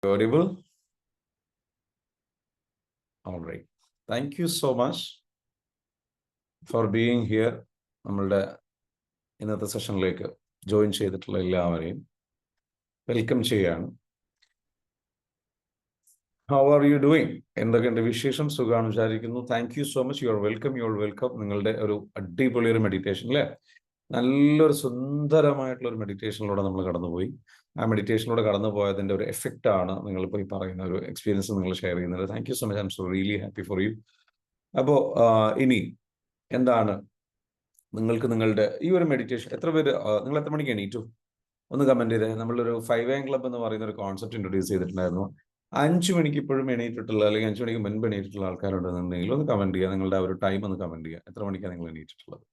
Audible? All right. Thank you so much for being here. നമ്മളുടെ ഇന്നത്തെ സെഷനിലേക്ക് join ചെയ്തിട്ടുള്ള എല്ലാവരെയും വെൽക്കം ചെയ്യാണ്. How are you doing? എന്തൊക്കെയുണ്ട് വിശേഷം? സുഖമാണ് വിചാരിക്കുന്നു. Thank you so much. You are welcome. നിങ്ങളുടെ ഒരു അടിപൊളി ഒരു മെഡിറ്റേഷൻ അല്ലേ? നല്ലൊരു സുന്ദരമായിട്ടുള്ള ഒരു മെഡിറ്റേഷനിലൂടെ നമ്മൾ കടന്നുപോയി. ആ മെഡിറ്റേഷനിലൂടെ കടന്നു പോയതിൻ്റെ ഒരു എഫക്റ്റ് ആണ് നിങ്ങളിപ്പോൾ ഈ പറയുന്ന ഒരു എക്സ്പീരിയൻസ് നിങ്ങൾ ഷെയർ ചെയ്യുന്നത്. Thank you so much. I M so really happy for U. അപ്പോൾ ഇനി എന്താണ് നിങ്ങൾക്ക് നിങ്ങളുടെ ഈ ഒരു മെഡിറ്റേഷൻ എത്ര പേര് നിങ്ങൾ എത്ര മണിക്ക് എണീറ്റു? ഒന്ന് കമന്റ് ചെയ്തേ. നമ്മളൊരു 5 AM ക്ലബ് എന്ന് പറയുന്ന ഒരു കോൺസെപ്റ്റ് ഇൻട്രൊഡ്യൂസ് ചെയ്തിട്ടുണ്ടായിരുന്നു. 5 മണിക്ക് ഇപ്പോഴും എണീറ്റിട്ടുള്ള അല്ലെങ്കിൽ 5 മണിക്ക് മുൻപ് എണീറ്റിട്ടുള്ള ആൾക്കാരുണ്ടെന്നുണ്ടെങ്കിൽ ഒന്ന് കമന്റ് ചെയ്യുക. നിങ്ങളുടെ ആ ഒരു ടൈം ഒന്ന് കമന്റ് ചെയ്യുക. എത്ര മണിക്കാണ് നിങ്ങൾ എണീറ്റിട്ടുള്ളത്?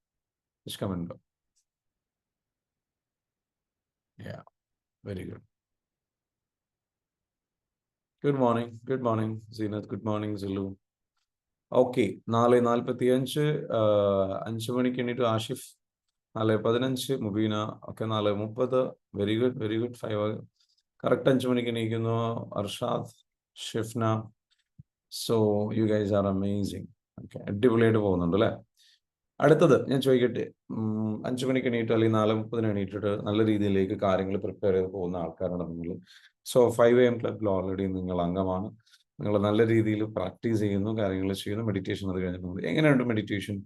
Just comment. Yeah, very good. Good morning, Zeenath. Good morning, Zulu. Okay, 4:45 5 മണിക്ക് എണീറ്റു Ashif. 4:15 Mubeena. Okay, 4:30. Very good. 5 correct 5 മണിക്ക് എണീക്കുന്നു Arshad, Shifna. So you guys are amazing. Okay, അടിപൊളിയായിട്ട് പോകുന്നുണ്ട് അല്ലേ? അടുത്തത് ഞാൻ ചോദിക്കട്ടെ, 5 മണിക്ക് എണീറ്റോ അല്ലെങ്കിൽ 4:30 എണീറ്റിട്ട് നല്ല രീതിയിലേക്ക് കാര്യങ്ങൾ പ്രിപ്പയർ ചെയ്ത് പോകുന്ന ആൾക്കാരാണ് നിങ്ങൾ. സോ 5 AM ക്ലബിൽ ഓൾറെഡി നിങ്ങൾ അംഗമാണ്. നിങ്ങൾ നല്ല രീതിയിൽ പ്രാക്ടീസ് ചെയ്യുന്നു, കാര്യങ്ങൾ ചെയ്യുന്നു. മെഡിറ്റേഷൻ അത് കഴിഞ്ഞിട്ടുണ്ട്. എങ്ങനെയുണ്ട് മെഡിറ്റേഷൻ?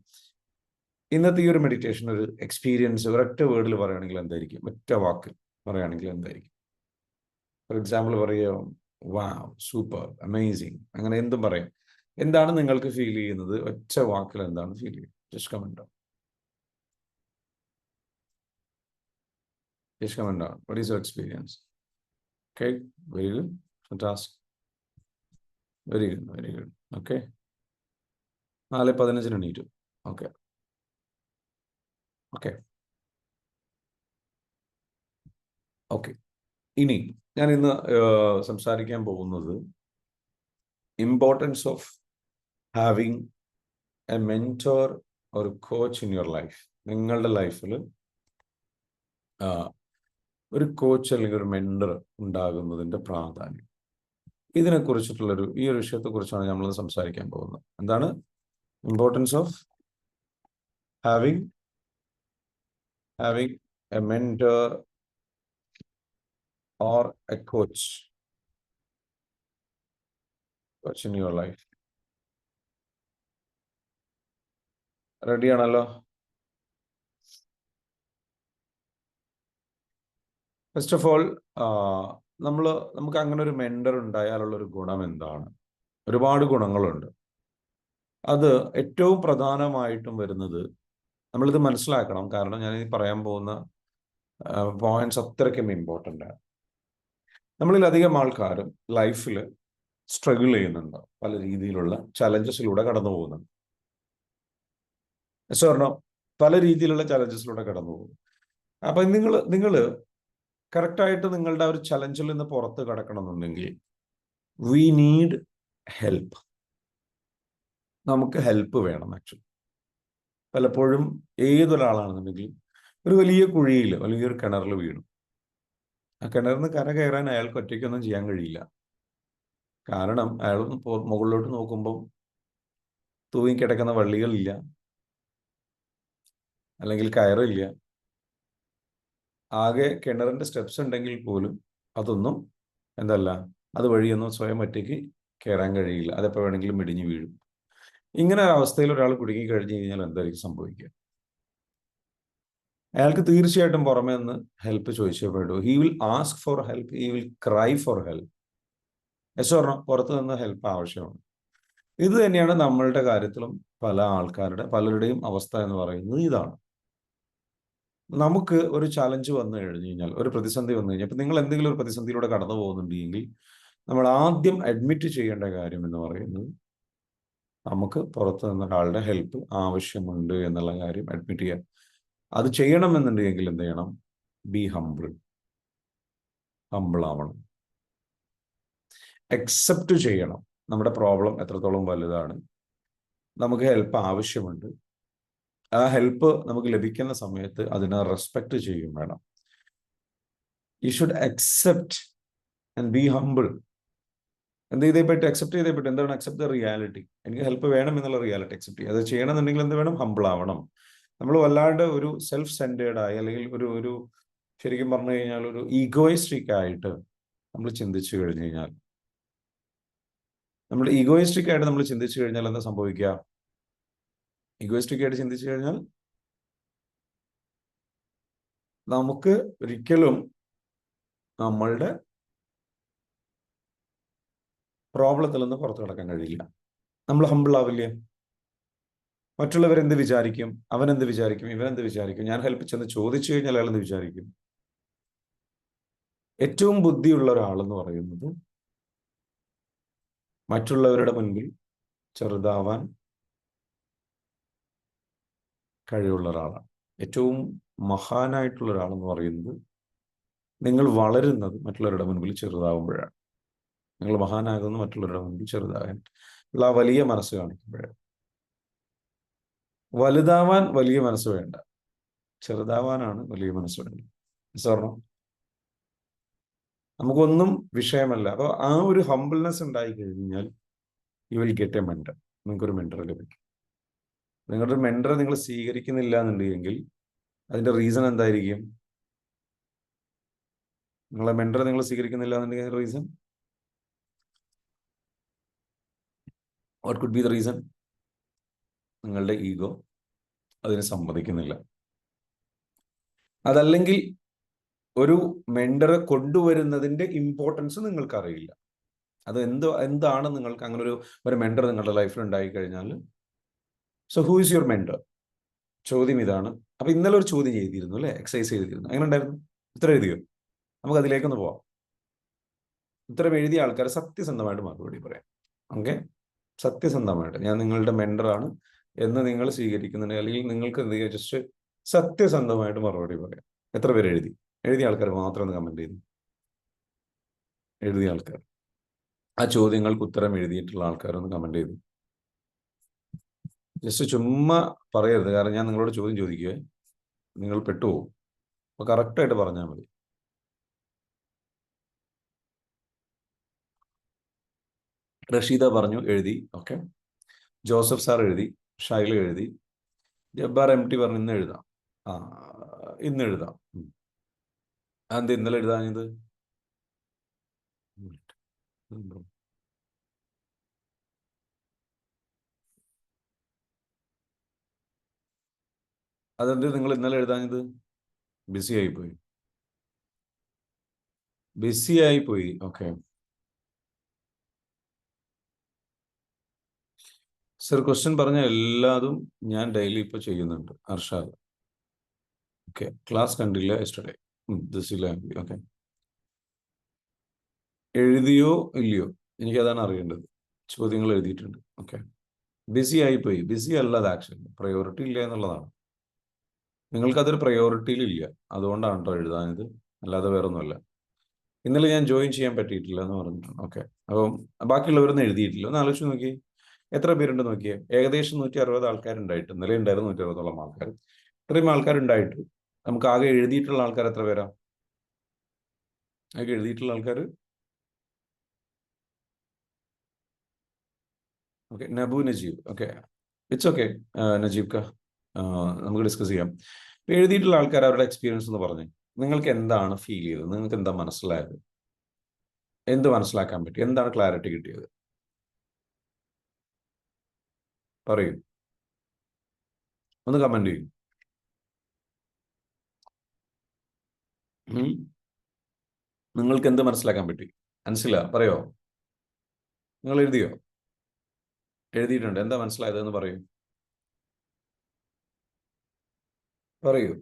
ഇന്നത്തെ ഈ ഒരു മെഡിറ്റേഷൻ ഒരു എക്സ്പീരിയൻസ് ഒരൊറ്റ വേർഡിൽ പറയുകയാണെങ്കിൽ എന്തായിരിക്കും? ഒറ്റ വാക്ക് പറയുകയാണെങ്കിൽ എന്തായിരിക്കും? ഫോർ എക്സാമ്പിൾ പറയുക, വാവ്, സൂപ്പർ, അമേസിങ്, അങ്ങനെ എന്തും പറയാം. എന്താണ് നിങ്ങൾക്ക് ഫീൽ ചെയ്യുന്നത്? ഒറ്റ വാക്കിൽ എന്താണ് ഫീൽ ചെയ്യുന്നത്? Just comment down. What is your experience? Okay, very good, fantastic, very good. Okay, 4:15 എണീറ്റു. ഓക്കെ. ഇനി ഞാൻ ഇന്ന് സംസാരിക്കാൻ പോകുന്നത് importance of having a mentor or coach in your life. നിങ്ങളുടെ ലൈഫിൽ ഒരു കോച്ച് അല്ലെങ്കിൽ ഒരു മെന്റർ ഉണ്ടാകുന്നതിൻ്റെ പ്രാധാന്യം, ഇതിനെക്കുറിച്ചിട്ടുള്ളൊരു ഈ ഒരു വിഷയത്തെക്കുറിച്ചാണ് നമ്മൾ സംസാരിക്കാൻ പോകുന്നത്. എന്താണ് importance of having A mentor or a coach in your life. Ready ആണല്ലോ? ഫസ്റ്റ് ഓഫ് ഓൾ, നമുക്ക് അങ്ങനെ ഒരു മെന്റർ ഉണ്ടായാലുള്ളൊരു ഗുണം എന്താണ്? ഒരുപാട് ഗുണങ്ങളുണ്ട്. അത് ഏറ്റവും പ്രധാനമായിട്ടും വരുന്നത്, നമ്മളിത് മനസ്സിലാക്കണം. കാരണം ഞാൻ ഈ പറയാൻ പോകുന്ന പോയിന്റ്സ് അത്രയ്ക്കും ഇമ്പോർട്ടൻ്റ് ആണ്. നമ്മളിൽ അധികം ആൾക്കാരും ലൈഫിൽ സ്ട്രഗിൾ ചെയ്യുന്നുണ്ട്, പല രീതിയിലുള്ള ചലഞ്ചസിലൂടെ കടന്നു പോകുന്നുണ്ട്. പല രീതിയിലുള്ള ചലഞ്ചസിലൂടെ കടന്നു പോകും. അപ്പം നിങ്ങൾ കറക്റ്റായിട്ട് നിങ്ങളുടെ ആ ഒരു ചലഞ്ചിൽ നിന്ന് പുറത്ത് കടക്കണമെന്നുണ്ടെങ്കിൽ വി നീഡ് ഹെൽപ്പ്. നമുക്ക് ഹെൽപ്പ് വേണം. ആക്ച്വലി പലപ്പോഴും ഏതൊരാളാണെന്നുണ്ടെങ്കിൽ ഒരു വലിയ കുഴിയിൽ അല്ലെങ്കിൽ ഒരു കിണറിൽ വീണു. ആ കിണറിന് കര കയറാൻ അയാൾക്ക് ഒറ്റയ്ക്കൊന്നും ചെയ്യാൻ കഴിയില്ല. കാരണം അയാൾ മുകളിലോട്ട് നോക്കുമ്പോൾ തൂങ്ങിക്കിടക്കുന്ന വള്ളികളില്ല, അല്ലെങ്കിൽ കയറില്ല. ആകെ കിണറിന്റെ സ്റ്റെപ്സ് ഉണ്ടെങ്കിൽ പോലും അതൊന്നും അത് വഴിയൊന്നും സ്വയം ഒറ്റയ്ക്ക് കയറാൻ കഴിയില്ല. അതെപ്പോൾ വേണമെങ്കിലും ഇടിഞ്ഞു വീഴും. ഇങ്ങനെ ഒരു അവസ്ഥയിൽ ഒരാൾ കുടുങ്ങി കഴിഞ്ഞു കഴിഞ്ഞാൽ എന്തായിരിക്കും സംഭവിക്കുക? അയാൾക്ക് തീർച്ചയായിട്ടും പുറമേ നിന്ന് ഹെൽപ്പ് ചോദിച്ചേ പറ്റൂ. He will ask for help, he will cry for help. പുറത്തു നിന്ന് ഹെൽപ്പ് ആവശ്യമാണ്. ഇത് തന്നെയാണ് നമ്മളുടെ കാര്യത്തിലും പലരുടെയും അവസ്ഥ എന്ന് പറയുന്നത് ഇതാണ്. നമുക്ക് ഒരു ചലഞ്ച് വന്നു കഴിഞ്ഞു കഴിഞ്ഞാൽ, ഒരു പ്രതിസന്ധി വന്നു കഴിഞ്ഞാൽ, ഇപ്പം നിങ്ങൾ എന്തെങ്കിലും ഒരു പ്രതിസന്ധിയിലൂടെ കടന്നു പോകുന്നുണ്ടെങ്കിൽ നമ്മൾ ആദ്യം അഡ്മിറ്റ് ചെയ്യേണ്ട കാര്യം എന്ന് പറയുന്നത് നമുക്ക് പുറത്തു നിന്ന് ഒരാളുടെ ഹെൽപ്പ് ആവശ്യമുണ്ട് എന്നുള്ള കാര്യം അഡ്മിറ്റ് ചെയ്യാൻ. അത് ചെയ്യണമെന്നുണ്ടെങ്കിൽ എന്ത് ചെയ്യണം? ബി ഹംബിൾ ആവണം. അക്സെപ്റ്റ് ചെയ്യണം നമ്മുടെ പ്രോബ്ലം എത്രത്തോളം വലുതാണ്, നമുക്ക് ഹെൽപ്പ് ആവശ്യമുണ്ട്. ആ ഹെൽപ്പ് നമുക്ക് ലഭിക്കുന്ന സമയത്ത് അതിനെ റെസ്പെക്ട് ചെയ്യും വേണം. You should accept and B humble. എന്ത് ചെയ്തേ പറ്റും? അക്സെപ്റ്റ് ചെയ്തേ പറ്റും. എന്താണ്? Accept the reality. എനിക്ക് ഹെൽപ്പ് വേണം എന്നുള്ള റിയാലിറ്റി അക്സെപ്റ്റ് ചെയ്യുക. അത് ചെയ്യണമെന്നുണ്ടെങ്കിൽ എന്ത് വേണം? ഹംബിൾ ആവണം. നമ്മൾ വല്ലാണ്ട് ഒരു സെൽഫ് സെൻറ്റേർഡ് ആയി, അല്ലെങ്കിൽ ഒരു ശരിക്കും പറഞ്ഞു കഴിഞ്ഞാൽ ഒരു ഈഗോയിസ്റ്റിക് ആയിട്ട് നമ്മൾ ചിന്തിച്ചു കഴിഞ്ഞു കഴിഞ്ഞാൽ, നമ്മൾ ഈഗോയിസ്റ്റിക് ആയിട്ട് നമ്മൾ ചിന്തിച്ചു കഴിഞ്ഞാൽ എന്താ സംഭവിക്കുക? ഈഗോയിസ്റ്റിക് ആയിട്ട് ചിന്തിച്ചു കഴിഞ്ഞാൽ നമുക്ക് ഒരിക്കലും നമ്മളുടെ പ്രോബ്ലത്തിൽ നിന്ന് പുറത്തു കിടക്കാൻ കഴിയില്ല. നമ്മൾ ഹംബിൾ ആവില്ലേ? മറ്റുള്ളവരെന്ത് വിചാരിക്കും, അവനെന്ത് വിചാരിക്കും, ഇവനെന്ത് വിചാരിക്കും, ഞാൻ ഹെൽപ്പ് ചെന്ന് ചോദിച്ചു കഴിഞ്ഞാൽ അയാൾ എന്ത് വിചാരിക്കും? ഏറ്റവും ബുദ്ധിയുള്ള ഒരാളെന്ന് പറയുന്നത് മറ്റുള്ളവരുടെ മുൻപിൽ ചെറുതാവാൻ കഴിവുള്ള ഒരാളാണ്. ഏറ്റവും മഹാനായിട്ടുള്ള ഒരാളെന്ന് പറയുന്നത് നിങ്ങൾ വളരുന്നത് മറ്റുള്ളവരുടെ മുൻപിൽ ചെറുതാവുമ്പോഴാണ്. നിങ്ങൾ മഹാനാകുന്നത് മറ്റുള്ളവരുടെ മുൻപിൽ ചെറുതാകാൻ ഉള്ള ആ വലിയ മനസ്സ് കാണിക്കുമ്പോഴാണ്. വലുതാവാൻ വലിയ മനസ്സ് വേണ്ട, ചെറുതാവാനാണ് വലിയ മനസ്സ് വേണ്ടത്. സാറിനോ? നമുക്കൊന്നും വിഷയമല്ല. അപ്പോൾ ആ ഒരു ഹംബിൾനെസ് ഉണ്ടായി കഴിഞ്ഞാൽ U will get A mentor. നിങ്ങൾക്കൊരു മെൻറ്റർ ലഭിക്കും. നിങ്ങളുടെ മെൻറ്ററെ നിങ്ങൾ സ്വീകരിക്കുന്നില്ല എന്നുണ്ടെങ്കിൽ അതിന്റെ റീസൺ എന്തായിരിക്കും? നിങ്ങളെ മെൻറ്ററെ നിങ്ങൾ സ്വീകരിക്കുന്നില്ല എന്നുണ്ടെങ്കിൽ reason, what could be the reason? നിങ്ങളുടെ ഈഗോ അതിന് സമ്മതിക്കുന്നില്ല. അതല്ലെങ്കിൽ ഒരു മെൻറ്ററെ കൊണ്ടുവരുന്നതിന്റെ ഇമ്പോർട്ടൻസ് നിങ്ങൾക്ക് അറിയില്ല. അത് എന്താണ് നിങ്ങൾക്ക് അങ്ങനെ ഒരു മെൻറ്റർ നിങ്ങളുടെ ലൈഫിൽ ഉണ്ടായി കഴിഞ്ഞാൽ, so who is your mentor? ചോദ്യം ഇതാണ്. അപ്പൊ ഇന്നലെ ഒരു ചോദ്യം ചെയ്തിരുന്നു അല്ലെ? എക്സസൈസ് ചെയ്തിരുന്നു. എങ്ങനെ ഉണ്ടായിരുന്നു? ഉത്തരം എഴുതിയോ? നമുക്ക് അതിലേക്കൊന്ന് പോവാം. ഉത്തരം എഴുതിയ ആൾക്കാർ സത്യസന്ധമായിട്ട് മറുപടി പറയാം. ഓക്കെ? സത്യസന്ധമായിട്ട് ഞാൻ നിങ്ങളുടെ മെൻറ്ററാണ് എന്ന് നിങ്ങൾ സ്വീകരിക്കുന്നുണ്ടെങ്കിൽ, അല്ലെങ്കിൽ നിങ്ങൾക്ക് എന്ത് ചെയ്യുക, ജസ്റ്റ് സത്യസന്ധമായിട്ട് മറുപടി പറയാം. എത്ര പേര് എഴുതി? എഴുതിയ ആൾക്കാർ മാത്രം ഒന്ന് കമന്റ് ചെയ്തു. എഴുതിയ ആൾക്കാർ, ആ ചോദ്യങ്ങൾക്ക് ഉത്തരം എഴുതിയിട്ടുള്ള ആൾക്കാരൊന്ന് കമന്റ് ചെയ്തു. ജസ്റ്റ് ചുമ്മാ പറയരുത്, കാരണം ഞാൻ നിങ്ങളോട് ചോദ്യം ചോദിക്കുക, നിങ്ങൾ പെട്ടുപോകും. അപ്പൊ കറക്റ്റായിട്ട് പറഞ്ഞാൽ മതി. റഷീദ പറഞ്ഞു, എഴുതി. ഓക്കെ. ജോസഫ് സാർ എഴുതി. ഷൈല എഴുതി. ജബ്ബാർ MT പറഞ്ഞു ഇന്ന് എഴുതാം. ഇന്ന് എഴുതാം. അതെന്ത് ഇന്നലെ എഴുതാഞ്ഞത്? അതെന്ത് നിങ്ങൾ ഇന്നലെ എഴുതാഞ്ഞത്? ബിസി ആയിപ്പോയി. ബിസി ആയിപ്പോയി. ഓക്കെ. സർ ക്വസ്റ്റ്യൻ പറഞ്ഞ എല്ലാതും ഞാൻ ഡെയിലി ഇപ്പൊ ചെയ്യുന്നുണ്ട്. അർഷാദ്. ഓക്കെ. ക്ലാസ് കണ്ടില്ല യെസ്റ്റർഡേ. ഓക്കെ. എഴുതിയോ ഇല്ലയോ? എനിക്കതാണ് അറിയേണ്ടത്. ചോദ്യങ്ങൾ എഴുതിയിട്ടുണ്ട്. ഓക്കെ. ബിസി ആയിപ്പോയി. ബിസി അല്ല, അത് ആക്ച്വലി പ്രയോറിറ്റി ഇല്ല എന്നുള്ളതാണ്. നിങ്ങൾക്കതൊരു പ്രയോറിറ്റിയിൽ ഇല്ല, അതുകൊണ്ടാണ് കേട്ടോ എഴുതാനത്, അല്ലാതെ വേറൊന്നുമല്ല. ഇന്നലെ ഞാൻ ജോയിൻ ചെയ്യാൻ പറ്റിയിട്ടില്ല എന്ന് പറഞ്ഞിട്ടുണ്ട്. ഓക്കെ. അപ്പം ബാക്കിയുള്ളവരൊന്നും എഴുതിയിട്ടില്ല. ഒന്ന് ആലോചിച്ച് നോക്കി, എത്ര പേരുണ്ട് നോക്കിയേ. ഏകദേശം 160 ആൾക്കാരുണ്ടായിട്ട്, ഇന്നലെ ഉണ്ടായിരുന്നു 160ഓളം ആൾക്കാർ. ഇത്രയും ആൾക്കാരുണ്ടായിട്ട് നമുക്ക് ആകെ എഴുതിയിട്ടുള്ള ആൾക്കാർ എത്ര പേരാ? ആകെ എഴുതിയിട്ടുള്ള ആൾക്കാർ, okay. Nabu Najeeb. Okay, it's okay Najeeb ക, നമുക്ക് ഡിസ്കസ് ചെയ്യാം. എഴുതിയിട്ടുള്ള ആൾക്കാർ അവരുടെ എക്സ്പീരിയൻസ് എന്ന് പറഞ്ഞു. നിങ്ങൾക്ക് എന്താണ് ഫീൽ ചെയ്തത്? നിങ്ങൾക്ക് എന്താ മനസ്സിലായത്? എന്ത് മനസ്സിലാക്കാൻ പറ്റി? എന്താണ് ക്ലാരിറ്റി കിട്ടിയത്? പറയൂ, ഒന്ന് കമന്റ് ചെയ്യും. നിങ്ങൾക്ക് എന്ത് മനസ്സിലാക്കാൻ പറ്റി? മനസ്സില്ല, പറയോ? നിങ്ങൾ എഴുതിയോ? എഴുതിയിട്ടുണ്ട്. എന്താ മനസ്സിലായതെന്ന് പറയൂ. പറയൂ.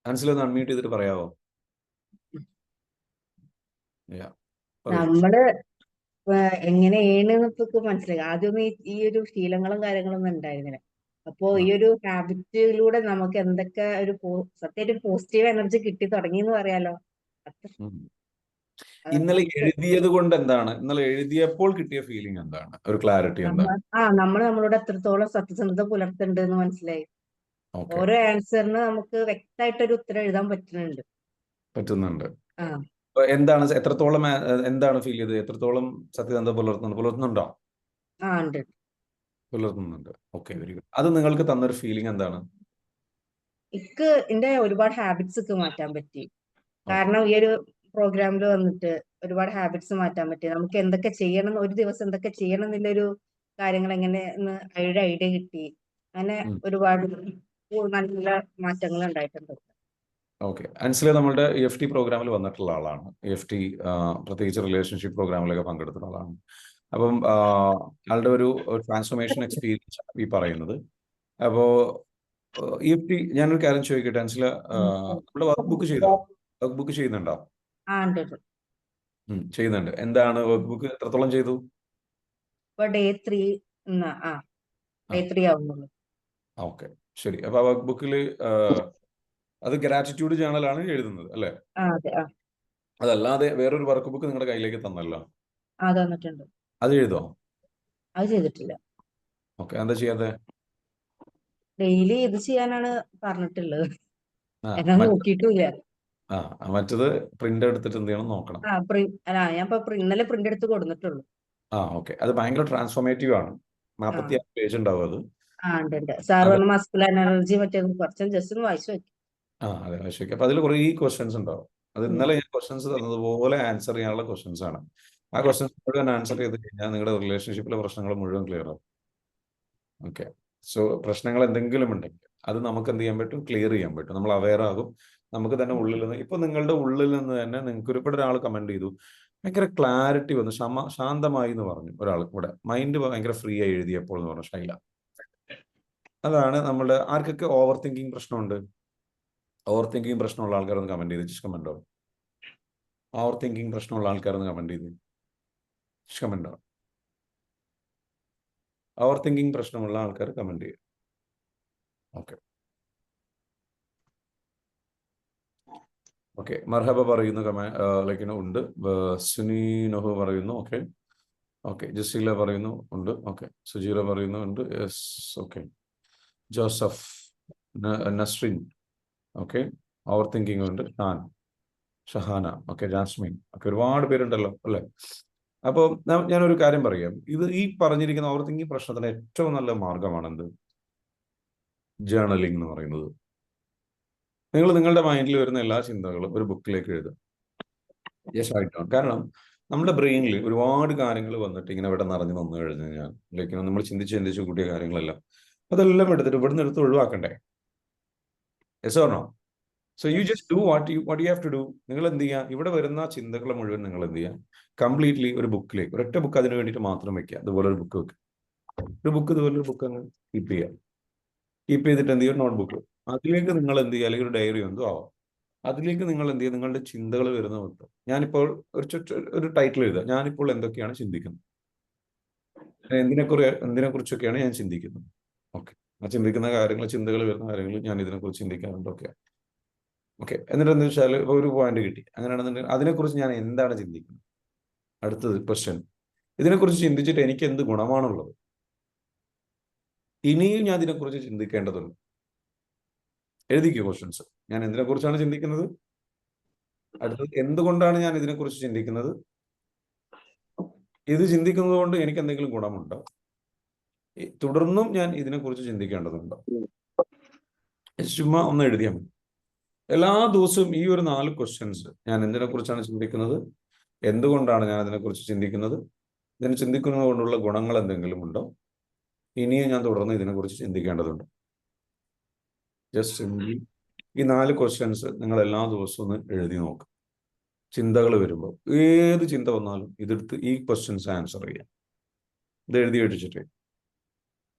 മനസ്സിലൊന്ന് അൺമ്യൂട്ട് ചെയ്തിട്ട് പറയാവോ? നമ്മള് എങ്ങനെയാണ് ഇപ്പൊ മനസ്സിലായി. ആദ്യമൊന്നും ഈ ഒരു ശീലങ്ങളും കാര്യങ്ങളൊന്നും ഉണ്ടായിരുന്നില്ല. അപ്പോ ഈ ഒരു ഹാബിറ്റിലൂടെ നമുക്ക് എന്തൊക്കെ സത്യമായിട്ട് പോസിറ്റീവ് എനർജി കിട്ടി തുടങ്ങി എന്ന് പറയാലോ. ഇന്നലെ എഴുതിയത് കൊണ്ട് എന്താണ്, ഇന്നലെ എഴുതിയപ്പോൾ കിട്ടിയ ഫീലിംഗ് എന്താണ്, ഒരു ക്ലാരിറ്റി എന്താണ്? നമ്മളോട് എത്രത്തോളം സത്യസന്ധത പുലർത്തുന്നുണ്ട് എന്ന് മനസ്സിലായി. ഓരോ ആൻസറിന് നമുക്ക് വ്യക്തമായിട്ടൊരു ഉത്തരം എഴുതാൻ പറ്റുന്നുണ്ട്. പറ്റുന്നുണ്ട്. എന്താണ് എത്രത്തോളം എന്താണ് ഫീൽ ചെയ്തത്? എത്രത്തോളം സത്യസന്ധത പുലർത്തുന്നുണ്ടോ? ഉണ്ട്. പുലർത്തുന്നുണ്ട്. Okay, very good. അത് നിങ്ങൾക്ക് തന്നൊരു ഫീലിംഗ് എന്താണ്? എന്റെ ഒരുപാട് ഹാബിറ്റ്സ് ഒക്കെ മാറ്റാൻ പറ്റി. ഓക്കെ. കാരണം ഈ ഒരു പ്രോഗ്രാമിൽ വന്നിട്ട് ഒരുപാട് ഹാബിറ്റ്സ് മാറ്റാൻ പറ്റി. നമുക്ക് എന്തൊക്കെ ചെയ്യണം, ഒരു ദിവസം എന്തൊക്കെ ചെയ്യണം എന്നുള്ളൊരു കാര്യങ്ങൾ എങ്ങനെ ഒരു ഐഡിയ കിട്ടി. അങ്ങനെ ഒരുപാട് നല്ല മാറ്റങ്ങൾ ഉണ്ടായിട്ടുണ്ട്. ഓക്കെ. അൻസില നമ്മളുടെ EFT പ്രോഗ്രാമിൽ വന്നിട്ടുള്ള ആളാണ്. EFT പ്രത്യേകിച്ച് റിലേഷൻഷിപ്പ് പ്രോഗ്രാമിലൊക്കെ പങ്കെടുത്തുള്ള ആളാണ്. അപ്പം ആളുടെ ഒരു ട്രാൻസ്ഫോർമേഷൻ എക്സ്പീരിയൻസ് ഈ പറയുന്നത്. അപ്പോ EFT ഞാനൊരു കാര്യം ചോദിക്കട്ടെ അൻസില, നമ്മുടെ വർക്ക് ബുക്ക് ചെയ്തോ? വർക്ക് ബുക്ക് ചെയ്യുന്നുണ്ടോ? ഉണ്ട്. ചെയ്യുന്നുണ്ട്. എന്താണ് വർക്ക് ബുക്ക് എത്രത്തോളം ചെയ്തു? ഇപ്പൊ ഡേ 3 ആ, ഡേ 3 ആവുന്നുള്ളൂ. ഓക്കെ, ശരി. അപ്പൊ ആ വർക്ക് ബുക്കിൽ അത് ഗ്രാറ്റിറ്റ്യൂഡ് ജേണലാണ് എഴുതുന്നത് അല്ലേ? അതെ. അതല്ലാതെ വേറൊരു വർക്ക് ബുക്ക് നിങ്ങളുടെ കയ്യിലേക്ക് തന്നല്ലോ, തന്നിട്ടുണ്ട്. അത് എഴുതോ? അത് ചെയ്തിട്ടില്ല. ഓക്കെ, എന്താ ചെയ്യാതെ? ഡെയിലി ഇത് ചെയ്യാനാണ് പറഞ്ഞിട്ടുള്ളത്. ആ എന്നാ മറ്റ് നോക്കിയിട്ടില്ല. മറ്റത് പ്രിന്റ് എടുത്തിട്ട് എന്ത് ചെയ്യണം നോക്കണം. ഞാൻ ഇന്നലെ പ്രിന്റ് എടുത്ത് കൊടുത്തിട്ടുള്ളൂ. ഓക്കെ. അത് ഭയങ്കര ട്രാൻസ്ഫോർമേറ്റീവ് ആണ്. ആ 46 പേജ് ഉണ്ടാവും അത്. ഉണ്ട്. സാർ അത് പറഞ്ഞ മസ്കുലർ എനർജി മറ്റേ കുറച്ചും ജസ്റ്റ് ഒന്ന് വായിച്ചു നോക്കി. അതെ, ശരി. അപ്പൊ അതിൽ കുറേ ക്വസ്റ്റ്യൻസ് ഉണ്ടാവും. അത് ഇന്നലെ ഞാൻ ക്വസ്റ്റ്യൻസ് തന്നതുപോലെ ആൻസർ ചെയ്യാനുള്ള ക്വസ്റ്റ്യൻസ് ആണ്. ആ ക്വസ്റ്റ്യൻസ് മുഴുവൻ ആൻസർ ചെയ്ത് കഴിഞ്ഞാൽ നിങ്ങളുടെ റിലേഷൻഷിപ്പിലെ പ്രശ്നങ്ങൾ മുഴുവൻ ക്ലിയർ ആവും. ഓക്കെ. സോ പ്രശ്നങ്ങൾ എന്തെങ്കിലും ഉണ്ടെങ്കിൽ അത് നമുക്ക് എന്ത് ചെയ്യാൻ പറ്റും? ക്ലിയർ ചെയ്യാൻ പറ്റും. നമ്മൾ അവെയർ ആകും. നമുക്ക് തന്നെ ഉള്ളിൽ നിന്ന്, ഇപ്പൊ നിങ്ങളുടെ ഉള്ളിൽ നിന്ന് തന്നെ നിങ്ങൾക്ക് ഒരുപാട് ഒരാൾ കമന്റ് ചെയ്തു, ഭയങ്കര ക്ലാരിറ്റി വന്നു, ശാന്തമായി എന്ന് പറഞ്ഞു ഒരാൾ കൂടെ, മൈൻഡ് ഭയങ്കര ഫ്രീ ആയി എഴുതിയപ്പോൾ എന്ന് പറഞ്ഞു ഷൈല. അതാണ് നമ്മുടെ ആർക്കൊക്കെ ഓവർ തിങ്കിങ് പ്രശ്നമുണ്ട്? ഓവർ തിങ്കിങ് പ്രശ്നമുള്ള ആൾക്കാരൊന്ന് കമന്റ് ചെയ്ത് കമന്റോ. ഓവർ തിങ്കിങ് പ്രശ്നമുള്ള ആൾക്കാരൊന്ന് കമന്റ് ചെയ്ത് കമന്റോ. ഓവർ തിങ്കിങ് പ്രശ്നമുള്ള ആൾക്കാർ കമന്റ് ചെയ്യും. ഓക്കെ. ഓക്കെ, മർഹബ പറയുന്നു, ഉണ്ട്. സുനി നൊഹു പറയുന്നു ഓക്കെ. ഓക്കെ, ജസീല പറയുന്നു ഉണ്ട്. ഓക്കെ, സുജീല പറയുന്നു ഉണ്ട്. Yes. Okay, Joseph, Nasrin, okay, over thinking ഉണ്ട്. ഷഹാന, ഓക്കെ, ജാസ്മിൻ, ഒക്കെ ഒരുപാട് പേരുണ്ടല്ലോ അല്ലേ? അപ്പോൾ ഞാനൊരു കാര്യം പറയാം. ഈ പറഞ്ഞിരിക്കുന്ന ഓവർ തിങ്കിങ് പ്രശ്നത്തിന് ഏറ്റവും നല്ല മാർഗമാണ് എന്ത്? ജേർണലിംഗ് എന്ന് പറയുന്നത്. നിങ്ങൾ നിങ്ങളുടെ മൈൻഡിൽ വരുന്ന എല്ലാ ചിന്തകളും ഒരു ബുക്കിലേക്ക് എഴുതുക. യെസ്, ആയിട്ടാണ്. കാരണം നമ്മുടെ ബ്രെയിനിൽ ഒരുപാട് കാര്യങ്ങൾ വന്നിട്ട് ഇങ്ങനെ ഇവിടെ നിറഞ്ഞു വന്നു കഴിഞ്ഞു കഴിഞ്ഞാൽ നമ്മൾ ചിന്തിച്ച് കൂട്ടിയ കാര്യങ്ങളെല്ലാം അതെല്ലാം എടുത്തിട്ട് ഇവിടുന്ന് എടുത്ത് ഒഴിവാക്കണ്ടേ? Yes or no? So you just do what you have to do. നിങ്ങൾ എന്ത് ചെയ്യുക? ഇവിടെ വരുന്ന ചിന്തകൾ മുഴുവൻ നിങ്ങൾ എന്ത് ചെയ്യുക? കംപ്ലീറ്റ്ലി ഒരു ബുക്കിലേക്ക്, ഒരൊറ്റ ബുക്ക് അതിന് വേണ്ടിയിട്ട് മാത്രം വെക്കുക. ഇതുപോലെ ഒരു ബുക്ക് വെക്കുക. ഇതുപോലെ ഒരു ബുക്ക് അങ്ങ് കീപ്പ് ചെയ്യുക. കീപ്പ് ചെയ്തിട്ട് എന്ത് ചെയ്യുക? Note book. അതിലേക്ക് നിങ്ങൾ എന്ത് ചെയ്യുക? അല്ലെങ്കിൽ ഒരു ഡയറി എന്തോ ആവാം. അതിലേക്ക് നിങ്ങൾ എന്ത് ചെയ്യുക? നിങ്ങളുടെ ചിന്തകൾ വരുന്ന മൊത്തം ഞാനിപ്പോൾ ഒരു ടൈറ്റിൽ എഴുതുക, ഞാനിപ്പോൾ എന്തൊക്കെയാണ് ചിന്തിക്കുന്നത്, എന്തിനെ കുറിച്ചൊക്കെയാണ് ഞാൻ ചിന്തിക്കുന്നത്. ഓക്കെ, ആ ചിന്തിക്കുന്ന കാര്യങ്ങൾ, ചിന്തകൾ വരുന്ന കാര്യങ്ങൾ ഞാൻ ഇതിനെക്കുറിച്ച് ചിന്തിക്കാറുണ്ട്. ഓക്കെ, എന്നിട്ട് എന്താ വെച്ചാൽ ഇപ്പോൾ ഒരു പോയിന്റ് കിട്ടി, അങ്ങനെയാണെന്നുണ്ടെങ്കിൽ അതിനെക്കുറിച്ച് ഞാൻ എന്താണ് ചിന്തിക്കുന്നത്? അടുത്തത് ക്വസ്റ്റ്യൻ, ഇതിനെക്കുറിച്ച് ചിന്തിച്ചിട്ട് എനിക്ക് എന്ത് ഗുണമാണുള്ളത്? ഇനിയും ഞാൻ ഇതിനെക്കുറിച്ച് ചിന്തിക്കേണ്ടതുണ്ട്. എഴുതിക്കോ ക്വസ്റ്റ്യൻസ്. ഞാൻ എന്തിനെക്കുറിച്ചാണ് ചിന്തിക്കുന്നത്? അടുത്തത് എന്തുകൊണ്ടാണ് ഞാൻ ഇതിനെക്കുറിച്ച് ചിന്തിക്കുന്നത്? ഇത് ചിന്തിക്കുന്നത് കൊണ്ട് എനിക്ക് എന്തെങ്കിലും ഗുണമുണ്ടോ? തുടർന്നും ഞാൻ ഇതിനെക്കുറിച്ച് ചിന്തിക്കേണ്ടതുണ്ടോ? ചുമ്മാ ഒന്ന് എഴുതിയാൽ മതി. എല്ലാ ദിവസവും ഈ ഒരു 4 ക്വസ്റ്റ്യൻസ്, ഞാൻ എന്തിനെക്കുറിച്ചാണ് ചിന്തിക്കുന്നത്, എന്തുകൊണ്ടാണ് ഞാൻ അതിനെക്കുറിച്ച് ചിന്തിക്കുന്നത്, ഇതിനെ ചിന്തിക്കുന്നത് കൊണ്ടുള്ള ഗുണങ്ങൾ എന്തെങ്കിലും ഉണ്ടോ, ഇനിയും ഞാൻ തുടർന്ന് ഇതിനെക്കുറിച്ച് ചിന്തിക്കേണ്ടതുണ്ട്. ജസ്റ്റ് സിംപ്ലി ഈ 4 ക്വസ്റ്റ്യൻസ് നിങ്ങൾ എല്ലാ ദിവസവും ഒന്ന് എഴുതി നോക്കുക. ചിന്തകൾ വരുമ്പോൾ, ഏത് ചിന്ത വന്നാലും ഇതെടുത്ത് ഈ ക്വസ്റ്റ്യൻസ് ആൻസർ ചെയ്യാം. ഇത് എഴുതി വെച്ചിട്ട്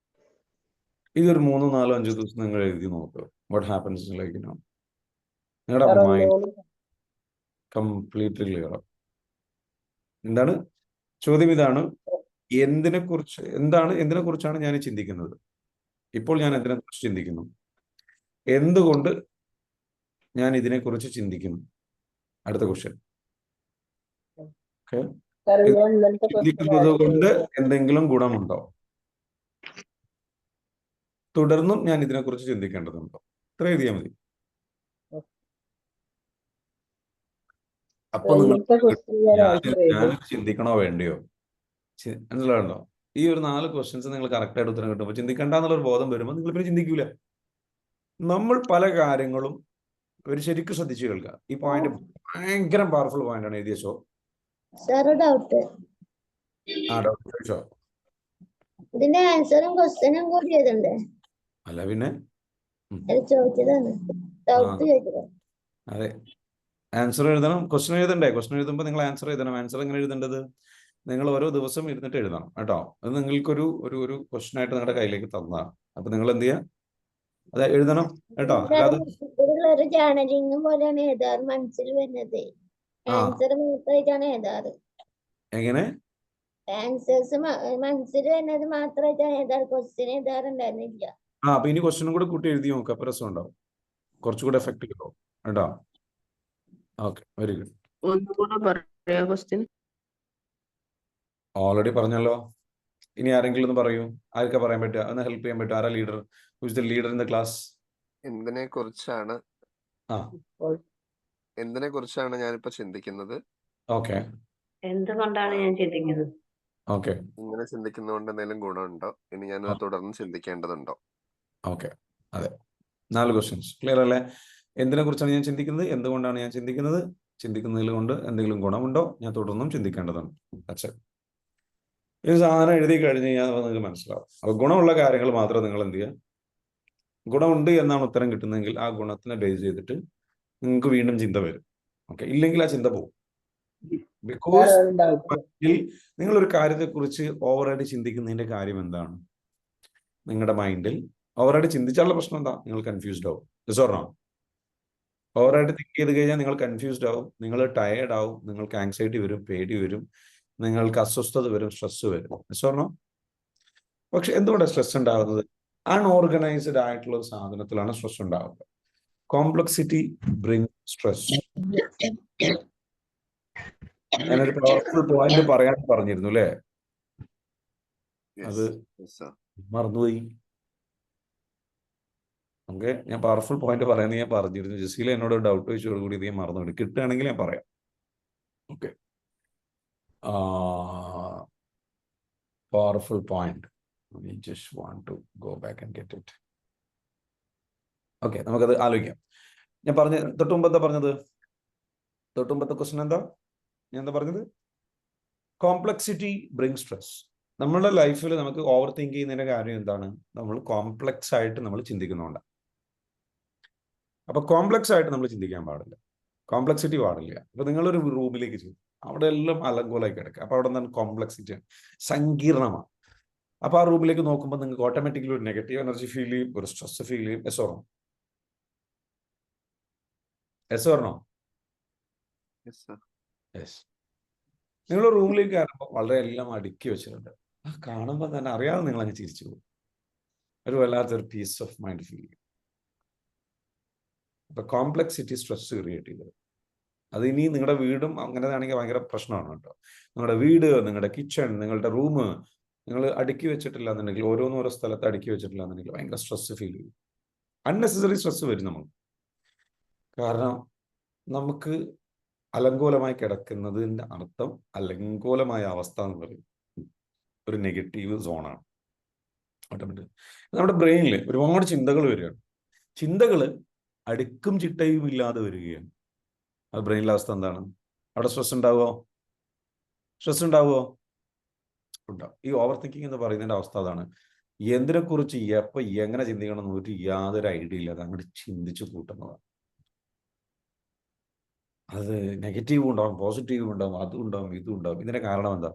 ഇതൊരു 3, 4, 5 ദിവസം നിങ്ങൾ എഴുതി നോക്കുക. വാട്ട് ഹാപ്പൻസ് ലൈക്ക് നിങ്ങളുടെ മൈൻഡ് കംപ്ലീറ്റ്ലി ക്ലിയർ ആവും. എന്താണ് ചോദ്യം? ഇതാണ്, എന്തിനെക്കുറിച്ചാണ് ഞാൻ ചിന്തിക്കുന്നത്? ഇപ്പോൾ ഞാൻ എന്തിനെക്കുറിച്ച് ചിന്തിക്കുന്നു? എന്തുകൊണ്ട് ഞാൻ ഇതിനെക്കുറിച്ച് ചിന്തിക്കുന്നു? അടുത്ത ക്വസ്റ്റ്യൻ. ഓക്കെ, ചിന്തിക്കുന്നത് കൊണ്ട് എന്തെങ്കിലും ഗുണമുണ്ടോ? തുടർന്നും ഞാൻ ഇതിനെക്കുറിച്ച് ചിന്തിക്കേണ്ടതുണ്ടോ? ഇത്ര എഴുതിയാൽ മതി. അപ്പൊ നിങ്ങൾ ഇങ്ങനത്തെ ക്വസ്റ്റ്യൻ ഞാൻ ആൻസർ ചെയ്തു. ഞാനത് ചിന്തിക്കണോ വേണ്ടയോ? മനസ്സിലാവുണ്ടോ? ഈ ഒരു 4 ക്വസ്റ്റ്യൻസ് നിങ്ങൾ കറക്റ്റായിട്ട് ഉത്തരം കിട്ടുമ്പോൾ ചിന്തിക്കണ്ട എന്നുള്ള ഒരു ബോധം വരുമ്പോൾ നിങ്ങൾ പിന്നെ ചിന്തിക്കൂല. നമ്മൾ പല കാര്യങ്ങളും ഒരു ശരിക്കും ശ്രദ്ധിച്ചു കേൾക്കുക. ഈ പോയിന്റ് ഭയങ്കര പവർഫുൾ പോയിന്റ് ആണ്. എഴുതിയ ഷോ ഡൗട്ട് ഡോക്ടർ ചോദിച്ചോ? ഇതിന്റെ ആൻസറും ക്വസ്റ്റ്യനും കൂടി എഴുതണ്ടേ? അല്ല പിന്നെ ചോദിച്ചതാണ്, ഡൗട്ട് ചോദിച്ചത്. അതെ, ആൻസർ എഴുതണം. ക്വസ്റ്റ്യൻ എഴുതണ്ടേ? ക്വസ്റ്റ്യൻ എഴുതുമ്പോൾ നിങ്ങൾ ആൻസർ എഴുതണം. ആൻസർ എങ്ങനെ എഴുതേണ്ടത്? നിങ്ങൾ ഓരോ ദിവസം ഇരുന്നിട്ട് എഴുതണം കേട്ടോ. അത് നിങ്ങൾക്കൊരു ഒരു ഒരു ക്വസ്റ്റ്യൻ ആയിട്ട് നിങ്ങളുടെ കയ്യിലേക്ക് തന്നതാണ്. അപ്പൊ നിങ്ങൾ എന്ത് ചെയ്യുക? അത് എഴുതണം കേട്ടോ. അല്ലാതെ ഒരു ജേർണലിംഗ് പോലെയാണ് എഴുതാറ്, മനസ്സിൽ വരുന്നത്. ആൻസർ മാത്രമായിട്ടാണ് എഴുതാറ്. എങ്ങനെ? ആൻസേഴ്സ് മനസ്സിൽ വരുന്നത് മാത്രമായിട്ടാണ് എഴുതാറ്, ക്വസ്റ്റ്യൻ എഴുതാറുണ്ടായിരുന്നില്ല. അപ്പൊ ഇനി ക്വസ്റ്റ്യനും കൂടെ കൂട്ടി എഴുതി നോക്കുക. അപ്പൊ രസം ഉണ്ടാവും, കുറച്ചുകൂടെ എഫക്റ്റ് കിട്ടും കേട്ടോ. Okay, very good. ഒന്നുകൂടെ പറയാ ക്വസ്റ്റ്യൻ. ഓൾറെഡി പറഞ്ഞല്ലോ. ഇനി ആരെങ്കിലും ഒന്ന് പറയൂ. ആർക്കാ പറയാൻ പറ്റുക? ഒന്ന് ഹെൽപ്പ് ചെയ്യാൻ പറ്റും? ആരാ leader? Who is the leader in the class? എന്തിനെ കുറിച്ചാണ് ഞാനിപ്പോ ചിന്തിക്കുന്നത്? ഓക്കെ, എന്തുകൊണ്ടാണ് ഞാൻ ചിന്തിക്കുന്നത്? ഓക്കെ, ഇങ്ങനെ ചിന്തിക്കുന്നതുകൊണ്ട് എന്തെങ്കിലും ഗുണമുണ്ടോ? ഇനി ഞാൻ തുടർന്ന് ചിന്തിക്കേണ്ടതുണ്ടോ? ഓക്കെ. അതെ, 4 ക്വസ്റ്റ്യൻസ് ക്ലിയർ അല്ലേ? എന്തിനെ കുറിച്ചാണ് ഞാൻ ചിന്തിക്കുന്നത്? എന്തുകൊണ്ടാണ് ഞാൻ ചിന്തിക്കുന്നത്? ചിന്തിക്കുന്നതിൽ കൊണ്ട് എന്തെങ്കിലും ഗുണമുണ്ടോ? ഞാൻ തുടർന്നും ചിന്തിക്കേണ്ടതുണ്ട്. ഈ സാധനം എഴുതി കഴിഞ്ഞ് കഴിഞ്ഞാൽ നിങ്ങൾക്ക് മനസ്സിലാവും. അപ്പൊ ഗുണമുള്ള കാര്യങ്ങൾ മാത്രം നിങ്ങൾ എന്ത് ചെയ്യുക? ഗുണമുണ്ട് എന്നാണ് ഉത്തരം കിട്ടുന്നതെങ്കിൽ ആ ഗുണത്തിനെ ബേസ് ചെയ്തിട്ട് നിങ്ങൾക്ക് വീണ്ടും ചിന്ത വരും. ഓക്കെ, ഇല്ലെങ്കിൽ ആ ചിന്ത പോകും. ബിക്കോസ് നിങ്ങളൊരു കാര്യത്തെക്കുറിച്ച് ഓവറായിട്ട് ചിന്തിക്കുന്നതിന്റെ കാര്യം എന്താണ്? നിങ്ങളുടെ മൈൻഡിൽ ഓവറായിട്ട് ചിന്തിച്ചാലുള്ള പ്രശ്നം എന്താ? നിങ്ങൾ കൺഫ്യൂസ്ഡ് ആവും. ഡിസോർണോ? ഓവറായിട്ട് തിങ്ക് ചെയ്ത് കഴിഞ്ഞാൽ നിങ്ങൾ കൺഫ്യൂസ്ഡ് ആവും, നിങ്ങൾ ടയേർഡ് ആവും, നിങ്ങൾക്ക് ആങ്സൈറ്റി വരും, പേടി വരും, നിങ്ങൾക്ക് അസ്വസ്ഥത വരും, സ്ട്രെസ് വരും. ഡിസോർണോ? പക്ഷെ എന്തുകൊണ്ടാണ് സ്ട്രെസ് ഉണ്ടാകുന്നത്? അൺഓർഗനൈസ്ഡ് ആയിട്ടുള്ള ഒരു സാധനത്തിലാണ് സ്ട്രെസ് ഉണ്ടാകുന്നത്. Complexity bring stress. ഞാനൊരു പവർഫുൾ പോയിന്റ് പറയാൻ പറഞ്ഞിരുന്നു അല്ലേ? അത് മറന്നുപോയി. ഓക്കെ, ഞാൻ പവർഫുൾ പോയിന്റ് പറയാമെന്ന് ഞാൻ പറഞ്ഞിരുന്നു. ജസീല എന്നോട് ഡൗട്ട് ചോദിച്ചതോടുകൂടി ഇത് ഞാൻ മറന്നുപോയി. കിട്ടുകയാണെങ്കിൽ ഞാൻ പറയാം. Okay, powerful point. We just want to go back and get it. Okay, നമുക്കത് ആലോചിക്കാം. ഞാൻ പറഞ്ഞ തൊട്ടുമുമ്പ് എന്താ പറഞ്ഞത്? തൊട്ടുമുമ്പത്തെ ക്വസ്റ്റൻ എന്താ? ഞാൻ എന്താ പറഞ്ഞത്? Complexity bring stress. നമ്മുടെ ലൈഫിൽ നമുക്ക് ഓവർ തിങ്ക് ചെയ്യുന്നതിന്റെ കാര്യം എന്താണ്? നമ്മൾ കോംപ്ലക്സ് ആയിട്ട് നമ്മൾ ചിന്തിക്കുന്നുണ്ട്. അപ്പൊ കോംപ്ലക്സ് ആയിട്ട് നമ്മൾ ചിന്തിക്കാൻ പാടില്ല, കോംപ്ലക്സിറ്റി പാടില്ല. അപ്പൊ നിങ്ങളൊരു റൂമിലേക്ക് ചെയ്തു, അവിടെ എല്ലാം അലങ്കോലായി കിടക്കുക. അപ്പൊ അവിടെ എന്താണ്? കോംപ്ലക്സിറ്റി, സങ്കീർണമാണ്. അപ്പൊ ആ റൂമിലേക്ക് നോക്കുമ്പോൾ നിങ്ങൾക്ക് ഓട്ടോമാറ്റിക്കലി ഒരു നെഗറ്റീവ് എനർജി ഫീൽ ചെയ്യും, ഒരു സ്ട്രെസ് ഫീൽ ചെയ്യും. Yes or no? Yes or no? Yes. നിങ്ങൾ റൂമിലേക്ക് കയറുമ്പോൾ വളരെ എല്ലാം അടുക്കി വെച്ചിട്ടുണ്ട്. ആ കാണുമ്പോൾ തന്നെ അറിയാതെ നിങ്ങൾ അങ്ങ് ചിരിച്ചു പോകും. ഒരു വല്ലാത്തൊരു പീസ് ഓഫ് മൈൻഡ് ഫീൽ ചെയ്യും. അപ്പൊ കോംപ്ലക്സിറ്റി സ്ട്രെസ് ക്രിയേറ്റ് ചെയ്തത്. അത് ഇനി നിങ്ങളുടെ വീടും അങ്ങനെയാണെങ്കിൽ ഭയങ്കര പ്രശ്നമാണ് കേട്ടോ. നിങ്ങളുടെ വീട്, നിങ്ങളുടെ കിച്ചൺ, നിങ്ങളുടെ റൂം നിങ്ങൾ അടുക്കി വെച്ചിട്ടില്ല എന്നുണ്ടെങ്കിൽ, ഓരോ സ്ഥലത്ത് അടുക്കി വെച്ചിട്ടില്ല എന്നുണ്ടെങ്കിൽ ഭയങ്കര സ്ട്രെസ് ഫീൽ ചെയ്യും. അൺനെസസറി സ്ട്രെസ് വരും നമുക്ക്. കാരണം നമുക്ക് അലങ്കോലമായി കിടക്കുന്നതിൻ്റെ അർത്ഥം, അലങ്കോലമായ അവസ്ഥ എന്ന് പറയും ഒരു നെഗറ്റീവ് സോണാണ്. ഓട്ടോമാറ്റിക് നമ്മുടെ ബ്രെയിനിൽ ഒരുപാട് ചിന്തകൾ വരികയാണ്. ചിന്തകൾ അടുക്കും ചിട്ടയും ഇല്ലാതെ വരികയാണ്. അത് ബ്രെയിനിലെ അവസ്ഥ എന്താണ്? അവിടെ സ്ട്രെസ് ഉണ്ടാവുമോ? സ്ട്രെസ് ഉണ്ടാവുമോ? ഉണ്ടാവും. ഈ ഓവർ തിങ്കിങ് എന്ന് പറയുന്നതിൻ്റെ അവസ്ഥ അതാണ്. എന്തിനെക്കുറിച്ച് എപ്പോൾ എങ്ങനെ ചിന്തിക്കണം എന്ന് യാതൊരു ഐഡിയ ഇല്ലാതെ അങ്ങോട്ട് ചിന്തിച്ച് കൂട്ടുന്നതാണ്. അത് നെഗറ്റീവും ഉണ്ടാവും, പോസിറ്റീവും ഉണ്ടാവും, അതും ഉണ്ടാവും, ഇതും ഉണ്ടാവും. ഇതിന്റെ കാരണം എന്താ?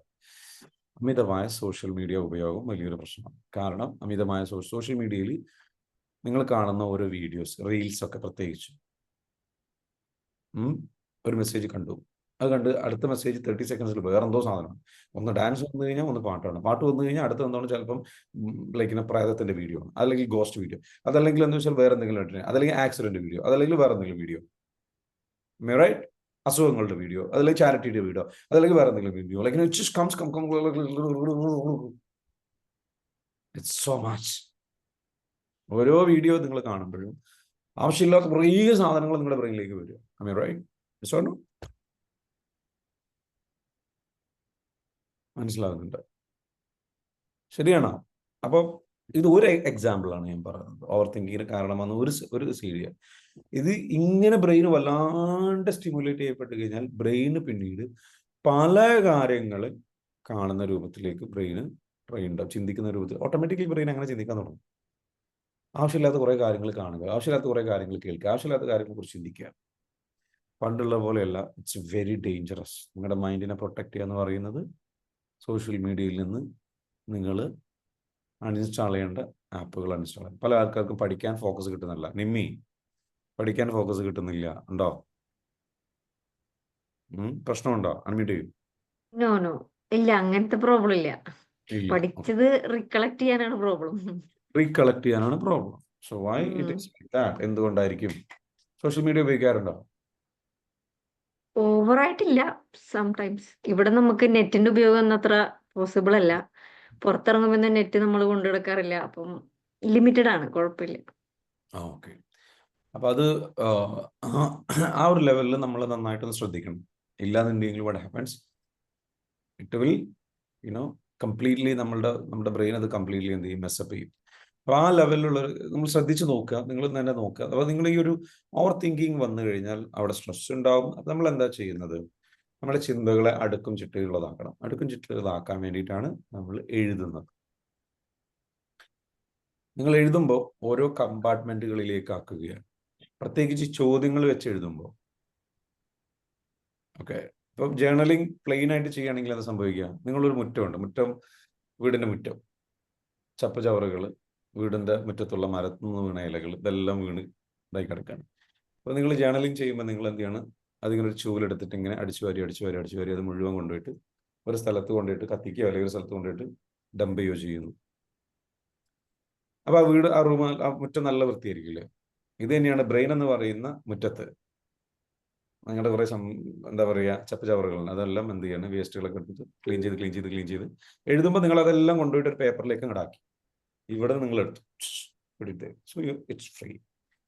അമിതമായ സോഷ്യൽ മീഡിയ ഉപയോഗം വലിയൊരു പ്രശ്നമാണ്. കാരണം അമിതമായ സോഷ്യൽ മീഡിയയിൽ നിങ്ങൾ കാണുന്ന ഓരോ വീഡിയോസ്, റീൽസ് ഒക്കെ പ്രത്യേകിച്ച്, ഒരു മെസ്സേജ് കണ്ടു, അത് കണ്ട് അടുത്ത മെസ്സേജ് 30 സെക്കൻഡ്സിൽ വേറെ എന്തോ സാധനം. ഒന്ന് ഡാൻസ് വന്നു കഴിഞ്ഞാൽ ഒന്ന് പാട്ടാണ്, പാട്ട് വന്നു കഴിഞ്ഞാൽ അടുത്ത എന്താണ് ചിലപ്പം ലൈക്ക് പ്രേതത്തിന്റെ വീഡിയോ ആണ്, അല്ലെങ്കിൽ ഗോസ്റ്റ് വീഡിയോ, അതല്ലെങ്കിൽ എന്താ വെച്ചാൽ വേറെ എന്തെങ്കിലും, അതല്ലെങ്കിൽ ആക്സിഡന്റ് വീഡിയോ, അതല്ലെങ്കിൽ വേറെ എന്തെങ്കിലും വീഡിയോ, റൈറ്റ്? അസുഖങ്ങളുടെ വീഡിയോ, അതല്ലെങ്കിൽ ചാരിറ്റിയുടെ വീഡിയോ, അതല്ലെങ്കിൽ വേറെ എന്തെങ്കിലും video. Like it just comes it's so much. ഓരോ വീഡിയോ നിങ്ങൾ കാണുമ്പോഴും ആവശ്യമില്ലാത്ത കുറേ സാധനങ്ങൾ നിങ്ങളുടെ ബ്രെയിനിലേക്ക് വരും. റൈറ്റ്? മനസ്സിലാകുന്നുണ്ട്? ശരിയാണോ? അപ്പോൾ ഇത് ഒരു എക്സാമ്പിൾ ആണ് ഞാൻ പറയുന്നത്. ഓവർ തിങ്കിങ്ങിന് കാരണമാണ് ഒരു സീരിയ. ഇത് ഇങ്ങനെ ബ്രെയിൻ വല്ലാണ്ട് സ്റ്റിമുലേറ്റ് ചെയ്യപ്പെട്ട് കഴിഞ്ഞാൽ ബ്രെയിന് പിന്നീട് പല കാര്യങ്ങൾ കാണുന്ന രൂപത്തിലേക്ക് ബ്രെയിന് ട്രെയിൻഡ് ആവും. ചിന്തിക്കുന്ന രൂപത്തിൽ ഓട്ടോമാറ്റിക്കലി ബ്രെയിൻ അങ്ങനെ ചിന്തിക്കാൻ തുടങ്ങും. ആവശ്യമില്ലാത്ത കുറേ കാര്യങ്ങൾ കാണുക, ആവശ്യമില്ലാത്ത കുറേ കാര്യങ്ങൾ കേൾക്കുക, ആവശ്യമില്ലാത്ത കാര്യങ്ങളെ കുറിച്ച് ചിന്തിക്കുക. പണ്ടുള്ള പോലെയല്ല. It's very dangerous. നിങ്ങളുടെ മൈൻഡിനെ പ്രൊട്ടക്ട് ചെയ്യുക എന്ന് പറയുന്നത് സോഷ്യൽ മീഡിയയിൽ നിന്ന് നിങ്ങൾ അൺഇൻസ്റ്റാൾ ചെയ്യേണ്ട ആപ്പുകൾ അൺഇൻസ്റ്റാൾ ചെയ്യണം. പല ആൾക്കാർക്കും പഠിക്കാൻ ഫോക്കസ് കിട്ടുന്നില്ല. നിമ്മി, പഠിക്കാൻ ഫോക്കസ് കിട്ടുന്നില്ല ഉണ്ടോ? പ്രശ്നമുണ്ടോ? അൺമ്യൂട്ട് ചെയ്യും. നോ നോ ഇല്ല, അങ്ങനത്തെ പ്രോബ്ലം ഇല്ല. ഇല്ല. പഠിച്ചത് റിക്കളക്ട് ചെയ്യാനാണ് പ്രോബ്ലം. റീകളക്ട് ചെയ്യാനാണ് problem. So why it is like that? എന്തുകൊണ്ടായിരിക്കും? സോഷ്യൽ മീഡിയ ഉപയോഗിക്കാറുണ്ടോ? ഓവറായിട്ടില്ല. സംടൈംസ് ഇവിടെ നമുക്ക് നെറ്റിന്റെ ഉപയോഗം ഒന്നും അത്ര പോസിബിൾ അല്ല. പുറത്തിറങ്ങുമ്പോൾ നെറ്റ് നമ്മൾ കൊണ്ടുനടക്കാറില്ല. അപ്പം ലിമിറ്റഡ് ആണ്, കുഴപ്പമില്ല. ഓക്കെ. അപ്പം അത് ആ ഒരു ലെവലിൽ നമ്മൾ നന്നായിട്ടൊന്ന് ശ്രദ്ധിക്കണം. ഇല്ലാന്നുണ്ടെങ്കിൽ what happens, it will completely നമ്മുടെ ബ്രെയിൻ അത് കംപ്ലീറ്റ്ലി എന്ത് ചെയ്യും, മെസ്സപ്പ് ചെയ്യും. അപ്പോൾ ആ ലെവലിലുള്ള നമ്മൾ ശ്രദ്ധിച്ച് നോക്കുക, നിങ്ങൾ തന്നെ നോക്കുക. അപ്പോൾ നിങ്ങൾ ഈ ഒരു ഓവർ തിങ്കിങ് വന്നു കഴിഞ്ഞാൽ അവിടെ സ്ട്രെസ് ഉണ്ടാവും. അപ്പോൾ നമ്മൾ എന്താ ചെയ്യുന്നത്? നമ്മുടെ ചിന്തകളെ അടുക്കും ചിട്ടയുള്ളതാക്കണം. അടുക്കും ചിട്ടയുള്ളതാക്കാൻ വേണ്ടിയിട്ടാണ് നമ്മൾ എഴുതുന്നത്. നിങ്ങൾ എഴുതുമ്പോൾ ഓരോ കമ്പാർട്ട്മെന്റുകളിലേക്ക് ആക്കുകയാണ്. പ്രത്യേകിച്ച് ചോദ്യങ്ങൾ വെച്ച് എഴുതുമ്പോൾ. ഓക്കെ. ഇപ്പം ജേർണലിംഗ് പ്ലെയിൻ ആയിട്ട് ചെയ്യുകയാണെങ്കിൽ അത് സംഭവിക്കുക, നിങ്ങളൊരു മുറ്റമുണ്ട്, വീടിൻ്റെ മുറ്റം, ചപ്പുചവറുകൾ, വീടിൻ്റെ മുറ്റത്തുള്ള മരത്തിൽ നിന്ന് വീണ ഇലകൾ, ഇതെല്ലാം വീണ് ഇതായി കിടക്കുകയാണ്. അപ്പോൾ നിങ്ങൾ ജേർണലിംഗ് ചെയ്യുമ്പോൾ നിങ്ങൾ എന്ത് ചെയ്യണം? അതിങ്ങനെ ഒരു ചൂലെടുത്തിട്ട് ഇങ്ങനെ അടിച്ചു വാരി അത് മുഴുവൻ കൊണ്ടുപോയിട്ട് ഒരു സ്ഥലത്ത് കൊണ്ടുപോയിട്ട് കത്തിക്കുകയോ അല്ലെങ്കിൽ ഒരു സ്ഥലത്ത് കൊണ്ടുപോയിട്ട് ഡംപ് ചെയ്യുകയോ ചെയ്യുന്നു. അപ്പോൾ ആ വീട്, ആ റൂം, ആ മുറ്റം നല്ല വൃത്തിയായിരിക്കില്ലേ? ഇത് തന്നെയാണ് ബ്രെയിൻ എന്ന് പറയുന്ന മുറ്റത്ത് നിങ്ങളുടെ കുറേ എന്താ പറയുക, ചപ്പുചവറുകളുണ്ട്. അതെല്ലാം എന്ത് ചെയ്യാണ്? വേസ്റ്റുകളൊക്കെ എടുത്തിട്ട് ക്ലീൻ ചെയ്ത് എഴുതുമ്പോൾ നിങ്ങൾ അതെല്ലാം കൊണ്ടുപോയിട്ട് ഒരു പേപ്പറിലേക്ക് ഇങ്ങടാക്കി ഇവിടെ നിങ്ങൾ എടുത്തു. So it's free.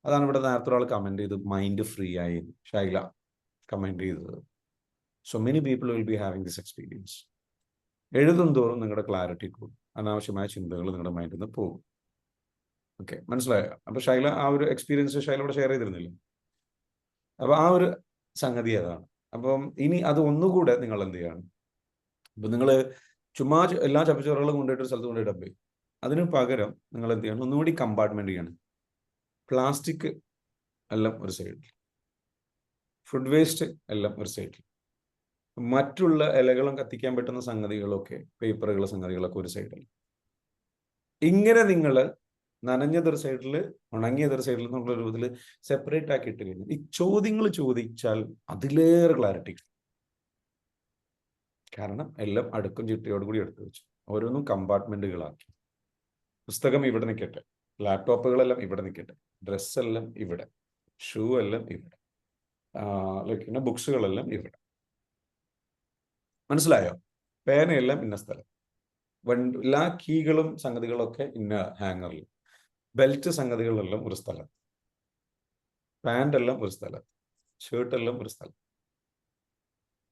അതാണ് ഇവിടെ നേരത്തെ ഒരാൾ കമൻറ്റ് ചെയ്ത് മൈൻഡ് ഫ്രീ ആയി, ഷൈല കമൻറ്റ് ചെയ്തത്. So many people will be having this experience. എഴുതും തോറും നിങ്ങളുടെ ക്ലാരിറ്റി കൂടും, അനാവശ്യമായ ചിന്തകൾ നിങ്ങളുടെ മൈൻഡിൽ നിന്ന് പോകും. ഓക്കെ, മനസ്സിലായോ? അപ്പോൾ ഷൈല ആ ഒരു എക്സ്പീരിയൻസ് ഷൈല ഇവിടെ ഷെയർ ചെയ്തിരുന്നില്ല. അപ്പോൾ ആ ഒരു സംഗതി അതാണ്. അപ്പം ഇനി അത് ഒന്നുകൂടെ നിങ്ങൾ എന്ത് ചെയ്യണം? ഇപ്പം നിങ്ങൾ ചുമ്മാ എല്ലാ ചപ്പുചോറുകളും കൊണ്ടുപോയിട്ട് ഒരു സ്ഥലത്ത് കൊണ്ടുപോയി ഡബ് ചെയ്യും. അതിന് പകരം നിങ്ങൾ എന്ത് ചെയ്യണം? ഒന്നുകൂടി കമ്പാർട്ട്മെന്റ് ചെയ്യണം. പ്ലാസ്റ്റിക് എല്ലാം ഒരു സൈഡിൽ, ഫുഡ് വേസ്റ്റ് എല്ലാം ഒരു സൈഡിൽ, മറ്റുള്ള ഇലകളും കത്തിക്കാൻ പറ്റുന്ന സംഗതികളൊക്കെ, പേപ്പറുകൾ സംഗതികളൊക്കെ ഒരു സൈഡിൽ. ഇങ്ങനെ നിങ്ങൾ നനഞ്ഞതൊരു സൈഡിൽ, ഉണങ്ങിയതൊരു സൈഡിൽ എന്നുള്ള രൂപത്തിൽ സെപ്പറേറ്റ് ആക്കി ഇട്ട് കഴിഞ്ഞാൽ ഈ ചോദ്യങ്ങൾ ചോദിച്ചാൽ അതിലേറെ ക്ലാരിറ്റി കിട്ടും. കാരണം എല്ലാം അടുക്കും ചിട്ടയോടുകൂടി എടുത്തു വെച്ചു, ഓരോന്നും കമ്പാർട്ട്മെന്റുകളാക്കി. പുസ്തകം ഇവിടെ നിൽക്കട്ടെ, ലാപ്ടോപ്പുകളെല്ലാം ഇവിടെ നിൽക്കട്ടെ, ഡ്രസ്സെല്ലാം ഇവിടെ, ഷൂ എല്ലാം ഇവിടെ, ബുക്സുകളെല്ലാം ഇവിടെ. മനസ്സിലായോ? പേനയെല്ലാം ഇന്ന സ്ഥലം, എല്ലാ കീകളും സംഗതികളൊക്കെ ഇന്ന ഹാങ്ങറിൽ, ബെൽറ്റ് സംഗതികളെല്ലാം ഒരു സ്ഥലം, പാൻ്റെല്ലാം ഒരു സ്ഥലം, ഷർട്ടെല്ലാം ഒരു സ്ഥലം.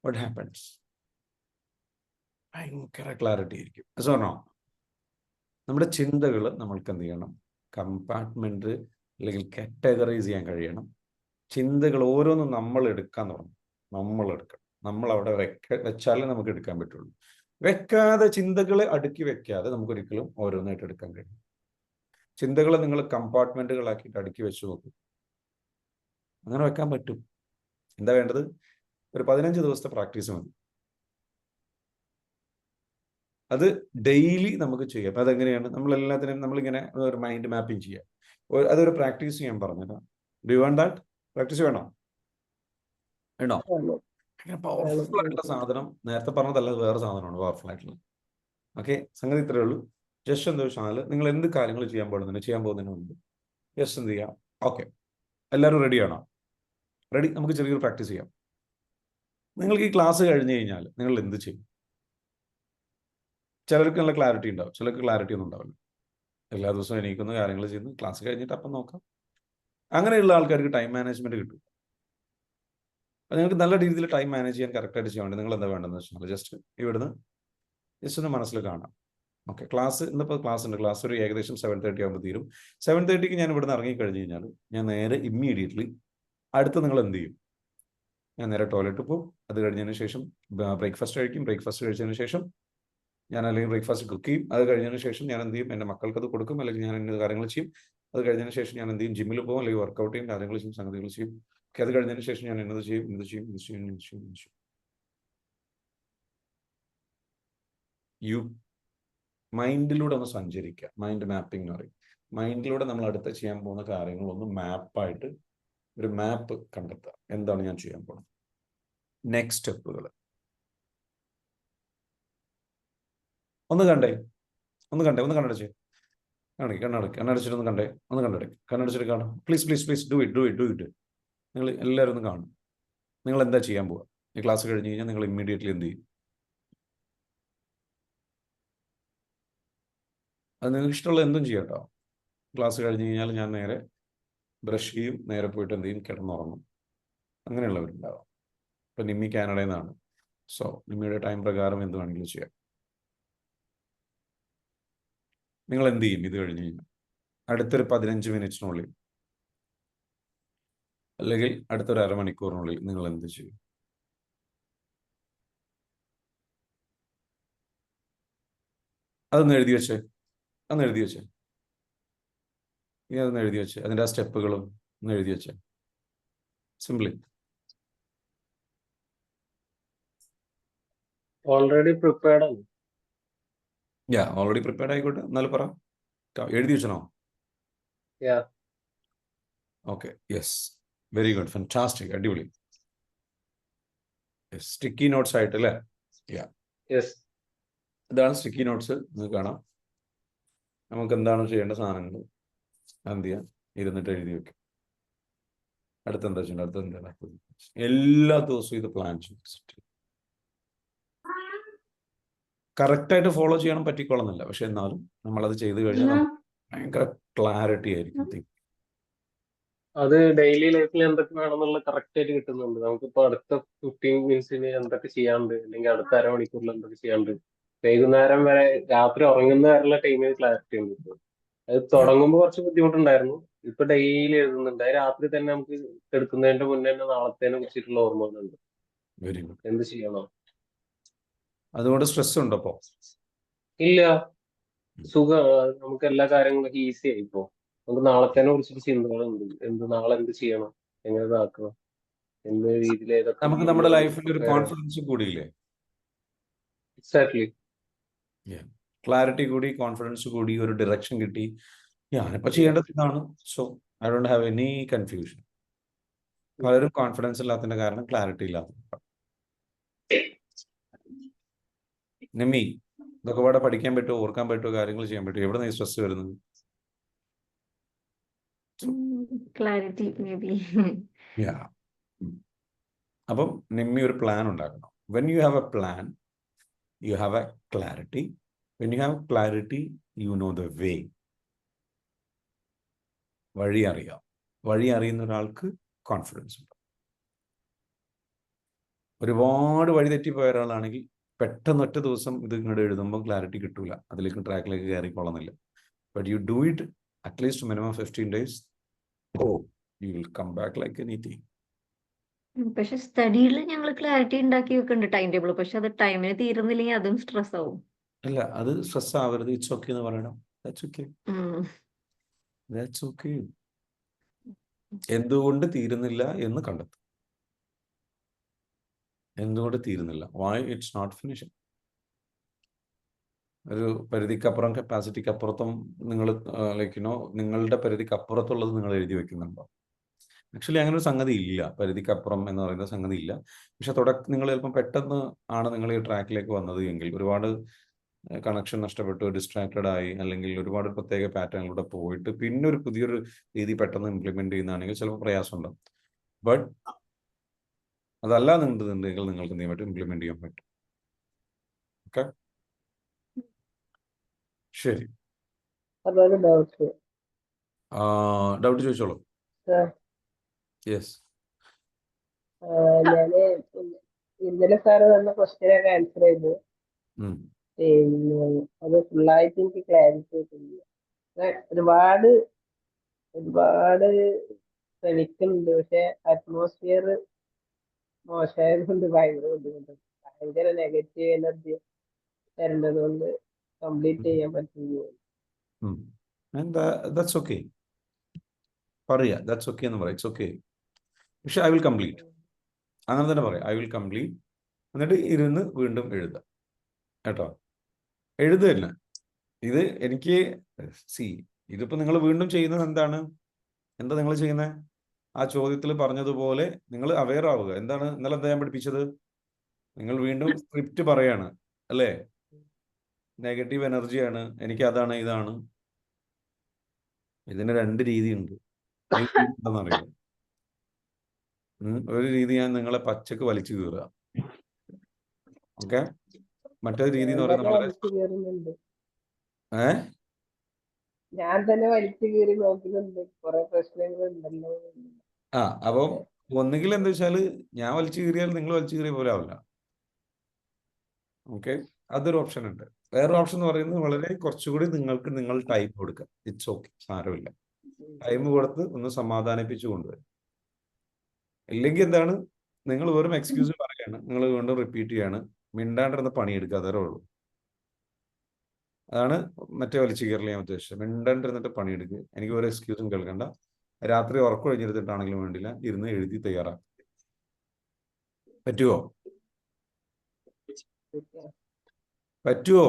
What happens? ഭയങ്കര ക്ലാരിറ്റി ആയിരിക്കും. സോണോ നമ്മുടെ ചിന്തകൾ നമ്മൾക്ക് എന്ത് ചെയ്യണം? കമ്പാർട്ട്മെന്റ് അല്ലെങ്കിൽ കാറ്റഗറൈസ് ചെയ്യാൻ കഴിയണം. ചിന്തകൾ ഓരോന്നും നമ്മൾ എടുക്കാൻ തുടങ്ങും. നമ്മൾ എടുക്കണം. നമ്മൾ അവിടെ വെച്ചാലേ നമുക്ക് എടുക്കാൻ പറ്റുള്ളൂ. വെക്കാതെ, ചിന്തകളെ അടുക്കി വെക്കാതെ നമുക്കൊരിക്കലും ഓരോന്നായിട്ട് എടുക്കാൻ കഴിയും. ചിന്തകളെ നിങ്ങൾ കമ്പാർട്ട്മെന്റുകളാക്കിയിട്ട് അടുക്കി വെച്ച് നോക്കും. അങ്ങനെ വെക്കാൻ പറ്റും. എന്താ വേണ്ടത്? ഒരു 15 ദിവസത്തെ പ്രാക്ടീസ് മതി. അത് ഡെയിലി നമുക്ക് ചെയ്യാം. അപ്പം അതെങ്ങനെയാണ്? നമ്മളെല്ലാത്തിനും നമ്മളിങ്ങനെ ഒരു മൈൻഡ് മാപ്പിംഗ് ചെയ്യാം. അതൊരു പ്രാക്ടീസ് ചെയ്യാൻ പറഞ്ഞുതരാം. Do you want that? Practice വേണോ? വേണോ? അങ്ങനെ പവർഫുൾ ആയിട്ടുള്ള സാധനം, നേരത്തെ പറഞ്ഞതല്ല, വേറെ സാധനമാണ് പവർഫുൾ ആയിട്ടുള്ളത്. ഓക്കെ, സംഗതി ഇത്രയേ ഉള്ളൂ. ജസ്റ്റ് എന്താ വെച്ചാൽ നിങ്ങൾ എന്ത് കാര്യങ്ങൾ ചെയ്യാൻ പോകുന്നതിന് മുമ്പ് ജസ്റ്റ് എന്ത് ചെയ്യാം? ഓക്കെ, എല്ലാവരും റെഡിയാണോ? റെഡി? നമുക്ക് ചെറിയൊരു പ്രാക്ടീസ് ചെയ്യാം. നിങ്ങൾക്ക് ഈ ക്ലാസ് കഴിഞ്ഞ് കഴിഞ്ഞാൽ നിങ്ങൾ എന്ത് ചെയ്യും? ചിലർക്ക് നല്ല ക്ലാരിറ്റി ഉണ്ടാവും, ചിലർക്ക് ക്ലാരിറ്റി ഒന്നും ഉണ്ടാവില്ല. എല്ലാ ദിവസവും എണീക്കുന്ന കാര്യങ്ങൾ ചെയ്യുന്നു, ക്ലാസ് കഴിഞ്ഞിട്ട് അപ്പം നോക്കാം. അങ്ങനെയുള്ള ആൾക്കാർക്ക് ടൈം മാനേജ്മെന്റ് കിട്ടും. അപ്പം നിങ്ങൾക്ക് നല്ല രീതിയിൽ ടൈം മാനേജ് ചെയ്യാൻ കറക്റ്റായിട്ട് ചെയ്യാൻ വേണ്ടി നിങ്ങൾ എന്താ വേണ്ടതെന്ന് വെച്ചാൽ ജസ്റ്റ് ഇവിടുന്ന് ജസ്റ്റ് ഒന്ന് മനസ്സിൽ കാണാം. ഓക്കെ, ക്ലാസ് ഇന്നിപ്പോൾ ക്ലാസ് ഉണ്ട്. ക്ലാസ് ഒരു ഏകദേശം 7:30 ആകുമ്പോൾ തീരും. 7:30 ഞാൻ ഇവിടുന്ന് ഇറങ്ങിക്കഴിഞ്ഞ് കഴിഞ്ഞാൽ ഞാൻ നേരെ ഇമ്മീഡിയറ്റ്ലി അടുത്ത് നിങ്ങൾ എന്ത് ചെയ്യും? ഞാൻ നേരെ ടോയ്ലറ്റിൽ പോകും. അത് കഴിഞ്ഞതിന് ശേഷം ബ്രേക്ക്ഫാസ്റ്റ് കഴിക്കും. ബ്രേക്ക്ഫാസ്റ്റ് കഴിച്ചതിന് ശേഷം ഞാൻ അല്ലെങ്കിൽ ബ്രേക്ക്ഫാസ്റ്റ് കുക്ക് ചെയ്യും. അത് കഴിഞ്ഞതിന് ശേഷം ഞാൻ എന്ത് ചെയ്യും? എൻ്റെ മക്കൾക്ക് അത് കൊടുക്കും, അല്ലെങ്കിൽ ഞാൻ എൻ്റെ കാര്യങ്ങൾ ചെയ്യും. അത് കഴിഞ്ഞതിന് ശേഷം ഞാൻ എന്ത് ചെയ്യും? ജിമ്മിൽ പോകും, അല്ലെങ്കിൽ വർക്കൗട്ട് ചെയ്യും, കാര്യങ്ങൾ ചെയ്യും, സംഗതികൾ ചെയ്യും. ഓക്കെ, അത് കഴിഞ്ഞതിന് ശേഷം ഞാൻ എന്നത് ചെയ്യും, ഇത് ചെയ്യും, ഇത് ചെയ്യും, ഇത് ചെയ്യും, ഇത് ചെയ്യും. മൈൻഡിലൂടെ ഒന്ന് സഞ്ചരിക്കുക. മൈൻഡ് മാപ്പിംഗ് എന്ന് പറയും. മൈൻഡിലൂടെ നമ്മൾ അടുത്ത് ചെയ്യാൻ പോകുന്ന കാര്യങ്ങളൊന്ന് മാപ്പായിട്ട് ഒരു മാപ്പ് കണ്ടെത്തുക. എന്താണ് ഞാൻ ചെയ്യാൻ പോകുന്നത്? നെക്സ്റ്റ് സ്റ്റെപ്പുകൾ ഒന്ന് കണ്ണടച്ച് കണ്ണടച്ചിട്ട് ഒന്ന് കണ്ടേ, ഒന്ന് കണ്ണടച്ചിട്ട് കാണാം. Please do it. നിങ്ങൾ എല്ലാവരും ഒന്ന് കാണും. നിങ്ങൾ എന്താ ചെയ്യാൻ പോവുക? ഈ ക്ലാസ് കഴിഞ്ഞ് കഴിഞ്ഞാൽ നിങ്ങൾ ഇമ്മീഡിയറ്റ്ലി എന്ത് ചെയ്യും? അത് നിങ്ങൾക്ക് ഇഷ്ടമുള്ള എന്തും ചെയ്യാം കേട്ടോ. ക്ലാസ് കഴിഞ്ഞ് കഴിഞ്ഞാൽ ഞാൻ നേരെ ബ്രഷ് ചെയ്യും, നേരെ പോയിട്ട് എന്ത് ചെയ്യും? കിടന്നുറങ്ങും. അങ്ങനെയുള്ളവരുണ്ടാവാം. ഇപ്പം നിമ്മി കാനഡയിൽ നിന്നാണ്. സോ നിമ്മിയുടെ ടൈം പ്രകാരം എന്ത് വേണമെങ്കിലും ചെയ്യാം. നിങ്ങൾ എന്ത് ചെയ്യും? ഇത് കഴിഞ്ഞ് കഴിഞ്ഞാൽ അടുത്തൊരു 15 മിനിറ്റിനുള്ളിൽ അല്ലെങ്കിൽ അടുത്തൊരു അരമണിക്കൂറിനുള്ളിൽ നിങ്ങൾ എന്ത് ചെയ്യും? അതൊന്ന് എഴുതി വെച്ചേ. ഇനി അതൊന്ന് എഴുതി വെച്ചേ. അതിൻ്റെ ആ സ്റ്റെപ്പുകളും ഒന്ന് എഴുതി വെച്ചേ. സിംപ്ലി. ഓൾറെഡി പ്രിപ്പയർഡ് ആണ്. ഓൾറെഡി പ്രിപ്പയർഡ് ആയിക്കോട്ടെ. എന്നാലും പറ. എഴുതി വെച്ചണോ? Okay, yes, very good, fantastic, അടിപൊളി. സ്റ്റിക്കി നോട്ട്സ് ആയിട്ട് അല്ലേ? ഇതാണ് സ്റ്റിക്കി നോട്ട്സ്. നിങ്ങൾക്ക് കാണാം. നമുക്ക് എന്താണ് ചെയ്യേണ്ട സാധനങ്ങൾ എന്ത് ചെയ്യാൻ ഇരുന്നിട്ട് എഴുതി വെക്കും. അടുത്തെന്താ ചെയ്യേണ്ടത്? അടുത്തെന്താണ്? എല്ലാ ദിവസവും ഇത് പ്ലാൻ ചെയ്ത് കറക്റ്റായിട്ട് ഫോളോ ചെയ്യണം പറ്റിക്കോളുന്നില്ല. പക്ഷെ എന്നാലും നമ്മളത് ചെയ്ത് കഴിഞ്ഞാൽ ഭയങ്കര ക്ലാരിറ്റി ആയിരിക്കും. അത് ഡെയിലി ലൈഫിൽ എന്തൊക്കെ വേണമെന്നുള്ള കറക്റ്റ് ആയിട്ട് കിട്ടുന്നുണ്ട്. നമുക്കിപ്പോ അടുത്ത 15 മിനിറ്റ്സിന് എന്തൊക്കെ ചെയ്യാണ്ട്, അല്ലെങ്കിൽ അടുത്ത അരമണിക്കൂറിൽ എന്തൊക്കെ ചെയ്യാണ്ട്, വൈകുന്നേരം വരെ രാത്രി ഉറങ്ങുന്ന വരെയുള്ള ടൈമിൽ ക്ലാരിറ്റി ഉണ്ട് ഇപ്പോൾ. അത് തുടങ്ങുമ്പോൾ കുറച്ച് ബുദ്ധിമുട്ടുണ്ടായിരുന്നു. ഇപ്പൊ ഡെയിലി എഴുതുന്നുണ്ട്. അത് രാത്രി തന്നെ നമുക്ക് എടുക്കുന്നതിന്റെ മുന്നേ തന്നെ നാളത്തേനെ കുറിച്ചിട്ടുള്ള ഓർമ്മകളുണ്ട്. Very good. എന്ത് ചെയ്യണോ? അതുകൊണ്ട് സ്ട്രെസ് ഉണ്ടോ അപ്പോ? ഇല്ല, സുഖമാണ്. നമുക്ക് എല്ലാ കാര്യങ്ങളും ഈസി ആയി ഇപ്പോ. നമുക്ക് നാളത്തേനെ കുറിച്ചിട്ട് ചിന്തകളുണ്ട്. നാളെ എന്ത് ചെയ്യണം, എങ്ങനെ ഇതാക്കണം, എന്ത് രീതിയിൽ ഏതൊക്കെ നമുക്ക് നമ്മുടെ ലൈഫിൽ ഒരു കോൺഫിഡൻസ് കൂടിയില്ലേ? എക്സാക്ട്ലി. ക്ലാരിറ്റി കൂടി, കോൺഫിഡൻസ് കൂടി, ഒരു ഡയറക്ഷൻ കിട്ടി. ഞാനിപ്പോ ചെയ്യേണ്ടത് ഇതാണ്. So I don't have any confusion. പലരും കോൺഫിഡൻസ് ഇല്ലാത്തതിന്റെ കാരണം ക്ലാരിറ്റി ഇല്ലാത്ത. നിമ്മി, ഇതൊക്കെ പാടെ പഠിക്കാൻ പറ്റുമോ, ഓർക്കാൻ പറ്റുമോ, കാര്യങ്ങൾ ചെയ്യാൻ പറ്റുമോ? എവിടെ നിന്ന് ഈ സ്ട്രെസ് വരുന്നത്? Clarity may be. അപ്പം നിമ്മി ഒരു പ്ലാൻ ഉണ്ടാക്കണം. When you have A plan, you have a clarity. When you have clarity, you know the way. വഴി അറിയാം. വഴി അറിയുന്ന ഒരാൾക്ക് കോൺഫിഡൻസ് ഉണ്ട്. ഒരുപാട് വഴി തെറ്റിപ്പോയ ഒരാളാണെങ്കിൽ പെട്ടെന്ന് ഒറ്റ ദിവസം ഇത് ഇങ്ങോട്ട് എഴുതുമ്പോൾ ക്ലാരിറ്റി കിട്ടൂല, അതിലേക്ക് ട്രാക്കിലേക്ക് കയറിക്കൊള്ളുന്നില്ല. But you do it at least minimum 15 days. You will come back like anything. പക്ഷെ സ്റ്റഡിയിൽ ഞങ്ങൾ ക്ലാരിറ്റി ഉണ്ടാക്കി വെക്കുന്നുണ്ട് ടൈം ടേബിൾ. പക്ഷെ അത് ടൈമിന് തീരുന്നില്ലെങ്കിൽ അതും സ്ട്രെസ് ആവും. അല്ല, അത് സ്ട്രെസ് ആവരുത്. ഇറ്റ്സ് ഓക്കെ എന്ന് പറയണം. That's okay. എന്തുകൊണ്ട് തീരുന്നില്ല എന്ന് കണ്ടെത്തും. എന്തുകൊണ്ട് തീരുന്നില്ല? Why it's not finishing. ഒരു പരിധിക്കപ്പുറം, കപ്പാസിറ്റിക്ക് അപ്പുറത്തും നിങ്ങൾ നിങ്ങളുടെ പരിധിക്ക് അപ്പുറത്തുള്ളത് നിങ്ങൾ എഴുതി വെക്കുന്നുണ്ടോ? ആക്ച്വലി അങ്ങനെ ഒരു സംഗതി ഇല്ല. പരിധിക്കപ്പുറം എന്ന് പറയുന്ന സംഗതി ഇല്ല. പക്ഷെ നിങ്ങൾ ചിലപ്പം പെട്ടെന്ന് ആണ് നിങ്ങൾ ഈ ട്രാക്കിലേക്ക് വന്നത് എങ്കിൽ ഒരുപാട് കണക്ഷൻ നഷ്ടപ്പെട്ടു, ഡിസ്ട്രാക്റ്റഡ് ആയി, അല്ലെങ്കിൽ ഒരുപാട് പ്രത്യേക പാറ്റേണിലൂടെ പോയിട്ട് പിന്നെ ഒരു പുതിയൊരു രീതി പെട്ടെന്ന് ഇംപ്ലിമെന്റ് ചെയ്യുന്നതാണെങ്കിൽ ചിലപ്പോൾ പ്രയാസം ഉണ്ടാവും. ബട്ട് അതല്ല നിന്നുണ്ടെങ്കിൽ നിങ്ങൾക്ക് എന്ത് ചെയ്യാൻ പറ്റും? ഇംപ്ലിമെന്റ് ചെയ്യാൻ പറ്റും. ഓക്കെ, ശരി. ഡൗട്ട് ചോദിച്ചോളൂ. യെസ്. ഞാന് ഇന്നലെ സാറ് തന്ന ക്വസ്റ്റ്യനൊക്കെ ആൻസർ ചെയ്തു. പിന്നെ അത് ഫുള്ളായിട്ട് എനിക്ക് ക്ലാരിറ്റി കിട്ടുന്നില്ല. ഒരുപാട് ഒരുപാട് ശ്രമിക്കുന്നുണ്ട്, പക്ഷെ അറ്റ്മോസ്ഫിയർ മോശമായതുകൊണ്ട് ഭയങ്കര ബുദ്ധിമുട്ടുണ്ട്. ഭയങ്കര നെഗറ്റീവ് എനർജി തരേണ്ടത് കൊണ്ട് കംപ്ലീറ്റ് ചെയ്യാൻ പറ്റുന്നില്ല. That's okay. പറയാ ദാറ്റ്സ് ഓക്കെ എന്ന് പറയാം, ഇറ്റ്സ് ഓക്കെ. പക്ഷെ ഐ വിൽ കംപ്ലീറ്റ്, അങ്ങനെ തന്നെ പറയാം, ഐ വിൽ കംപ്ലീറ്റ്. എന്നിട്ട് ഇരുന്ന് വീണ്ടും എഴുതാം കേട്ടോ. എഴുതുക തന്നെ. ഇത് എനിക്ക് ഇതിപ്പോ നിങ്ങൾ വീണ്ടും ചെയ്യുന്നത് എന്താ നിങ്ങൾ ചെയ്യുന്നത്? ആ ചോദ്യത്തിൽ പറഞ്ഞതുപോലെ നിങ്ങൾ അവെയർ ആവുക. എന്താണ് ഇന്നലെ എന്താ ഞാൻ പഠിപ്പിച്ചത്? നിങ്ങൾ വീണ്ടും സ്ക്രിപ്റ്റ് പറയാണ് അല്ലേ? നെഗറ്റീവ് എനർജിയാണ്, എനിക്ക് അതാണ് ഇതാണ്. ഇതിന് 2 രീതിയുണ്ട്. എന്താണെന്നറിയോ? ഒരു രീതി ഞാൻ നിങ്ങളെ പച്ചക്ക് വലിച്ചു കീറുക, ഓക്കെ. മറ്റൊരു രീതി എന്ന് പറയുന്നത് വളരെ വലിച്ചു കയറുന്നുണ്ട്. ഏ ഞാൻ തന്നെ വലിച്ചു കീറി നോക്കുന്നുണ്ട്, കുറെ പ്രശ്നങ്ങൾ ഉണ്ടല്ലോ. അപ്പം ഒന്നുകിൽ എന്താ വെച്ചാല് ഞാൻ വലിച്ചു കീറിയാൽ നിങ്ങൾ വലിച്ചു കീറിയ പോലെ ആവില്ല, ഓക്കെ. അതൊരു ഓപ്ഷൻ ഉണ്ട്. വേറൊരു ഓപ്ഷൻ എന്ന് പറയുന്നത് വളരെ കുറച്ചുകൂടി നിങ്ങൾ ടൈം കൊടുക്കുക. ഇറ്റ്സ് ഓക്കെ, സാരമില്ല. ടൈം കൊടുത്ത് ഒന്ന് സമാധാനിപ്പിച്ചു കൊണ്ടുവരും. ഇല്ലെങ്കിൽ എന്താണ്, നിങ്ങൾ വെറും എക്സ്ക്യൂസ് പറയാണ്, നിങ്ങൾ വീണ്ടും റിപ്പീറ്റ് ചെയ്യാണ്, മിണ്ടാണ്ടിരുന്ന് പണിയെടുക്കുക, അതേ ഉള്ളൂ. അതാണ് മറ്റേ വലിച്ചു കയറൽ ഞാൻ ഉദ്ദേശിച്ചത്. മിണ്ടാണ്ടിരുന്നിട്ട് പണിയെടുക്കുക, എനിക്ക് ഒരു എക്സ്ക്യൂസും കേൾക്കണ്ട. രാത്രി ഉറക്കം കഴിഞ്ഞിരുന്നിട്ടാണെങ്കിലും വേണ്ടില്ല, ഇരുന്ന് എഴുതി തയ്യാറാക്കുക. പറ്റുമോ? പറ്റുമോ?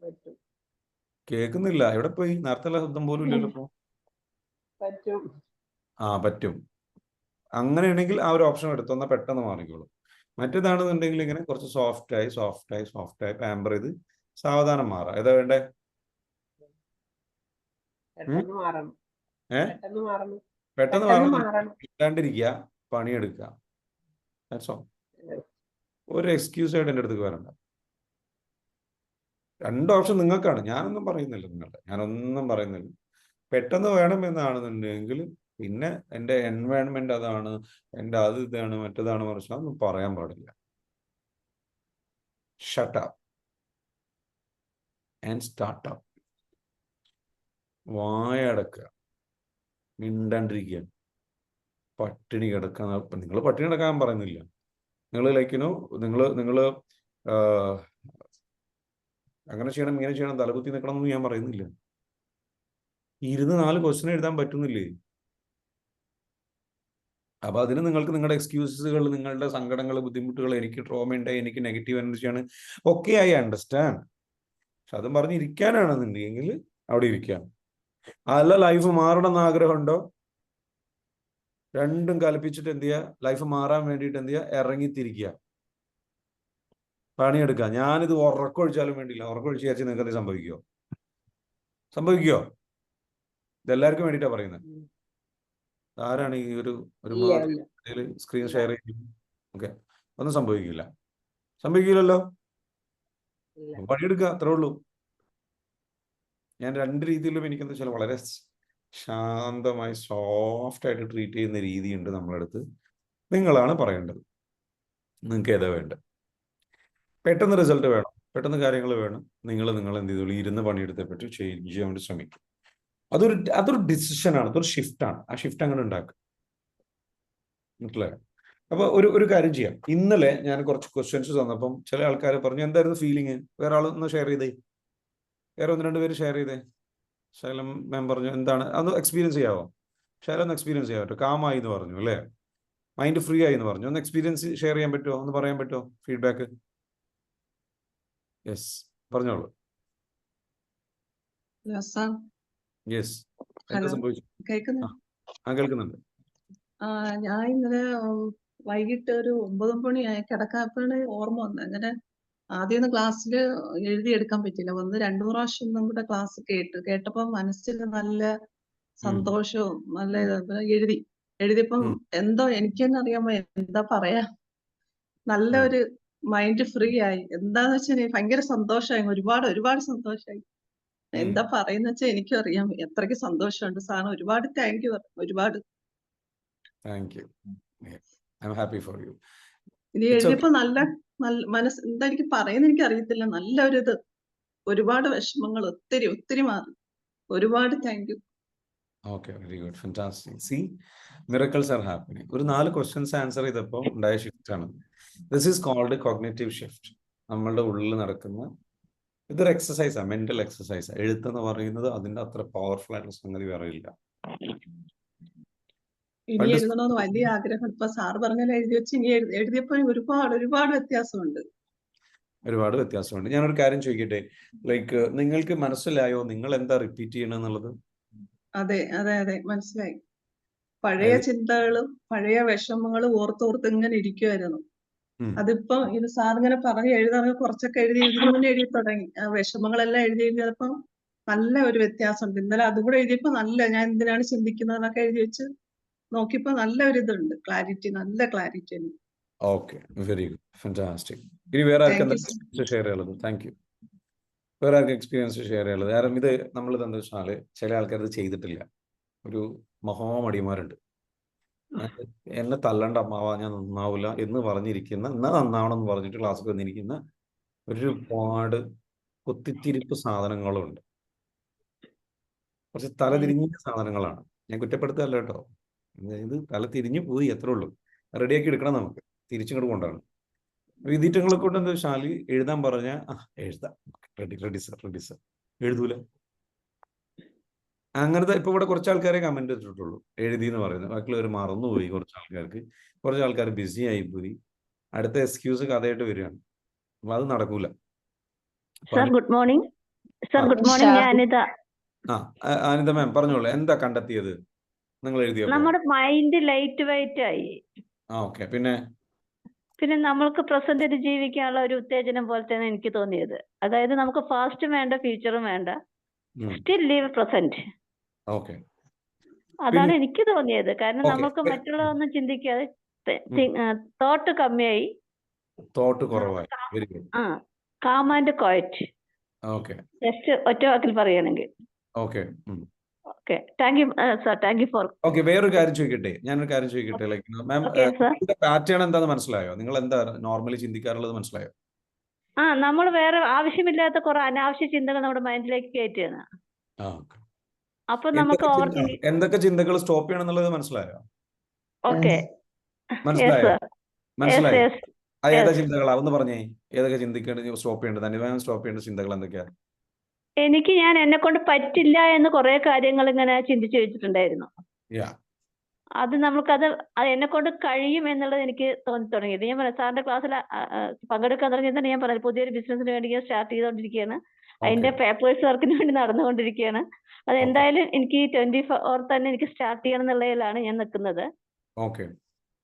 പറ്റും. കേൾക്കുന്നില്ല, എവിടെ പോയി? നേരത്തെ ശബ്ദം പോലും ഇല്ലല്ലോ ഇപ്പോ. പറ്റും. അങ്ങനെയാണെങ്കിൽ ആ ഒരു ഓപ്ഷൻ എടുത്തൊന്നാൽ പെട്ടെന്ന് മാറിക്കോളും. മറ്റേതാണെന്നുണ്ടെങ്കിൽ ഇങ്ങനെ കുറച്ച് സോഫ്റ്റായി പാമ്പർ ചെയ്ത് സാവധാനം മാറാം. ഏതാ വേണ്ടേ? പെട്ടെന്ന് മാറണം. ഇല്ലാണ്ടിരിക്കുക, പണിയെടുക്കുക. ഒരു എക്സ്ക്യൂസ് ആയിട്ട് എൻ്റെ അടുത്തേക്ക് വരണ്ട. 2 ഓപ്ഷൻ നിങ്ങൾക്കാണ്, ഞാനൊന്നും പറയുന്നില്ല. പെട്ടെന്ന് വേണം എന്നാണെന്നുണ്ടെങ്കിൽ പിന്നെ എൻ്റെ എൻവയൺമെന്റ് അതാണ്, എൻ്റെ അത് ഇതാണ്, മറ്റേതാണ്, മറിച്ച് അതൊന്നും പറയാൻ പാടില്ല. Shut up and start up. വായടക്കുക, മിണ്ടാണ്ടിരിക്കുക, പട്ടിണി കിടക്കാൻ. നിങ്ങൾ പട്ടിണി കിടക്കാൻ പറയുന്നില്ല, നിങ്ങൾ നിങ്ങൾ അങ്ങനെ ചെയ്യണം ഇങ്ങനെ ചെയ്യണം തലകുത്തി നിൽക്കണം എന്ന് ഞാൻ പറയുന്നില്ല. 4 ക്വസ്റ്റ്യൻ എഴുതാൻ പറ്റുന്നില്ലേ? അപ്പൊ അതിന് നിങ്ങൾക്ക് നിങ്ങളുടെ എക്സ്ക്യൂസസുകൾ, നിങ്ങളുടെ സങ്കടങ്ങൾ, ബുദ്ധിമുട്ടുകൾ, എനിക്ക് ട്രോമ ഉണ്ടായി, എനിക്ക് നെഗറ്റീവ് എനർജിയാണ്, ഓക്കെ, ഐ അണ്ടർസ്റ്റാൻഡ്. പക്ഷെ അതും പറഞ്ഞിരിക്കാനാണെന്നുണ്ടെങ്കിൽ അവിടെ ഇരിക്കാം. അല്ല ലൈഫ് മാറണം എന്ന് ആഗ്രഹമുണ്ടോ? രണ്ടും കൽപ്പിച്ചിട്ട് എന്ത് ചെയ്യുക? ലൈഫ് മാറാൻ വേണ്ടിയിട്ട് എന്ത് ചെയ്യുക? ഇറങ്ങിത്തിരിക്കുക, പണിയെടുക്കുക. ഞാനിത് ഉറക്കൊഴിച്ചാലും വേണ്ടിയില്ല. ഉറക്കൊഴിച്ച് വിചാരിച്ച് നിങ്ങൾക്ക് എന്ത് സംഭവിക്കുമോ? ഇതെല്ലാവർക്കും വേണ്ടിയിട്ടാണ് പറയുന്നത്. ആരാണ് ഈ ഒരു സ്ക്രീൻ ഷെയർ ചെയ്യുന്നത്? ഓക്കെ, ഒന്നും സംഭവിക്കില്ലല്ലോ. പണിയെടുക്കുക, അത്രേ ഉള്ളൂ. ഞാൻ 2 രീതിയിലും എനിക്കെന്താ വെച്ചാൽ വളരെ ശാന്തമായി സോഫ്റ്റായിട്ട് ട്രീറ്റ് ചെയ്യുന്ന രീതിയുണ്ട് നമ്മളടുത്ത്. നിങ്ങളാണ് പറയേണ്ടത് നിങ്ങൾക്ക് ഏതാ വേണ്ടത്. പെട്ടെന്ന് റിസൾട്ട് വേണം, പെട്ടെന്ന് കാര്യങ്ങൾ വേണം, നിങ്ങൾ എന്ത് ചെയ്തോളൂ, ഇരുന്ന് പണിയെടുത്തേ പറ്റൂ, ചെയ്യാൻ വേണ്ടി ശ്രമിക്കും. അതൊരു ഡിസിഷനാണ്, അതൊരു ഷിഫ്റ്റാണ്. ആ ഷിഫ്റ്റ് അങ്ങനെ ഉണ്ടാക്കുക, മനസ്സിലായോ? അപ്പൊ ഒരു കാര്യം ചെയ്യാം. ഇന്നലെ ഞാൻ കുറച്ച് ക്വസ്റ്റ്യൻസ് തന്നപ്പം ചില ആൾക്കാർ പറഞ്ഞു എന്തായിരുന്നു ഫീലിംഗ്, വേറെ ആളൊന്ന് ഷെയർ ചെയ്തേ, വേറെ 1-2 പേര് ഷെയർ ചെയ്തേ. ശൈലം മാം പറഞ്ഞു എന്താണ് അതൊന്ന് എക്സ്പീരിയൻസ് ചെയ്യാവോ? ശൈലം ഒന്ന് എക്സ്പീരിയൻസ് ചെയ്യാൻ പറ്റുമോ? കാമായി എന്ന് പറഞ്ഞു അല്ലേ, മൈൻഡ് ഫ്രീ ആയി എന്ന് പറഞ്ഞു. ഒന്ന് എക്സ്പീരിയൻസ് ഷെയർ ചെയ്യാൻ പറ്റുമോ? ഒന്ന് പറയാൻ പറ്റുമോ ഫീഡ്ബാക്ക്? യെസ്, പറഞ്ഞോളൂ. യെസ്, എന്താ സംഭവിച്ചു? കേൾക്കുന്നുണ്ട്. ഞാൻ ഇന്നലെ വൈകിട്ട് ഒരു 9 മണിയായി കിടക്കാപ്പണ് ഓർമ്മ വന്നത്. അങ്ങനെ ആദ്യമൊന്നും ക്ലാസ്സിൽ എഴുതിയെടുക്കാൻ പറ്റില്ല. 2-3 പ്രാവശ്യം നമ്മുടെ ക്ലാസ് കേട്ടപ്പോ മനസ്സിൽ നല്ല സന്തോഷവും നല്ല എഴുതിയപ്പം എന്തോ എനിക്ക് തന്നെ അറിയാമോ എന്താ പറയാ, നല്ല ഒരു മൈൻഡ് ഫ്രീ ആയി. എന്താന്ന് വെച്ചാൽ ഭയങ്കര സന്തോഷമായി, ഒരുപാട് സന്തോഷമായി. എന്താ പറയുന്ന വെച്ചാൽ എനിക്കും അറിയാം എത്രയ്ക്ക് സന്തോഷമുണ്ട്. സാറിന് ഒരുപാട് thank you. Thank you, I am happy for you. ഇനി എഴുതിയപ്പോ നല്ല മനസ്സ് എന്താ എനിക്ക് പറയുന്നത് എനിക്ക് അറിയത്തില്ല. നല്ലൊരു ഇത്, ഒരുപാട് വിഷമങ്ങൾ ഒത്തിരി ഒത്തിരി മാറി. ഒരുപാട് thank you. Okay, very good, fantastic. See, miracles are happening. ഒരു 4 ക്വസ്റ്റ്യൻസ് ആൻസർ ചെയ്തപ്പോൾ ഉണ്ടായ ഷിഫ്റ്റ് ആണ്. This is called cognitive shift. നമ്മളുടെ ഉള്ളിൽ നടക്കുന്ന ഇതൊരു എക്സസൈസാണ്, മെന്റൽ എക്സസൈസ്. എഴുത്തെന്ന് പറയുന്നത് അതിന്റെ അത്ര പവർഫുൾ ആയിട്ടുള്ള സംഗതി വേറെ ഇല്ല. ഇനി പണ്ട് എഴുതണമെന്ന് വലിയ ആഗ്രഹം. ഇപ്പൊ സാറ് പറഞ്ഞാൽ എഴുതി വെച്ച് ഇനി എഴുതിയപ്പോൾ ഒരുപാട് ഒരുപാട് വ്യത്യാസമുണ്ട്. ഒരുപാട് വ്യത്യാസമുണ്ട്. ഞാനൊരു കാര്യം ചോദിക്കട്ടെ, ലൈക്ക് നിങ്ങൾക്ക് മനസ്സിലായോ നിങ്ങൾ എന്താ റിപ്പീറ്റ് ചെയ്യണമെന്നുള്ളത്? അതെ അതെ അതെ മനസ്സിലായി. പഴയ ചിന്തകളും പഴയ വിഷമങ്ങളും ഓർത്തോർത്ത് ഇങ്ങനെ ഇരിക്കുമായിരുന്നു. അതിപ്പോ ഇത് സാറിങ്ങനെ പറഞ്ഞ് എഴുതാൻ കുറച്ചൊക്കെ എഴുതി ഇതിങ്ങനെ എഴുതി തുടങ്ങി. ആ വിഷമങ്ങളെല്ലാം എഴുതി എഴുതിയപ്പോ നല്ല ഒരു വ്യത്യാസമുണ്ട്. ഇന്നലെ അതും കൂടെ എഴുതിയപ്പോ നല്ല, ഞാൻ എന്തിനാണ് ചിന്തിക്കുന്നതെന്നൊക്കെ എഴുതി വെച്ച് നോക്കിയപ്പോ നല്ല ഒരു ഇതുണ്ട്, ക്ലാരിറ്റി, നല്ല ക്ലാരിറ്റി ഉണ്ട്. Okay, very good, fantastic. ഇനി വേറെ ആർക്കും താങ്ക് യു. എക്സ്പീരിയൻസ് ഷെയർ ചെയ്യാനുള്ളത്? Thank you. വേറെ ആർക്കും എക്സ്പീരിയൻസ് ഷെയർ ചെയ്യാനുള്ളത്? കാരണം ഇത് നമ്മൾ എന്താ വെച്ചാൽ ചില ആൾക്കാർ ഇത് ചെയ്തിട്ടില്ല. ഒരു മഹാമടിമാരുണ്ട്. എന്നെ തല്ലണ്ട അമ്മാവ, ഞാൻ നന്നാവില്ല എന്ന് പറഞ്ഞിരിക്കുന്ന, എന്നാ നന്നാവണം എന്ന് പറഞ്ഞിട്ട് ക്ലാസ്സിൽ വന്നിരിക്കുന്ന ഒരുപാട് കുത്തിത്തിരിപ്പ് സാധനങ്ങളുണ്ട്. കുറച്ച് തലതിരിഞ്ഞ സാധനങ്ങളാണ്. ഞാൻ കുറ്റപ്പെടുത്തല്ല കേട്ടോ. ഇത് തല തിരിഞ്ഞു പോയി, എത്രേ ഉള്ളൂ. റെഡിയാക്കി എടുക്കണം, നമുക്ക് തിരിച്ചിങ്ങോട്ട് കൊണ്ടാണ്. വിധീറ്റങ്ങളെ കൊണ്ട് എന്താ വെച്ചാൽ എഴുതാൻ പറഞ്ഞ എഴുതാം, ready ready sir, ready sir, എഴുതൂല. അങ്ങനത്തെ ഇപ്പൊ ഇവിടെ കുറച്ച് ആൾക്കാരെ കമന്റ് ഇട്ടിട്ടുള്ളൂ എഴുതി എന്ന് പറയുന്നത്. ബാക്കിയുള്ളവർ മറന്നുപോയി. കുറച്ച് ആൾക്കാർ ബിസി ആയിപ്പോയി. അടുത്ത എക്സ്ക്യൂസ് കഥയായിട്ട് വരികയാണ്. അപ്പൊ അത് നടക്കൂല. Sir good morning. Sir good morning, ഞാൻ അനിത. അനിത മാം പറഞ്ഞോളൂ, എന്താ കണ്ടെത്തിയത് നിങ്ങൾ എഴുതിയപ്പോൾ? നമ്മുടെ മൈൻഡ് ലൈറ്റ് വെയിറ്റ് ആയി. ഓക്കെ, പിന്നെ നമ്മൾക്ക് പ്രസന്റിൽ ജീവിക്കാനുള്ള ഒരു ഉത്തേജനം പോലത്തെയാണ് എനിക്ക് തോന്നിയത്. അതായത് നമുക്ക് ഫാസ്റ്റും വേണ്ട ഫ്യൂച്ചറും വേണ്ട, സ്റ്റിൽ ലീവ് പ്രസന്റ്. ഓക്കെ, അതാണ് എനിക്ക് തോന്നിയത്. കാരണം നമുക്ക് മറ്റുള്ളതൊന്നും ചിന്തിക്കാതെ തോട്ട് കമ്മിയായി, തോട്ട് കുറവായി. Very good. Calm and quiet. Okay, just ഒറ്റ വാക്കിൽ പറയുകയാണെങ്കിൽ. Okay, okay, thank you sir, thank you for. Okay, വേറൊരു കാര്യം ചോദിക്കട്ടെ, ലൈക്ക് മാം, പാറ്റേൺ എന്താന്ന് മനസ്സിലായോ? നിങ്ങൾ എന്താ നോർമലി ചിന്തിക്കാറുള്ളത് മനസ്സിലായോ? നമ്മൾ വേറെ ആവശ്യമില്ലാത്ത കുറെ അനാവശ്യ ചിന്തകൾ നമ്മുടെ മൈൻഡിലേക്ക് കയറ്റുകയാണ്. അപ്പൊ നമുക്ക് എന്തൊക്കെ ചിന്തകൾ സ്റ്റോപ്പ് ചെയ്യണം എന്നുള്ളത് മനസ്സിലായോ? ഓക്കെ, മനസ്സിലായോ? ഏതാ ചിന്തകളാ ഒന്ന് പറഞ്ഞേ. ഏതൊക്കെ ചിന്തിക്കേണ്ടത്, സ്റ്റോപ്പ് ചെയ്യേണ്ടത്, അനിവാര്യം സ്റ്റോപ്പ് ചെയ്യേണ്ട ചിന്തകൾ എന്തൊക്കെയാ? ഞാൻ എന്നെ കൊണ്ട് പറ്റില്ല എന്ന് കുറെ കാര്യങ്ങൾ ഇങ്ങനെ ചിന്തിച്ചു വെച്ചിട്ടുണ്ടായിരുന്നു. അത് എന്നെ കൊണ്ട് കഴിയും എന്നുള്ളത് എനിക്ക് തോന്നി തുടങ്ങിയത്. ഞാൻ പറയാം, സാറിന്റെ ക്ലാസ്സിൽ പങ്കെടുക്കാൻ തുടങ്ങിയത് ഞാൻ പറയാം, പുതിയൊരു ബിസിനസിന് വേണ്ടി ഞാൻ സ്റ്റാർട്ട് ചെയ്തുകൊണ്ടിരിക്കുകയാണ്. അതിന്റെ പേപ്പേഴ്സ് വർക്കിന് വേണ്ടി നടന്നുകൊണ്ടിരിക്കുകയാണ്. അത് എന്തായാലും എനിക്ക് 24 തന്നെ എനിക്ക് സ്റ്റാർട്ട് ചെയ്യണം എന്നുള്ളതിലാണ് ഞാൻ നിൽക്കുന്നത്.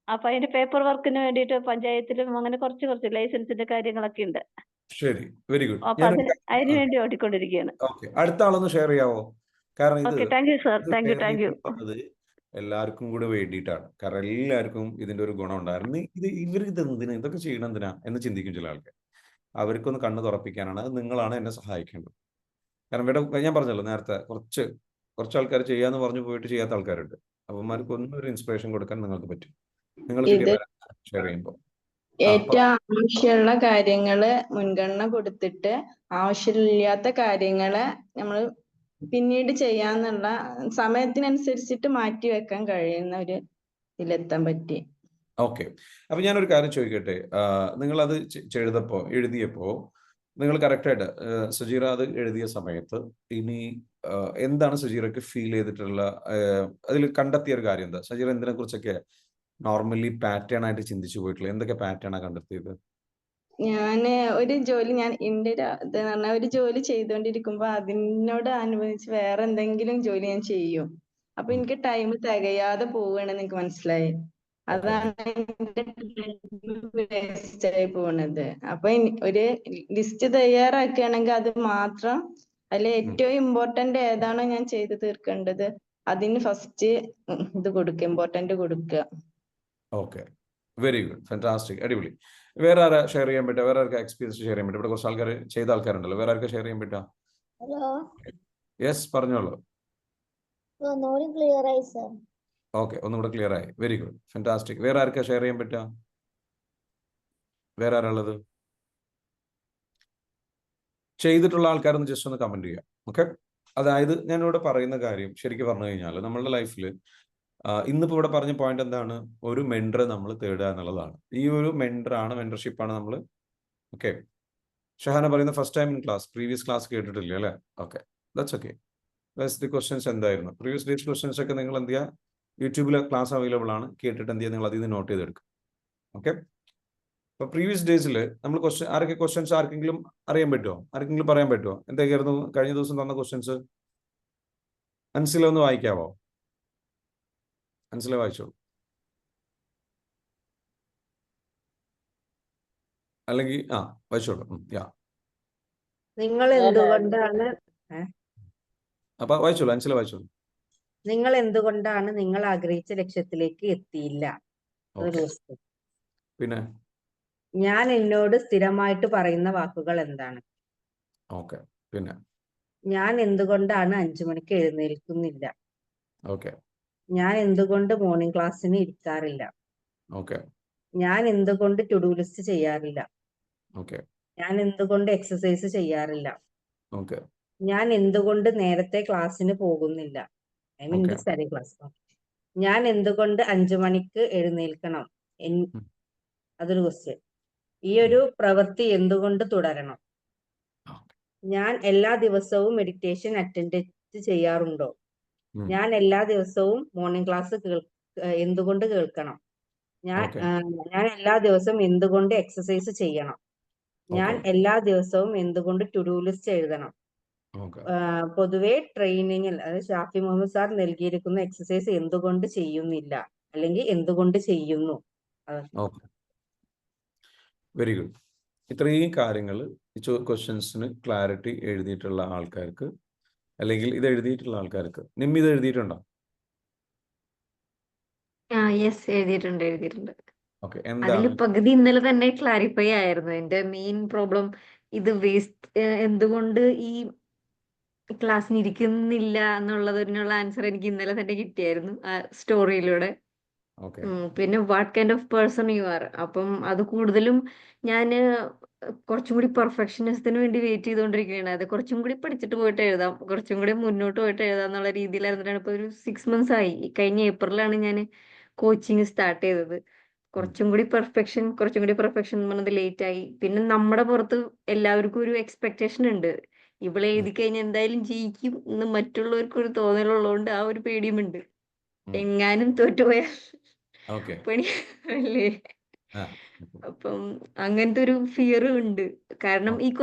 അപ്പൊ അതിന്റെ പേപ്പർ വർക്കിന് വേണ്ടിയിട്ട് പഞ്ചായത്തിലും അങ്ങനെ കുറച്ച് ലൈസൻസിന്റെ കാര്യങ്ങളൊക്കെ ഉണ്ട്. ശരി, വെരി ഗുഡ്. അപ്പൊ അതിന് വേണ്ടി ഓടിക്കൊണ്ടിരിക്കുകയാണ്. അടുത്ത ആളൊന്ന് ഷെയർ ചെയ്യാവോ? കാരണം ഇത് thank you sir, thank you. എല്ലാവർക്കും കൂടെ വേണ്ടിയിട്ടാണ്. കാരണം എല്ലാവർക്കും ഇതിന്റെ ഒരു ഗുണം ഉണ്ടായിരുന്നു. ഇവർക്ക് എന്തിനാ ഇതൊക്കെ ചെയ്യണം, എന്തിനാ എന്ന് ചിന്തിക്കും ചില ആൾക്കാർ. അവർക്കൊന്ന് കണ്ണ് തുറപ്പിക്കാനാണ്. അത് നിങ്ങളാണ് എന്നെ സഹായിക്കേണ്ടത്. കാരണം ഇവിടെ ഞാൻ പറഞ്ഞല്ലോ നേരത്തെ, കുറച്ച് ആൾക്കാർ ചെയ്യാന്ന് പറഞ്ഞു പോയിട്ട് ചെയ്യാത്ത ആൾക്കാരുണ്ട്. അവന്മാർക്ക് ഒന്നും ഒരു ഇൻസ്പിറേഷൻ കൊടുക്കാൻ നിങ്ങൾക്ക് പറ്റും. നിങ്ങൾ ഷെയർ ചെയ്യുമ്പോൾ ഏറ്റവും ആവശ്യമുള്ള കാര്യങ്ങള് മുൻഗണന കൊടുത്തിട്ട് ആവശ്യമില്ലാത്ത കാര്യങ്ങളെ നമ്മൾ പിന്നീട് ചെയ്യാന്നുള്ള സമയത്തിനനുസരിച്ചിട്ട് മാറ്റി വെക്കാൻ കഴിയുന്ന ഒരു ഇതിലെത്താൻ പറ്റി. ഓക്കെ, അപ്പൊ ഞാനൊരു കാര്യം ചോദിക്കട്ടെ. നിങ്ങൾ അത് എഴുതിയപ്പോ നിങ്ങൾ കറക്റ്റായിട്ട് സുജീറ അത് എഴുതിയ സമയത്ത് ഇനി എന്താണ് സുജീറക്ക് ഫീൽ ചെയ്തിട്ടുള്ള, അതിൽ കണ്ടെത്തിയ ഒരു കാര്യം എന്താ? സുജീറ എന്തിനെ കുറിച്ചൊക്കെ നോർമലി പാറ്റേൺ ആയിട്ട് ചിന്തിച്ചു പോയിട്ടുള്ളത്? എന്തൊക്കെ പാറ്റേണാ കണ്ടെത്തിയത്? ഞാൻ എന്റെ ഒരു ജോലി ചെയ്തുകൊണ്ടിരിക്കുമ്പോ അതിനോട് അനുബന്ധിച്ച് വേറെ എന്തെങ്കിലും ജോലി ഞാൻ ചെയ്യും. അപ്പൊ എനിക്ക് ടൈം തികയാതെ പോവുകയാണെന്ന് എനിക്ക് മനസ്സിലായി. അതാണ് എന്റെ വേസ്റ്റ് ആയി പോണത്. അപ്പൊ ഒരു ലിസ്റ്റ് തയ്യാറാക്കുകയാണെങ്കിൽ അത് മാത്രം, അതിൽ ഏറ്റവും ഇമ്പോർട്ടന്റ് ഏതാണോ ഞാൻ ചെയ്ത് തീർക്കേണ്ടത് അതിന് ഫസ്റ്റ് ഇമ്പോർട്ടന്റ് കൊടുക്കുക. ഓക്കെ, വെരി ഗുഡ്, ഫാന്റാസ്റ്റിക്, അടിപൊളി. വേറെ ആരാ ഷെയർ ചെയ്യാൻ പറ്റുക? വേറെ ആർക്കാ എക്സ്പീരിയൻസ് ഷെയർ ചെയ്യാൻ പറ്റും? ഇവിടെ കുറച്ച് ആൾക്കാർ ചെയ്ത ആൾക്കാരുണ്ടല്ലോ, വേറെ ആർക്കാ ഷെയർ ചെയ്യാൻ പറ്റുക? ഹലോ, യെസ്, പറഞ്ഞോളൂ. ഒന്നുകൂടി ക്ലിയർ ആയി സർ. ഓക്കെ, ഒന്നും കൂടെ ക്ലിയർ ആയി. Very good, fantastic. വേറെ ആർക്കാ ഷെയർ ചെയ്യാൻ പറ്റുക? വേറെ ആരാളുള്ളത്? ചെയ്തിട്ടുള്ള ആൾക്കാരൊന്ന് ജസ്റ്റ് ഒന്ന് കമന്റ് ചെയ്യാം. ഓക്കെ, അതായത് ഞാനിവിടെ പറയുന്ന കാര്യം ശരിക്കും പറഞ്ഞു കഴിഞ്ഞാൽ നമ്മളുടെ ലൈഫിൽ ഇന്നിപ്പോൾ ഇവിടെ പറഞ്ഞ പോയിന്റ് എന്താണ്? ഒരു മെൻറ്ററെ നമ്മൾ തേടുക എന്നുള്ളതാണ്. ഈ ഒരു മെൻറ്റർഷിപ്പാണ് നമ്മൾ. ഓക്കെ, ഷഹാന പറയുന്ന first time in class, previous class കേട്ടിട്ടില്ല അല്ലേ? Okay, that's okay. The questions എന്തായിരുന്നു? പ്രീവിയസ് ഡേയ്സ് ക്വസ്റ്റ്യൻസ് ഒക്കെ നിങ്ങൾ എന്ത് ചെയ്യുക, യൂട്യൂബിൽ ക്ലാസ് അവൈലബിൾ ആണ്, കേട്ടിട്ട് എന്ത് ചെയ്യുക, നിങ്ങൾ അതിൽ നിന്ന് നോട്ട് ചെയ്തെടുക്കും. ഓക്കെ, അപ്പൊ പ്രീവിയസ് ഡേയ്സിൽ നമ്മൾ ക്വസ്റ്റ്യൻസ് ആർക്കെങ്കിലും അറിയാൻ പറ്റുമോ? ആർക്കെങ്കിലും പറയാൻ പറ്റുമോ എന്തൊക്കെയായിരുന്നു കഴിഞ്ഞ ദിവസം തന്ന ക്വസ്റ്റ്യൻസ്? അൻസില ഒന്ന് വായിക്കാവോ? അൻസില വായിച്ചോളൂ, അല്ലെങ്കിൽ വായിച്ചോളൂ. നിങ്ങൾ എന്തുകൊണ്ടാണ് അപ്പൊ വായിച്ചോളൂ, അൻസില വായിച്ചോളൂ. നിങ്ങൾ എന്തുകൊണ്ടാണ് നിങ്ങൾ ആഗ്രഹിച്ച ലക്ഷ്യത്തിലേക്ക് എത്തിയില്ല? അതൊരു ഓക്കെ, ക്വസ്റ്റ്യൻ. പിന്നെ ഞാൻ എന്നോട് സ്ഥിരമായിട്ട് പറയുന്ന വാക്കുകൾ എന്താണ്? ഓക്കെ, പിന്നെ ഞാൻ എന്തുകൊണ്ടാണ് 5 മണിക്ക് എഴുന്നേൽക്കുന്നില്ല? ഓക്കെ, ഞാൻ എന്തുകൊണ്ട് മോർണിംഗ് ക്ലാസ്സിന് ഇരിക്കാറില്ല? ഓക്കെ, ഞാൻ എന്തുകൊണ്ട് ടു ഡു ലിസ്റ്റ് ചെയ്യാറില്ല? ഓക്കെ, ഞാൻ എന്തുകൊണ്ട് എക്സസൈസ് ചെയ്യാറില്ല? ഓക്കെ, ഞാൻ എന്തുകൊണ്ട് നേരത്തെ ക്ലാസ്സിന് പോകുന്നില്ല? I mean okay, study class. ഞാൻ എന്തുകൊണ്ട് 5 മണിക്ക് എഴുന്നേൽക്കണം? അതൊരു ക്വസ്റ്റ്യൻ. ഈ ഒരു പ്രവൃത്തി എന്തുകൊണ്ട് തുടരണം? ഞാൻ എല്ലാ ദിവസവും മെഡിറ്റേഷൻ അറ്റൻഡ് ചെയ്യാറുണ്ടോ? ഞാൻ എല്ലാ ദിവസവും മോർണിംഗ് ക്ലാസ് എന്തുകൊണ്ട് കേൾക്കണം? ഞാൻ ഓക്കെ, ഞാൻ എല്ലാ ദിവസവും എന്തുകൊണ്ട് എക്സസൈസ് ചെയ്യണം? ഞാൻ ഓക്കെ, എല്ലാ ദിവസവും എന്തുകൊണ്ട് ടു ഡു ലിസ്റ്റ് എഴുതണം? ഓക്കെ, പൊതുവെ ട്രെയിനിങ്ങിൽ അതായത് ഷാഫി മുഹമ്മദ് സാർ നൽകിയിരിക്കുന്ന എക്സസൈസ് എന്തുകൊണ്ട് ചെയ്യുന്നില്ല, അല്ലെങ്കിൽ എന്തുകൊണ്ട് ചെയ്യുന്നു? Okay, very good. ഇത്രയും കാര്യങ്ങൾ ഈ ക്വസ്റ്റ്യൻസിന് ക്ലാരിറ്റി എഴുതിയിട്ടുള്ള ആൾക്കാർക്ക്, അല്ലെങ്കിൽ ഇത് എഴുതിയിട്ടുള്ള ആൾക്കാർക്ക്, നിമ്മി ഇത് എഴുതിയിട്ടുണ്ടോ? യെസ്, എഴുതിയിട്ടുണ്ട്. ഓക്കെ, അതിൽ എന്താണ്? പകുതി ഇന്നലെ തന്നെ ക്ലാരിഫൈ ആയിരുന്നു. എന്റെ മെയിൻ പ്രോബ്ലം ഇത് എന്തുകൊണ്ട് ഈ ക്ലാസ്സിന് ഇരിക്കുന്നില്ല എന്നുള്ളതിനുള്ള ആൻസർ എനിക്ക് ഇന്നലെ തന്നെ കിട്ടിയായിരുന്നു ആ സ്റ്റോറിയിലൂടെ. ഓക്കെ, പിന്നെ what kind of person you are. അപ്പം അത് കൂടുതലും ഞാൻ കുറച്ചും കൂടി പെർഫെക്ഷനിസത്തിന് വേണ്ടി വെയിറ്റ് ചെയ്തുകൊണ്ടിരിക്കുകയാണ്. അത് കുറച്ചും കൂടി പഠിച്ചിട്ട് പോയിട്ട് എഴുതാം, കുറച്ചും കൂടി മുന്നോട്ട് പോയിട്ട് എഴുതാം എന്നുള്ള രീതിയിലായിരുന്നിട്ടാണ് ഇപ്പോൾ ഒരു 6 months ആയി. കഴിഞ്ഞ ഏപ്രിലാണ് ഞാൻ കോച്ചിങ് സ്റ്റാർട്ട് ചെയ്തത്. കുറച്ചും കൂടി പെർഫെക്ഷൻ പറഞ്ഞത് ലേറ്റ് ആയി. പിന്നെ നമ്മുടെ പുറത്ത് എല്ലാവർക്കും ഒരു എക്സ്പെക്ടേഷൻ ഉണ്ട്, ഇവളെ എഴുതി കഴിഞ്ഞാൽ എന്തായാലും ജയിക്കും എന്ന് മറ്റുള്ളവർക്ക് ഒരു തോന്നലുള്ളതുകൊണ്ട് ആ ഒരു പേടിയുമുണ്ട്. എങ്ങാനും തോറ്റുപോയാൽ ഓക്കെ, പണി അല്ലേ? അപ്പം അങ്ങനത്തെ ഒരു ഫിയറും ഉണ്ട്. കാരണം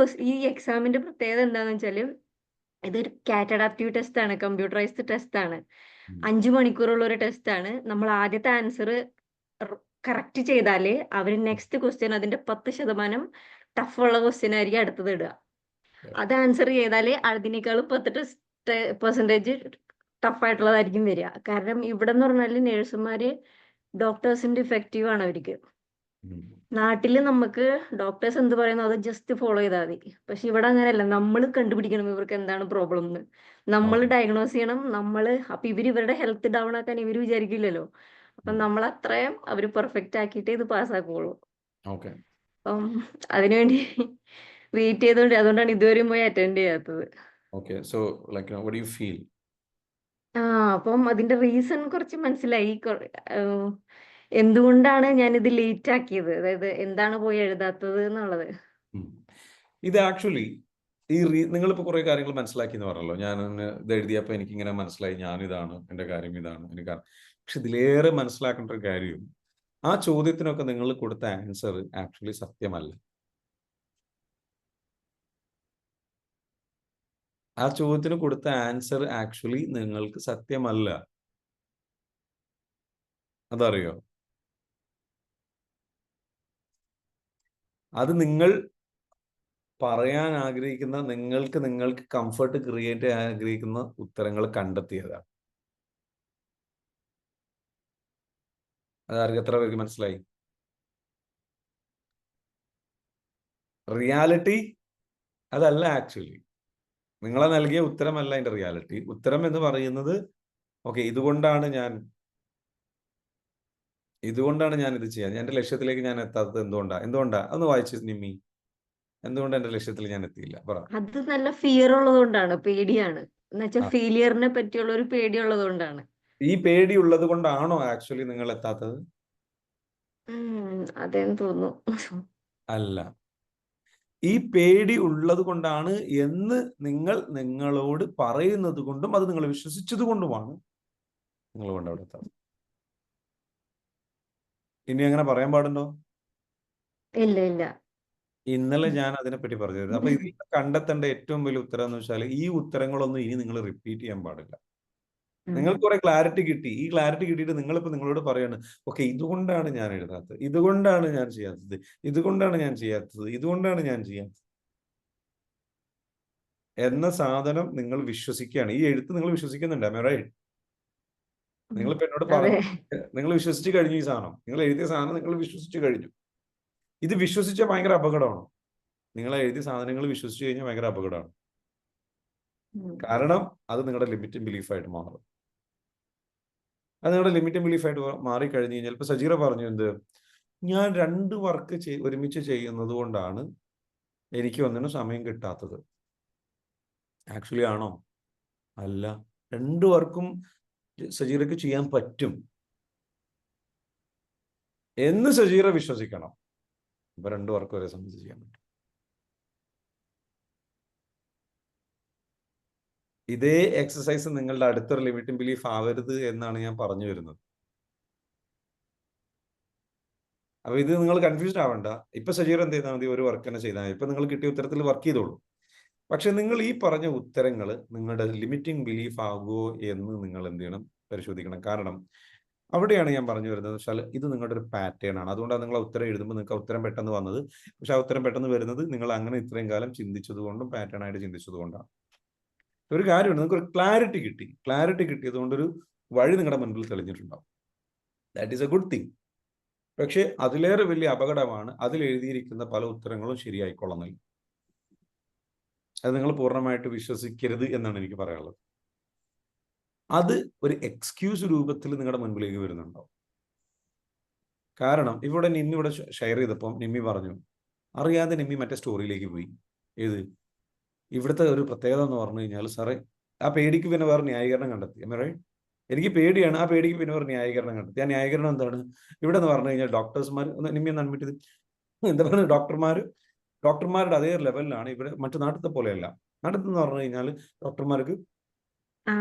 ഈ എക്സാമിന്റെ പ്രത്യേകത എന്താന്ന് വെച്ചാല്, ഇതൊരു കാറ്റ് അഡാപ്റ്റീവ് ടെസ്റ്റ് ആണ്, കമ്പ്യൂട്ടറൈസ്ഡ് ടെസ്റ്റ് ആണ്. 5 മണിക്കൂറുള്ള ഒരു ടെസ്റ്റ് ആണ്. നമ്മൾ ആദ്യത്തെ ആൻസർ കറക്റ്റ് ചെയ്താല് അവര് നെക്സ്റ്റ് ക്വസ്റ്റ്യൻ അതിന്റെ 10% ടഫുള്ള ക്വസ്റ്റ്യൻ ആയിരിക്കും അടുത്തത് ഇടുക. അത് ആൻസർ ചെയ്താല് അതിനേക്കാളും 10% ടഫായിട്ടുള്ളതായിരിക്കും വരിക. കാരണം ഇവിടെ എന്ന് പറഞ്ഞാല് നേഴ്സുമാര് ഡോക്ടേഴ്സിന്റെ ഇഫക്റ്റീവ് ആണ് അവർക്ക്. നാട്ടില് നമുക്ക് ഡോക്ടേഴ്സ് എന്ത് പറയുന്നു അത് ജസ്റ്റ് ഫോളോ ചെയ്താൽ മതി. പക്ഷെ ഇവിടെ അങ്ങനെയല്ല, നമ്മൾ കണ്ടുപിടിക്കണം ഇവർക്ക് എന്താണ് പ്രോബ്ലം എന്ന്, നമ്മൾ ഡയഗ്നോസ് ചെയ്യണം. അപ്പൊ ഇവരുടെ ഹെൽത്ത് ഡൗൺ ആക്കാൻ ഇവർ വിചാരിക്കില്ലല്ലോ. അപ്പൊ നമ്മൾ അത്രയും അവർ പെർഫെക്റ്റ് ആക്കിയിട്ടേ ഇത് പാസ്സാക്കുള്ളൂ. അപ്പം അതിനുവേണ്ടി വെയിറ്റ് ചെയ്തോണ്ട്, അതുകൊണ്ടാണ് ഇതുവരെയും പോയി അറ്റൻഡ് ചെയ്യാത്തത്. അപ്പം അതിന്റെ റീസൺ കുറച്ച് മനസ്സിലായി. എന്തുകൊണ്ടാണ് ഞാൻ ഇത് ലേറ്റ് ആക്കിയത്, അതായത് എന്താണ് പോയി എഴുതാത്തത് എന്നുള്ളത്. ഇത് ആക്ച്വലി നിങ്ങളിപ്പോൾ കുറെ കാര്യങ്ങൾ മനസ്സിലാക്കി എന്ന് പറഞ്ഞല്ലോ. ഞാൻ ഇത് എഴുതിയപ്പോൾ എനിക്ക് ഇങ്ങനെ മനസ്സിലായി, ഞാനിതാണ് എൻ്റെ കാര്യം, ഇതാണ് എനിക്ക്. പക്ഷെ ഇതിലേറെ മനസ്സിലാക്കേണ്ട ഒരു കാര്യം, ആ ചോദ്യത്തിനൊക്കെ നിങ്ങൾ കൊടുത്ത ആൻസർ ആക്ച്വലി സത്യമല്ല. ആ ചോദ്യത്തിന് കൊടുത്ത ആൻസർ ആക്ച്വലി നിങ്ങൾക്ക് സത്യമല്ല. അതറിയോ? അത് നിങ്ങൾ പറയാൻ ആഗ്രഹിക്കുന്ന, നിങ്ങൾക്ക് കംഫർട്ട് ക്രിയേറ്റ് ചെയ്യാൻ ആഗ്രഹിക്കുന്ന ഉത്തരങ്ങൾ കണ്ടെത്തിയതാണ്. അതാർക്ക് എത്ര പേർക്ക് മനസ്സിലായി? റിയാലിറ്റി അതല്ല. ആക്ച്വലി നിങ്ങളെ നൽകിയ ഉത്തരമല്ല അതിന്റെ റിയാലിറ്റി. ഉത്തരം എന്ന് പറയുന്നത്, ഓക്കെ, ഇതുകൊണ്ടാണ് ഞാൻ ഇതുകൊണ്ടാണ് ഞാൻ ഇത് ചെയ്യാൻ, എൻ്റെ ലക്ഷ്യത്തിലേക്ക് ഞാൻ എത്താത്തത് എന്തുകൊണ്ടാ അതൊന്ന് വായിച്ച് നിമ്മി. എന്തുകൊണ്ട് എൻ്റെ ലക്ഷ്യത്തിൽ ഞാൻ എത്തിയില്ല പറ. അത് നല്ല ഫിയർ ഉള്ളതുകൊണ്ടാണ്, പേടിയാണ്. എന്നുവെച്ചാൽ ഫെയിലിയറിനെ പറ്റിയുള്ള ഒരു പേടി ഉള്ളതുകൊണ്ടാണ്. ഈ പേടി ഉള്ളത് കൊണ്ടാണോ ആക്ച്വലി നിങ്ങൾ എത്താത്തത്? അതെന്ന് തോന്നുന്നു. അല്ല, ഈ പേടി ഉള്ളത് കൊണ്ടാണ് എന്ന് നിങ്ങൾ നിങ്ങളോട് പറയുന്നത് കൊണ്ടും അത് നിങ്ങൾ വിശ്വസിച്ചത് കൊണ്ടുമാണ് നിങ്ങൾ കൊണ്ട് അവിടെ എത്താത്തത്. ഇനി അങ്ങനെ പറയാൻ പാടുണ്ടോ? ഇല്ല ഇല്ല. ഇന്നലെ ഞാൻ അതിനെപ്പറ്റി പറഞ്ഞിരുന്നു. അപ്പൊ ഇതിൽ കണ്ടെത്തേണ്ട ഏറ്റവും വലിയ ഉത്തരം എന്ന് വെച്ചാൽ ഈ ഉത്തരങ്ങളൊന്നും ഇനി നിങ്ങൾ റിപ്പീറ്റ് ചെയ്യാൻ പാടില്ല. നിങ്ങൾക്ക് കുറെ ക്ലാരിറ്റി കിട്ടി. ഈ ക്ലാരിറ്റി കിട്ടിയിട്ട് നിങ്ങളിപ്പോ നിങ്ങളോട് പറയാണ്, ഓക്കെ ഇതുകൊണ്ടാണ് ഞാൻ എഴുതാത്തത്, ഇതുകൊണ്ടാണ് ഞാൻ ചെയ്യാത്തത്, ഇതുകൊണ്ടാണ് ഞാൻ ചെയ്യാത്തത്, ഇതുകൊണ്ടാണ് ഞാൻ ചെയ്യാത്തത് എന്ന സാധനം നിങ്ങൾ വിശ്വസിക്കുകയാണ്. ഈ എഴുത്ത് നിങ്ങൾ വിശ്വസിക്കുന്നുണ്ട്. Am I right? നിങ്ങളിപ്പോ എന്നോട് പറഞ്ഞു, നിങ്ങൾ വിശ്വസിച്ച് കഴിഞ്ഞു. ഈ സാധനം നിങ്ങൾ എഴുതിയ സാധനം നിങ്ങൾ വിശ്വസിച്ച് കഴിഞ്ഞു. ഇത് വിശ്വസിച്ച ഭയങ്കര അപകടമാണ്. നിങ്ങൾ എഴുതിയ സാധനങ്ങൾ വിശ്വസിച്ച് കഴിഞ്ഞാൽ ഭയങ്കര അപകടമാണ്. കാരണം അത് നിങ്ങളുടെ ലിമിറ്റും ബിലീഫായിട്ട് മാറും. അത് നിങ്ങളുടെ ലിമിറ്റും ബിലീഫായിട്ട് മാറിക്കഴിഞ്ഞു കഴിഞ്ഞാൽ, ഇപ്പൊ സജീറ പറഞ്ഞു എന്ത്, ഞാൻ 2 വർക്ക് ഒരുമിച്ച് ചെയ്യുന്നത് കൊണ്ടാണ് എനിക്ക് ഒന്നിനും സമയം കിട്ടാത്തത്. ആക്ച്വലി ആണോ? അല്ല. 2 വർക്കും സജീറയ്ക്ക് ചെയ്യാൻ പറ്റും എന്ന് സജീറ വിശ്വസിക്കണം. അപ്പൊ 2 വർക്ക് ഒരേ സമയത്ത് ചെയ്യാൻ പറ്റും. ഇതേ എക്സസൈസ് നിങ്ങളുടെ അടുത്തൊരു ലിമിറ്റും ബിലീഫ് ആവരുത് എന്നാണ് ഞാൻ പറഞ്ഞു വരുന്നത്. അപ്പൊ ഇത് നിങ്ങൾ കൺഫ്യൂസ്ഡ് ആവണ്ട. ഇപ്പൊ സജീറ എന്ത് ചെയ്താൽ മതി, ഒരു വർക്ക് തന്നെ ചെയ്താൽ മതി. ഇപ്പൊ നിങ്ങൾ കിട്ടിയ ഉത്തരത്തിൽ വർക്ക് ചെയ്തോളൂ. പക്ഷെ നിങ്ങൾ ഈ പറഞ്ഞ ഉത്തരങ്ങൾ നിങ്ങളുടെ ലിമിറ്റിംഗ് ബിലീഫ് ആകുമോ എന്ന് നിങ്ങൾ എന്ത് ചെയ്യണം, പരിശോധിക്കണം. കാരണം അവിടെയാണ് ഞാൻ പറഞ്ഞു വരുന്നത് വെച്ചാൽ ഇത് നിങ്ങളുടെ ഒരു പാറ്റേൺ ആണ്. അതുകൊണ്ടാണ് നിങ്ങൾ ഉത്തരം എഴുതുമ്പോൾ നിങ്ങൾക്ക് ഉത്തരം പെട്ടെന്ന് വന്നത്. പക്ഷെ ആ ഉത്തരം പെട്ടെന്ന് വരുന്നത് നിങ്ങൾ അങ്ങനെ ഇത്രയും കാലം ചിന്തിച്ചത് കൊണ്ടും പാറ്റേൺ ആയിട്ട് ചിന്തിച്ചത് കൊണ്ടാണ്. ഒരു കാര്യമുണ്ട്, നിങ്ങൾക്ക് ഒരു ക്ലാരിറ്റി കിട്ടി. ക്ലാരിറ്റി കിട്ടിയത് കൊണ്ടൊരു വഴി നിങ്ങളുടെ മുൻപിൽ തെളിഞ്ഞിട്ടുണ്ടാവും. That is a good thing. പക്ഷെ അതിലേറെ വലിയ അപകടമാണ് അതിൽ എഴുതിയിരിക്കുന്ന പല ഉത്തരങ്ങളും ശരിയായിക്കൊള്ളുന്നില്ല. അത് നിങ്ങൾ പൂർണ്ണമായിട്ട് വിശ്വസിക്കരുത് എന്നാണ് എനിക്ക് പറയാനുള്ളത്. അത് ഒരു എക്സ്ക്യൂസ് രൂപത്തിൽ നിങ്ങളുടെ മുൻപിലേക്ക് വരുന്നുണ്ടാവും. കാരണം ഇവിടെ നിമ്മി ഇവിടെ ഷെയർ ചെയ്തപ്പം നിമ്മി പറഞ്ഞു, അറിയാതെ നിമ്മി മറ്റേ സ്റ്റോറിയിലേക്ക് പോയി. ഏത് ഇവിടുത്തെ ഒരു പ്രത്യേകത എന്ന് പറഞ്ഞു കഴിഞ്ഞാൽ, സാറേ ആ പേടിക്ക് പിന്നെ വേറെ ന്യായീകരണം കണ്ടെത്തി. എനിക്ക് പേടിയാണ്, ആ പേടിക്ക് പിന്നെ വേറെ ന്യായീകരണം കണ്ടെത്തി. ആ ന്യായീകരണം എന്താണ്? ഇവിടെ എന്ന് പറഞ്ഞു കഴിഞ്ഞാൽ ഡോക്ടേഴ്സ്മാർ നിമ്മി ഒന്ന് അൺമിറ്റ് എന്താ പറയുക, ഡോക്ടർമാരുടെ അതേ ലെവലിലാണ് ഇവിടെ. മറ്റു നാട്ടിലത്തെ പോലെയല്ല. നാട്ടിൽ എന്ന് പറഞ്ഞു കഴിഞ്ഞാൽ ഡോക്ടർമാർക്ക്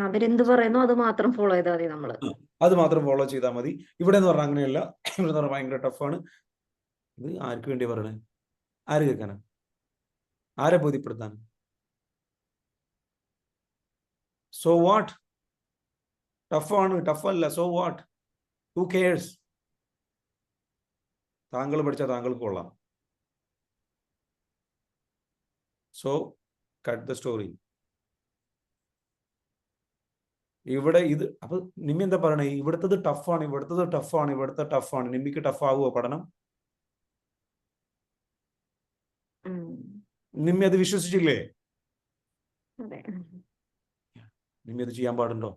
അവരെന്ത് പറയുന്നു അത് മാത്രം ഫോളോ ചെയ്താൽ മതി. നമ്മള് അത് മാത്രം ഫോളോ ചെയ്താൽ മതി. ഇവിടെ എന്ന് പറഞ്ഞാൽ അങ്ങനെയല്ല. ഇവിടെ എന്ന് പറഞ്ഞാൽ ഭയങ്കര ടഫാണ്. ഇത് ആർക്ക് വേണ്ടി പറയണേ? ആര് കേൾക്കാനാ? ആരെ ബോധ്യപ്പെടുത്താൻ? So what? ടഫാണ്, ടഫല്ല, സോ വാട്ട്? Who cares? താങ്കൾ പഠിച്ചാൽ താങ്കൾക്ക് കൊള്ളാം. So cut the story. ഇവിടെ ഇത് അപ്പൊ നിമ്മി എന്താ പറയണേ? ഇവിടുത്തത് ടഫാണ്, ഇവിടുത്തത് ടഫാണ്, ഇവിടുത്തെ ടഫാണ്. നിമ്മിക്ക് ടഫ് ആവുമോ പഠനം? നിമ്മി അത് വിശ്വസിച്ചില്ലേ? നിമ്മി അത് ചെയ്യാൻ പാടുണ്ടോ?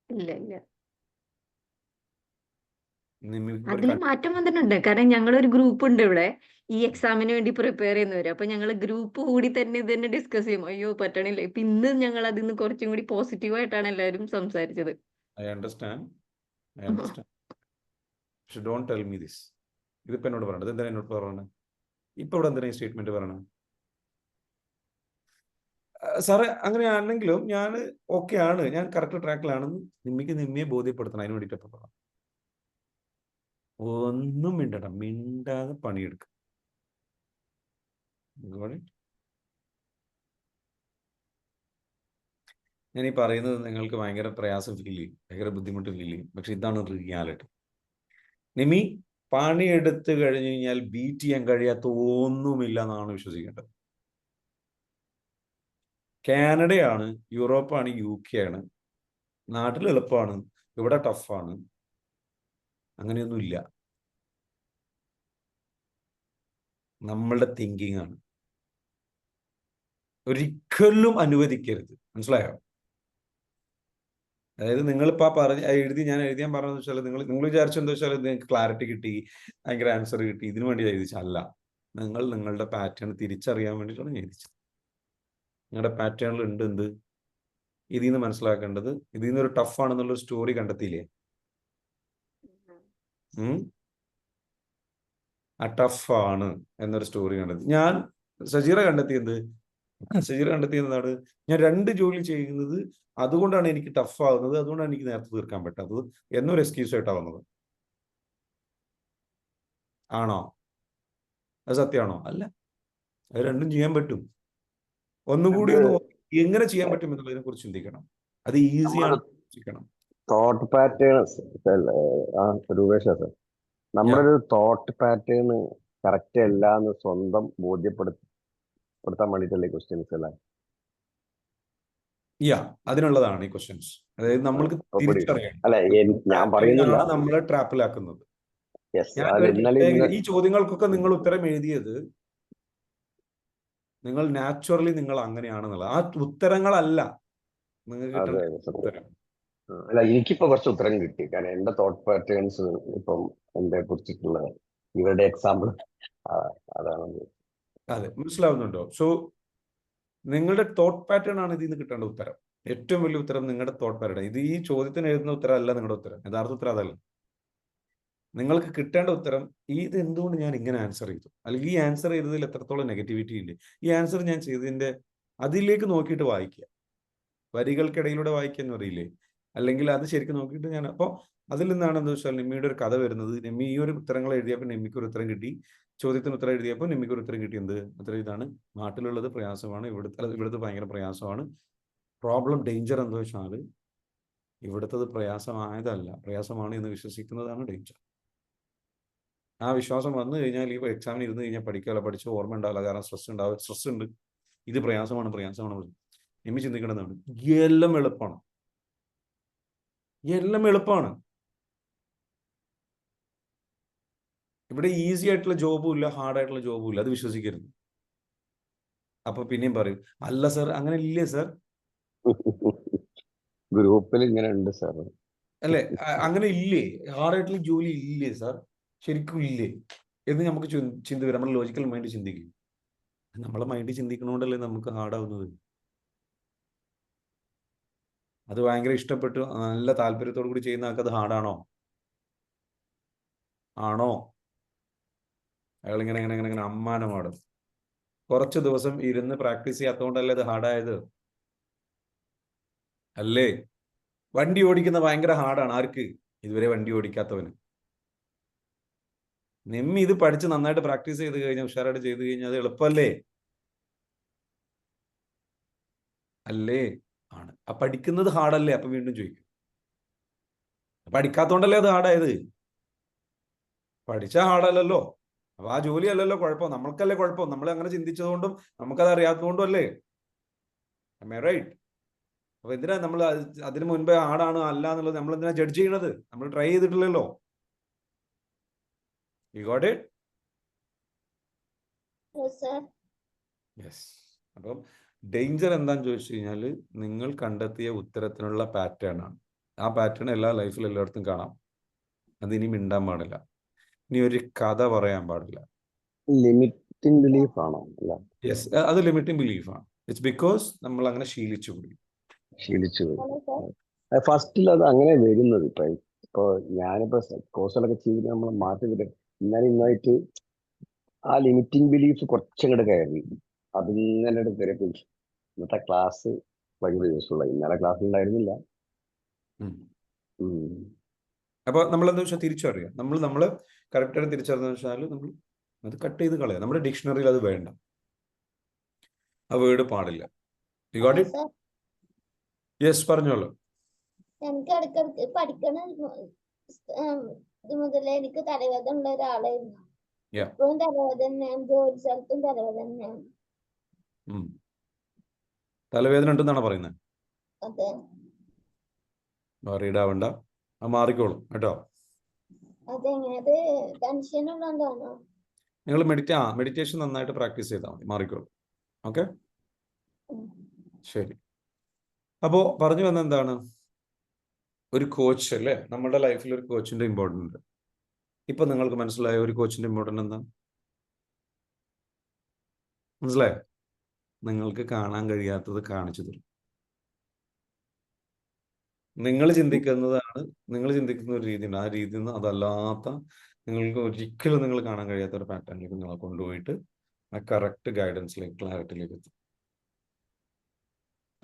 ഇല്ല ഇല്ല. നിമ്മി അതിൽ മാറ്റം വന്നിട്ടുണ്ട്. കാരണം ഞങ്ങളൊരു ഗ്രൂപ്പ് ഉണ്ട് ഇവിടെ ഈ എക്സാമിന് വേണ്ടി പ്രിപ്പയർ ചെയ്യുന്നവര്. അപ്പൊ ഞങ്ങൾ ഗ്രൂപ്പ് കൂടി തന്നെ ഇത് തന്നെ ഡിസ്കസ് ചെയ്യും. അയ്യോ പറ്റണില്ല. ഇപ്പൊ ഇന്ന് ഞങ്ങൾ അതിന്ന് കുറച്ചും കൂടി പോസിറ്റീവായിട്ടാണ് എല്ലാവരും സംസാരിച്ചത്. I understand. പക്ഷെ ഡോണ്ട് ടെൽ മീ ദിസ്. ഇതിപ്പോ എന്നോട് പറയണത് എന്തിനാ എന്നോട് പറയണേ? ഇപ്പൊ ഇവിടെ എന്തിനാ ഈ സ്റ്റേറ്റ്മെന്റ് പറയണേ? സാറേ അങ്ങനെയാണെങ്കിലും ഞാൻ ഓക്കെ ആണ്, ഞാൻ കറക്റ്റ് ട്രാക്കിലാണെന്ന് നിമ്മിയെ ബോധ്യപ്പെടുത്തണം. അതിന് വേണ്ടിയിട്ട് പറയാം. ഒന്നും മിണ്ടണ്ട, മിണ്ടാതെ പണിയെടുക്കുക. ഞാൻ ഈ പറയുന്നത് നിങ്ങൾക്ക് ഭയങ്കര പ്രയാസം ഫീൽ ചെയ്യും, ഭയങ്കര ബുദ്ധിമുട്ട് ഫീൽ ചെയ്യും. പക്ഷെ ഇതാണ് റിയാലിറ്റി. നിമ്മി പണിയെടുത്ത് കഴിഞ്ഞു കഴിഞ്ഞാൽ ബീറ്റ് ചെയ്യാൻ കഴിയാത്ത ഒന്നുമില്ല എന്നാണ് വിശ്വസിക്കേണ്ടത്. കാനഡയാണ്, യൂറോപ്പാണ്, UK ആണ്. നാട്ടിൽ എളുപ്പമാണ്, ഇവിടെ ടഫാണ്. അങ്ങനെയൊന്നുമില്ല. നമ്മളുടെ തിങ്കിങ് ആണ്. ഒരിക്കലും അനുവദിക്കരുത്. മനസ്സിലായോ? അതായത് നിങ്ങളിപ്പോൾ ഞാൻ എഴുതിയാൻ പറഞ്ഞതെന്ന് വെച്ചാൽ നിങ്ങൾ വിചാരിച്ചെന്താ വെച്ചാൽ നിങ്ങൾക്ക് ക്ലാരിറ്റി കിട്ടി, ഭയങ്കര ആൻസർ കിട്ടി, ഇതിനു വേണ്ടി എഴുതിച്ചല്ല. നിങ്ങൾ നിങ്ങളുടെ പാറ്റേൺ തിരിച്ചറിയാൻ വേണ്ടിയിട്ടാണ് എഴുതിച്ചത്. നിങ്ങളുടെ പാറ്റേണിൽ ഉണ്ട് എന്ത്, ഇതിൽ നിന്ന് മനസ്സിലാക്കേണ്ടത്, ഇതിൽ നിന്ന് ഒരു ടഫ് ആണെന്നുള്ളൊരു സ്റ്റോറി കണ്ടെത്തിയില്ലേ? ആ ടഫാണ് എന്നൊരു സ്റ്റോറി കണ്ടെത്തി. സജീറ കണ്ടെത്തിയത് എന്താണ്? ഞാൻ 2 ജോലി ചെയ്യുന്നത് അതുകൊണ്ടാണ് എനിക്ക് ടഫ് ആകുന്നത്, അതുകൊണ്ടാണ് എനിക്ക് നേരത്തെ തീർക്കാൻ പറ്റാത്തത് എന്നൊരു എക്സ്ക്യൂസ് ആയിട്ടാണ് വന്നത്. ആണോ? അത് സത്യമാണോ? അല്ല, അത് രണ്ടും ചെയ്യാൻ പറ്റും. ഒന്നുകൂടി എങ്ങനെ ചെയ്യാൻ പറ്റും എന്നുള്ളതിനെ കുറിച്ച് ചിന്തിക്കണം. അത് ഈസിയാണ് ചിന്തിക്കണം. തോട്ട് പാറ്റേൺസ് രൂപേഷ സർ, നമ്മുടെ ഒരു തോട്ട് പാറ്റേൺ കറക്റ്റ് അല്ല എന്ന് സ്വന്തം ബോധ്യപ്പെടുത്താൻ വേണ്ടിയിട്ടുള്ള ക്വസ്റ്റ്യൻസ് അല്ല. അതിനുള്ളതാണ് ഈ ക്വസ്റ്റ്യൻസ്. അതായത് നമ്മൾക്ക് തിരിച്ചറിയണം അല്ല, ഞാൻ പറയുന്നില്ല നമ്മളെ ട്രാപ്പിലാക്കുന്നത്. ഈ ചോദ്യങ്ങൾക്കൊക്കെ നിങ്ങൾ ഉത്തരം എഴുതിയത് നിങ്ങൾ നാച്ചുറലി നിങ്ങൾ അങ്ങനെയാണെന്നുള്ള ആ ഉത്തരങ്ങളല്ല നിങ്ങൾക്ക് ഉത്തരം. അല്ല, എനിക്കിപ്പോ കുറച്ച് ഉത്തരം കിട്ടി. കാരണം എന്റെ തോട്ട് പാറ്റേൺസ് ഇപ്പം എന്റെ കുറിച്ചിട്ടുള്ള ഇവരുടെ എക്സാമ്പിൾ അതാണ്. അതെ, മനസ്സിലാവുന്നുണ്ടോ? സോ നിങ്ങളുടെ തോട്ട് പാറ്റേൺ ആണ് ഇതിൽ നിന്ന് കിട്ടേണ്ട ഉത്തരം. ഏറ്റവും വലിയ ഉത്തരം നിങ്ങളുടെ തോട്ട് പാറ്റേൺ. ഇത് ഈ ചോദ്യത്തിന് എഴുതുന്ന ഉത്തരം അല്ല നിങ്ങളുടെ ഉത്തരം. യഥാർത്ഥ ഉത്തരം അതല്ല. നിങ്ങൾക്ക് കിട്ടേണ്ട ഉത്തരം ഇത് എന്തുകൊണ്ട് ഞാൻ ഇങ്ങനെ ആൻസർ ചെയ്തു, അല്ലെങ്കിൽ ഈ ആൻസർ ചെയ്തതിൽ എത്രത്തോളം നെഗറ്റിവിറ്റി ഉണ്ട്, ഈ ആൻസർ ഞാൻ ചെയ്തതിന്റെ അതിലേക്ക് നോക്കിയിട്ട് വായിക്കുക. വരികൾക്കിടയിലൂടെ വായിക്കുക എന്ന് പറയില്ലേ, അല്ലെങ്കിൽ അത് ശരിക്കും നോക്കിയിട്ട് ഞാൻ അപ്പോൾ അതിൽ നിന്നാണ് എന്താ വെച്ചാൽ നിമ്മിയുടെ ഒരു കഥ വരുന്നത്. നിമ്മി ഈ ഒരു ഉത്തരങ്ങൾ എഴുതിയപ്പോൾ നിമ്മിക്ക് ഒരു ഉത്തരം കിട്ടി, ചോദ്യത്തിന് ഉത്തരം എഴുതിയപ്പോൾ നിമ്മിക്ക് ഒരു ഉത്തരം കിട്ടി. എന്ത് ഉത്തരം? ഇതാണ് നാട്ടിലുള്ളത് പ്രയാസമാണ്, ഇവിടുത്തെ ഭയങ്കര പ്രയാസമാണ്. പ്രോബ്ലം ഡേഞ്ചർ എന്താ വെച്ചാൽ ഇവിടുത്തത് പ്രയാസമാണ് എന്ന് വിശ്വസിക്കുന്നതാണ് ഡേഞ്ചർ. ആ വിശ്വാസം വന്നു കഴിഞ്ഞാൽ ഈ എക്സാമിന് ഇരുന്ന് കഴിഞ്ഞാൽ പഠിച്ച് ഓർമ്മ ഉണ്ടാവില്ല. കാരണം സ്ട്രെസ് ഉണ്ട്. ഇത് പ്രയാസമാണ്. നിമ്മി ചിന്തിക്കേണ്ടതാണ് എല്ലാം എളുപ്പമാണ്. ഇവിടെ ഈസി ആയിട്ടുള്ള ജോബും ഇല്ല, ഹാർഡായിട്ടുള്ള ജോബും ഇല്ല. അത് വിശ്വസിക്കരുത്. അപ്പൊ പിന്നെയും പറയും, അല്ല സർ അങ്ങനെ ഇല്ലേ സർ? ഗ്രൂപ്പിൽ ഇങ്ങനെ ഉണ്ട് സാർ. അല്ലെ, അങ്ങനെ ഇല്ലേ? ഹാർഡായിട്ടുള്ള ജോലി ഇല്ലേ സാർ? ശരിക്കും ഇല്ലേ എന്ന് നമുക്ക് ചിന്ത വരും. നമ്മുടെ ലോജിക്കൽ മൈൻഡ് ചിന്തിക്കും. നമ്മളെ മൈൻഡ് ചിന്തിക്കണോണ്ടല്ലേ നമുക്ക് ഹാർഡാവുന്നത്. അത് ഭയങ്കര ഇഷ്ടപ്പെട്ടു നല്ല താല്പര്യത്തോടു കൂടി ചെയ്യുന്ന ആൾക്ക് അത് ഹാർഡാണോ? അയാൾ ഇങ്ങനെ അമ്മാനമാടും. കുറച്ച് ദിവസം ഇരുന്ന് പ്രാക്ടീസ് ചെയ്യാത്തതുകൊണ്ടല്ലേ അത് ഹാർഡായത്? അല്ലേ? വണ്ടി ഓടിക്കുന്ന ഭയങ്കര ഹാർഡാണ്. ആർക്ക്? ഇതുവരെ വണ്ടി ഓടിക്കാത്തവന്. നിമ്മി ഇത് പഠിച്ച് നന്നായിട്ട് പ്രാക്ടീസ് ചെയ്ത് കഴിഞ്ഞാൽ, ഉഷാറായിട്ട് ചെയ്ത് കഴിഞ്ഞാൽ അത് എളുപ്പമല്ലേ? അല്ലേ? ആണ്. ആ പഠിക്കുന്നത് ഹാർഡല്ലേ? അപ്പൊ വീണ്ടും ചോദിക്കും, പഠിക്കാത്തോണ്ടല്ലേ അത് ഹാർഡായത്? പഠിച്ചാൽ ഹാർഡല്ലല്ലോ. അപ്പൊ ആ ജോലി അല്ലല്ലോ കുഴപ്പം, നമ്മൾക്കല്ലേ കുഴപ്പം. നമ്മൾ അങ്ങനെ ചിന്തിച്ചതുകൊണ്ടും നമുക്കത് അറിയാത്തതുകൊണ്ടും അല്ലേ? റൈറ്റ്? അപ്പൊ എന്തിനാ നമ്മൾ അതിന് മുൻപേ ഹാർഡാണ് അല്ല എന്നുള്ളത് നമ്മൾ എന്തിനാ ജഡ്ജ് ചെയ്യണത്? നമ്മൾ ട്രൈ ചെയ്തിട്ടില്ലല്ലോ. You got it? Yes, sir. Yes. അപ്പം ഡേഞ്ചർ എന്താന്ന് ചോദിച്ചു കഴിഞ്ഞാൽ നിങ്ങൾ കണ്ടെത്തിയ ഉത്തരത്തിനുള്ള പാറ്റേൺ ആണ്. ആ പാറ്റേൺ ലൈഫിൽ എല്ലായിടത്തും കാണാം. അത് ഇനി മിണ്ടാൻ പാടില്ല. ഇനി ഒരു കഥ പറയാൻ പാടില്ല. ലിമിറ്റിംഗ് ബിലീഫ് ആണോ? യെസ്, അത് ലിമിറ്റിംഗ് ബിലീഫാണ്. ഇറ്റ്സ് ബിക്കോസ് നമ്മൾ അങ്ങനെ ശീലിച്ചു പോയി. ഫസ്റ്റിൽ അത് അങ്ങനെ വരുന്നത്. ഇപ്പൊ ഞാനിപ്പോ കോഴ്സുകളൊക്കെ ചെയ്ത് നമ്മൾ മാറ്റി ഇന്നായിട്ട് ആ ലിമിറ്റിംഗ് ബിലീഫ് കുറച്ചങ്ങോട്ട് കയറി അതിങ്ങനെ കയറിയപ്പോ ഇന്നത്തെ ക്ലാസ് ഭയങ്കര യൂസ്ഫുൾ ആയി. ഇന്നലെ ക്ലാസ് ഉണ്ടായിരുന്നില്ല. അപ്പൊ നമ്മളെന്താ വെച്ചാൽ തിരിച്ചറിയാം. നമ്മള് കറക്റ്റായിട്ട് തിരിച്ചറിഞ്ഞെന്ന് വെച്ചാൽ നമ്മൾ അത് കട്ട് ചെയ്ത് കളയാം. നമ്മുടെ ഡിക്ഷണറിയിൽ അത് വേണ്ട, ആ വേർഡ് പാടില്ല. You got it? യെസ്, പറഞ്ഞോളൂ. എനിക്ക് ഇടയ്ക്കിടയ്ക്ക് പഠിക്കണ ഇത് മുതലേ എനിക്ക് തലവേദന ഉള്ള ഒരാളായിരുന്നു. ഇപ്പോഴും തലവേദന, ജോലി സ്ഥലത്തും തലവേദനയാണ്. തലവേദന ഉണ്ടെന്നാണ് പറയുന്നത്? അതെ. മാറിയിടാവണ്ട, അത് മാറിക്കോളും കേട്ടോ. അതെങ്ങനെ? ടെൻഷൻ ഉള്ളതാണോ? നിങ്ങൾ മെഡിറ്റേഷൻ നന്നായിട്ട് പ്രാക്ടീസ് ചെയ്താൽ മതി, മാറിക്കോളും. ഓക്കെ, ശരി. അപ്പോ പറഞ്ഞു വന്ന എന്താണ്? ഒരു കോച്ച് അല്ലേ, നമ്മുടെ ലൈഫിൽ ഒരു കോച്ചിന്റെ ഇമ്പോർട്ടൻ്റ് ഉണ്ട്. ഇപ്പൊ നിങ്ങൾക്ക് മനസ്സിലായ ഒരു കോച്ചിന്റെ ഇമ്പോർട്ടൻ്റ് എന്താ? മനസ്സിലായോ? നിങ്ങൾക്ക് കാണാൻ കഴിയാത്തത് കാണിച്ചു തരും. നിങ്ങൾ ചിന്തിക്കുന്ന ഒരു രീതിയുണ്ട്. ആ രീതിയിൽ നിന്ന് അതല്ലാത്ത, നിങ്ങൾക്ക് ഒരിക്കലും നിങ്ങൾ കാണാൻ കഴിയാത്ത ഒരു പാറ്റേണിലേക്ക് നിങ്ങളെ കൊണ്ടുപോയിട്ട് ആ കറക്റ്റ് ഗൈഡൻസിലേക്ക്, ക്ലാരിറ്റിയിലേക്ക് എത്തും.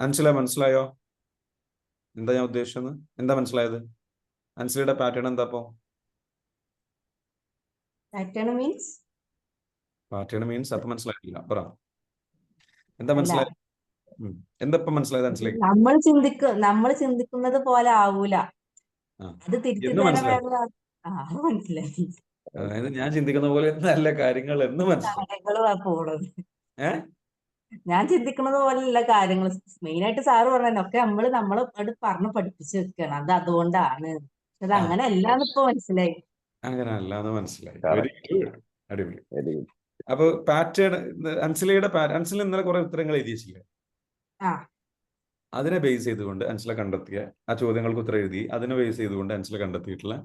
അൻസില മനസ്സിലായോ എന്താ ഞാൻ ഉദ്ദേശിച്ചത്? എന്താ മനസ്സിലായത്? അൻസിലയുടെ പാറ്റേൺ എന്താ? അപ്പോ പാറ്റേൺ മീൻസ് പാറ്റേൺ മീൻസ് അപ്പൊ മനസ്സിലായിട്ടില്ല, പറ എന്താ അല്ല, മനസ്സിലായത്? എന്താ ഇപ്പൊ മനസ്സിലായത് അൻസിലേക്ക്? നമ്മൾ ചിന്തിക്കുന്നത് പോലെ ആവൂല, ആ അത് തിരിച്ചു എന്ന് തരാൻ മനസ്സിലായി. വേറെ അത് മനസ്സിലായി. അതായത് ഞാൻ ചിന്തിക്കുന്ന പോലെ നല്ല കാര്യങ്ങൾ എന്ന് മനസ്സിലായി. കാര്യങ്ങള് പോണത് ഏഹ് ഞാൻ ചിന്തിക്കുന്നത് പോലെയുള്ള കാര്യങ്ങൾ മെയിൻ ആയിട്ട് സാറ് പറഞ്ഞ ഒക്കെ നമ്മള് അത് പറഞ്ഞ് പഠിപ്പിച്ച് വെക്കണം, അത് അതുകൊണ്ടാണ്. അത് ആ അങ്ങനെ അല്ലാന്ന് ഇപ്പൊ മനസ്സിലായി. അങ്ങനെ അല്ലാന്ന് മനസ്സിലായി. വെരി കറക്റ്റ്, ഗുഡ്, അടിപൊളി. Very good. അപ്പൊ പാറ്റേൺ, അൻസില ഇന്നലെ കുറെ ഉത്തരങ്ങൾ എഴുതിയില്ലേ? ആ അതിനെ ബേസ് ചെയ്തുകൊണ്ട് അൻസില കണ്ടെത്തിയ ആ ചോദ്യങ്ങൾക്ക് ഉത്തരം എഴുതി, അതിനെ ബേസ് ചെയ്തുകൊണ്ട് അൻസില കണ്ടെത്തിയിട്ടുള്ള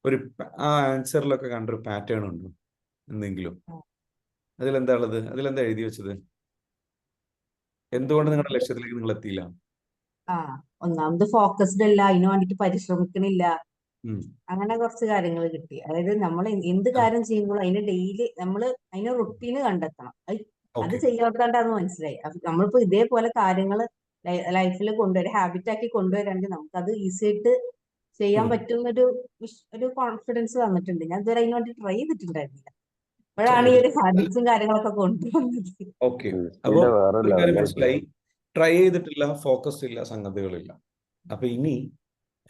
ഒരു ആ ആൻസറിലൊക്കെ കണ്ടൊരു പാറ്റേൺ ഉണ്ട് എന്തെങ്കിലും? അതിലെന്താ ഉള്ളത്? അതിലെന്താ എഴുതി വെച്ചത്? എന്തുകൊണ്ട് നിങ്ങളുടെ ലക്ഷ്യത്തിലേക്ക് നിങ്ങൾ എത്തിയില്ല? ഒന്നാമത് ഫോക്കസ്ഡ് അല്ല, അതിന് വേണ്ടിട്ട് പരിശ്രമിക്കണില്ല, ഉം. അങ്ങനെ കുറച്ച് കാര്യങ്ങൾ കിട്ടി. അതായത് നമ്മൾ എന്ത് കാര്യം ചെയ്യുമ്പോഴും അതിന് ഡെയിലി അതിന് റുട്ടീന് കണ്ടെത്തണം. അത് ഓക്കെ, ചെയ്യാത്തതാണ്ടാന്ന് മനസ്സിലായി. അപ്പൊ നമ്മളിപ്പോ ഇതേപോലെ കാര്യങ്ങൾ ലൈഫിൽ ഒരു ഹാബിറ്റ് ആക്കി കൊണ്ടുവരാണെങ്കിൽ നമുക്കത് ഈസി ആയിട്ട് ചെയ്യാൻ പറ്റുന്നൊരു ഒരു കോൺഫിഡൻസ് വന്നിട്ടുണ്ട്. ഞാൻ ഇതുവരെ അതിന് വേണ്ടി ട്രൈ ചെയ്തിട്ടുണ്ടായിരുന്നില്ല. ഇപ്പോഴാണ് ഈ ഒരു ഹാബിറ്റ്സും കാര്യങ്ങളൊക്കെ കൊണ്ടുവന്നത്. ഓക്കെ. അപ്പൊ ഇതിന്റെ വേറെ ഒരു കാര്യം ലെവലായിട്ട് മനസ്സിലായി, ട്രൈ ചെയ്തിട്ടില്ല, ഫോക്കസ് ഇല്ല, സംഗതികളില്ല. അപ്പൊ ഇനി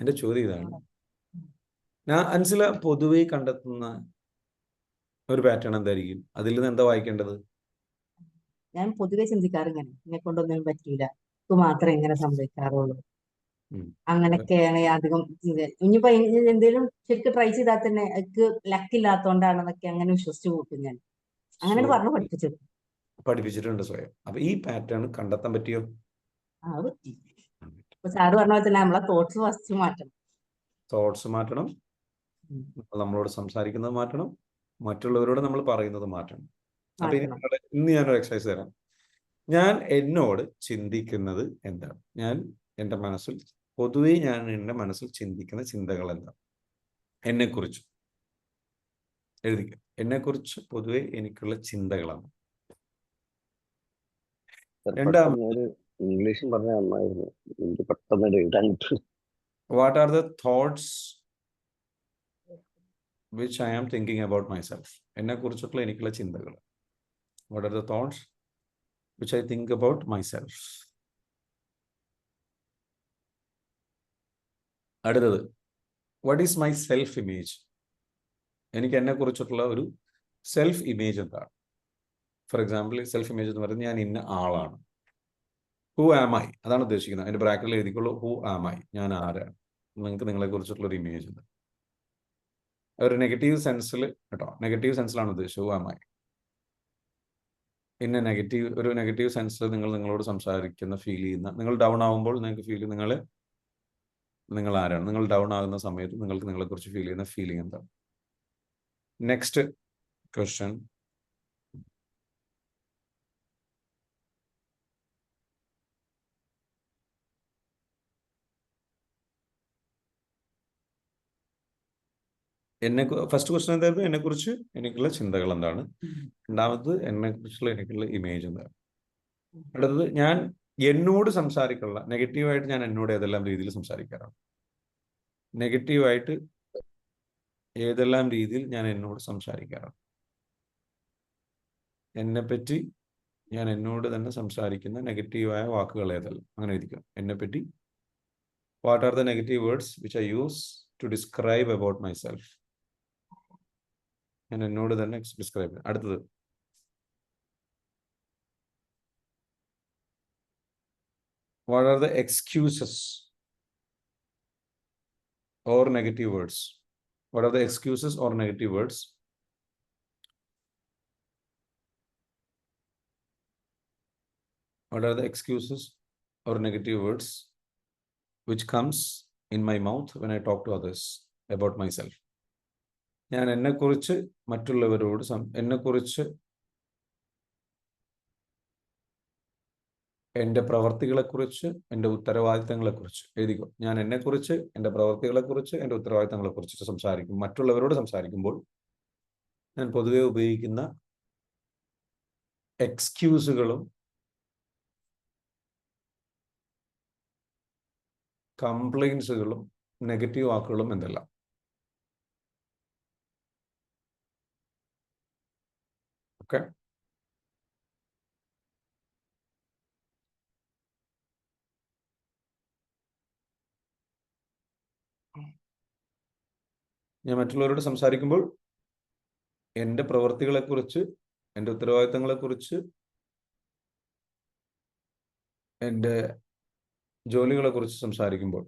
എന്റെ ചോദ്യം ഇതാണ്, ഞാൻ അൻസില പൊതുവെ കണ്ടെത്തുന്ന ഒരു പാറ്റേൺ എന്തായിരിക്കും? അതിൽ നിന്ന് എന്താ വായിക്കേണ്ടത്? ഞാൻ പൊതുവെ ചിന്തിക്കാറിങ്ങനെ, എന്നെ കൊണ്ടൊന്നും പറ്റൂല, എനിക്ക് മാത്രമേ ഇങ്ങനെ സംഭവിക്കാറുള്ളൂ, ഉം. അങ്ങനെയൊക്കെയാണ് അധികം ഇനിയിപ്പോ എന്തെങ്കിലും ശരിക്കും ട്രൈ ചെയ്താൽ തന്നെ എനിക്ക് ലക്കില്ലാത്തോണ്ടാണെന്നൊക്കെ അങ്ങനെ വിശ്വസിച്ച് കൂട്ടും ഞാൻ. അങ്ങനെ പറഞ്ഞു പഠിപ്പിച്ചു. പഠിപ്പിച്ചിട്ടുണ്ട് സ്വയം. അപ്പൊ ഈ പാറ്റേൺ കണ്ടെത്താൻ പറ്റിയോ? ആ പറ്റി. ഇപ്പൊ സാറ് പറഞ്ഞ പോലെ തന്നെ നമ്മളെ തോട്ട്സ് ഫസ്റ്റ് മാറ്റണം. തോട്ട്സ് മാറ്റണം, നമ്മളോട് സംസാരിക്കുന്നത് മാറ്റണം, മറ്റുള്ളവരോട് നമ്മൾ പറയുന്നത് മാറ്റണം. അപ്പൊ ഇന്ന് ഞാനൊരു എക്സസൈസ് തരാം. ഞാൻ എന്നോട് ചിന്തിക്കുന്നത് എന്താണ്? ഞാൻ എൻ്റെ മനസ്സിൽ പൊതുവെ എൻ്റെ മനസ്സിൽ ചിന്തിക്കുന്ന ചിന്തകൾ എന്താണ്? എന്നെക്കുറിച്ച് എഴുതിക്കുക. എന്നെക്കുറിച്ച് പൊതുവെ എനിക്കുള്ള ചിന്തകളാണ്. പെട്ടെന്ന് ഇംഗ്ലീഷും പറഞ്ഞ നന്നായിരുന്നു, എനിക്ക് പെട്ടെന്ന് എഴുതാൻ കിട്ടും. What are the thoughts which I am thinking about myself? എന്നെക്കുറിച്ചുള്ള എനിക്കുള്ള ചിന്തകൾ. What are the thoughts which I think about myself? അടുത്തത്, what is my self image? എനിക്ക് എന്നെക്കുറിച്ചിട്ടുള്ള ഒരു സെൽഫ് ഇമേജ് എന്താണ്? ഫോർ എക്സാമ്പിൾ, സെൽഫ് ഇമേജ് എന്ന് പറയുന്നത് ഞാൻ ഇന്ന ആളാണ്. ഹൂ ആം ഐ, അതാണ് ഉദ്ദേശിക്കുന്നത്. അതിന്റെ ബ്രാക്കറ്റിൽ എഴുതിക്കുള്ളൂ ഹൂ ആം ഐ, ഞാൻ ആരാണ്. നിങ്ങൾക്ക് നിങ്ങളെ കുറിച്ചിട്ടുള്ള ഒരു ഇമേജ് ഉണ്ട്. ഒരു നെഗറ്റീവ് സെൻസിൽ കേട്ടോ, നെഗറ്റീവ് സെൻസിലാണ് ഉദ്ദേശിച്ചത് ഹൂ ആം ഐ. പിന്നെ ഒരു നെഗറ്റീവ് സെൻസിൽ നിങ്ങളോട് സംസാരിക്കുന്ന, ഫീൽ ചെയ്യുന്ന, നിങ്ങൾ ഡൗൺ ആവുമ്പോൾ നിങ്ങൾക്ക് ഫീൽ ചെയ്യുന്ന നിങ്ങൾ ആരാണ്? നിങ്ങൾ ഡൗൺ ആകുന്ന സമയത്ത് നിങ്ങൾക്ക് നിങ്ങളെക്കുറിച്ച് ഫീൽ ചെയ്യുന്ന ഫീലിംഗ് എന്താണ്? നെക്സ്റ്റ് ക്വസ്റ്റ്യൻ, ഫസ്റ്റ് ക്വസ്റ്റ്യൻ എന്തായിരുന്നു? എന്നെക്കുറിച്ച് എനിക്കുള്ള ചിന്തകൾ എന്താണ്? രണ്ടാമത്, എന്നെക്കുറിച്ചുള്ള എനിക്കുള്ള ഇമേജ് എന്താണ്? അടുത്തത്, ഞാൻ എന്നോട് സംസാരിക്കുള്ള നെഗറ്റീവായിട്ട് ഞാൻ എന്നോട് ഏതെല്ലാം രീതിയിൽ സംസാരിക്കാറാണ്? നെഗറ്റീവായിട്ട് ഏതെല്ലാം രീതിയിൽ ഞാൻ എന്നോട് സംസാരിക്കാറാണ്? എന്നെപ്പറ്റി ഞാൻ എന്നോട് തന്നെ സംസാരിക്കുന്ന നെഗറ്റീവായ വാക്കുകൾ ഏതെല്ലാം? അങ്ങനെ എഴുതിക്കാം. എന്നെപ്പറ്റി, what are the negative words which I use to describe about myself? ഞാൻ എന്നോട് തന്നെ ഡിസ്ക്രൈബ് ചെയ്യാം. അടുത്തത്, what are the excuses or negative words? What are the excuses or negative words what are the excuses or negative words which comes in my mouth when I talk to others about myself. ഞാൻ എന്നെക്കുറിച്ച് മറ്റുള്ളവരോട് എന്നെക്കുറിച്ച് എൻ്റെ പ്രവർത്തികളെക്കുറിച്ച് എൻ്റെ ഉത്തരവാദിത്തങ്ങളെക്കുറിച്ച് എഴുതിക്കോ. ഞാൻ എന്നെക്കുറിച്ച് എൻ്റെ പ്രവർത്തികളെക്കുറിച്ച് എൻ്റെ ഉത്തരവാദിത്തങ്ങളെക്കുറിച്ച് സംസാരിക്കും. മറ്റുള്ളവരോട് സംസാരിക്കുമ്പോൾ ഞാൻ പൊതുവെ ഉപയോഗിക്കുന്ന എക്സ്ക്യൂസുകളും കംപ്ലൈൻസുകളും നെഗറ്റീവ് വാക്കുകളും എന്തെല്ലാം? ഓക്കെ, ഞാൻ മറ്റുള്ളവരോട് സംസാരിക്കുമ്പോൾ എൻ്റെ പ്രവൃത്തികളെക്കുറിച്ച്, എൻ്റെ ഉത്തരവാദിത്തങ്ങളെക്കുറിച്ച്, എൻ്റെ ജോലികളെക്കുറിച്ച് സംസാരിക്കുമ്പോൾ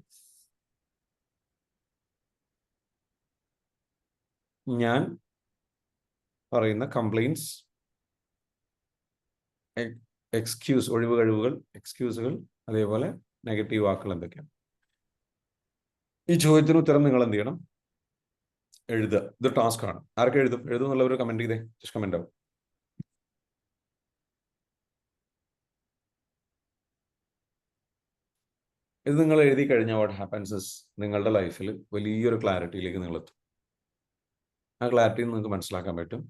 ഞാൻ പറയുന്ന കംപ്ലൈൻസ്, എക്സ്ക്യൂസ്, ഒഴിവുകഴിവുകൾ, എക്സ്ക്യൂസുകൾ, അതേപോലെ നെഗറ്റീവ് വാക്കുകൾ എന്തൊക്കെയാണ്? ഈ ചോദ്യത്തിന് ഉത്തരം നിങ്ങൾ എന്ത് ചെയ്യണം? എഴുതുക. ഇത് ടാസ്ക് ആണ്. ആരൊക്കെ എഴുതും? എഴുതുന്നുള്ളവർ കമന്റ് ചെയ്തേ. ജസ്റ്റ് കമന്റ് ആവും. ഇത് നിങ്ങൾ എഴുതി കഴിഞ്ഞാൽ വാട്ട് ഹാപ്പൻസ് ഇസ് നിങ്ങളുടെ ലൈഫിൽ വലിയൊരു ക്ലാരിറ്റിയിലേക്ക് നിങ്ങൾ എത്തും. ആ ക്ലാരിറ്റി നിങ്ങൾക്ക് മനസ്സിലാക്കാൻ പറ്റും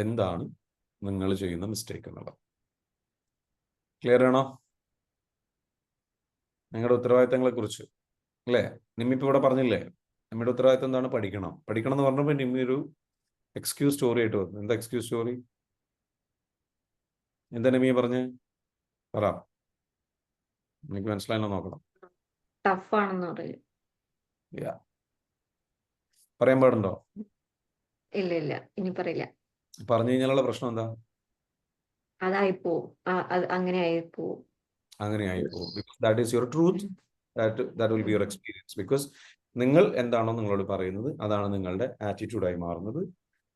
എന്താണ് നിങ്ങൾ ചെയ്യുന്ന മിസ്റ്റേക്ക് എന്നുള്ളത്. ക്ലിയർ ആണോ? നിങ്ങളുടെ ഉത്തരവാദിത്തങ്ങളെ കുറിച്ച് അല്ലേ? നിമ്മിപ്പോൾ ഇവിടെ പറഞ്ഞില്ലേ നമ്മുടെ ഉത്തരവാദിത്തം എന്താണ്? പഠിക്കണം. പഠിക്കണം എന്ന് പറഞ്ഞപ്പോൾ നിമ്മി ഒരു എക്സ്ക്യൂസ് സ്റ്റോറി ആയിട്ട് വന്നു. എന്താ എക്സ്ക്യൂസ് സ്റ്റോറി? എന്താ നിമ്മിയെ പറഞ്ഞ് പറ, എനിക്ക് മനസ്സിലായല്ലോ, നോക്കണം. ടഫാണെന്ന് പറയും. പറയാൻ പാടുണ്ടോ? ഇല്ല ഇല്ല, ഇനി പറയില്ല. പറഞ്ഞു കഴിഞ്ഞാലുള്ള പ്രശ്നം എന്താ? അതായിപ്പോ അങ്ങനെ ആയിപ്പോ അങ്ങനെ ആയിപ്പോ. That is your truth, that will be your experience. Because നിങ്ങൾ എന്താണോ നിങ്ങളോട് പറയുന്നത് അതാണ് നിങ്ങളുടെ ആറ്റിറ്റ്യൂഡായി മാറുന്നത്.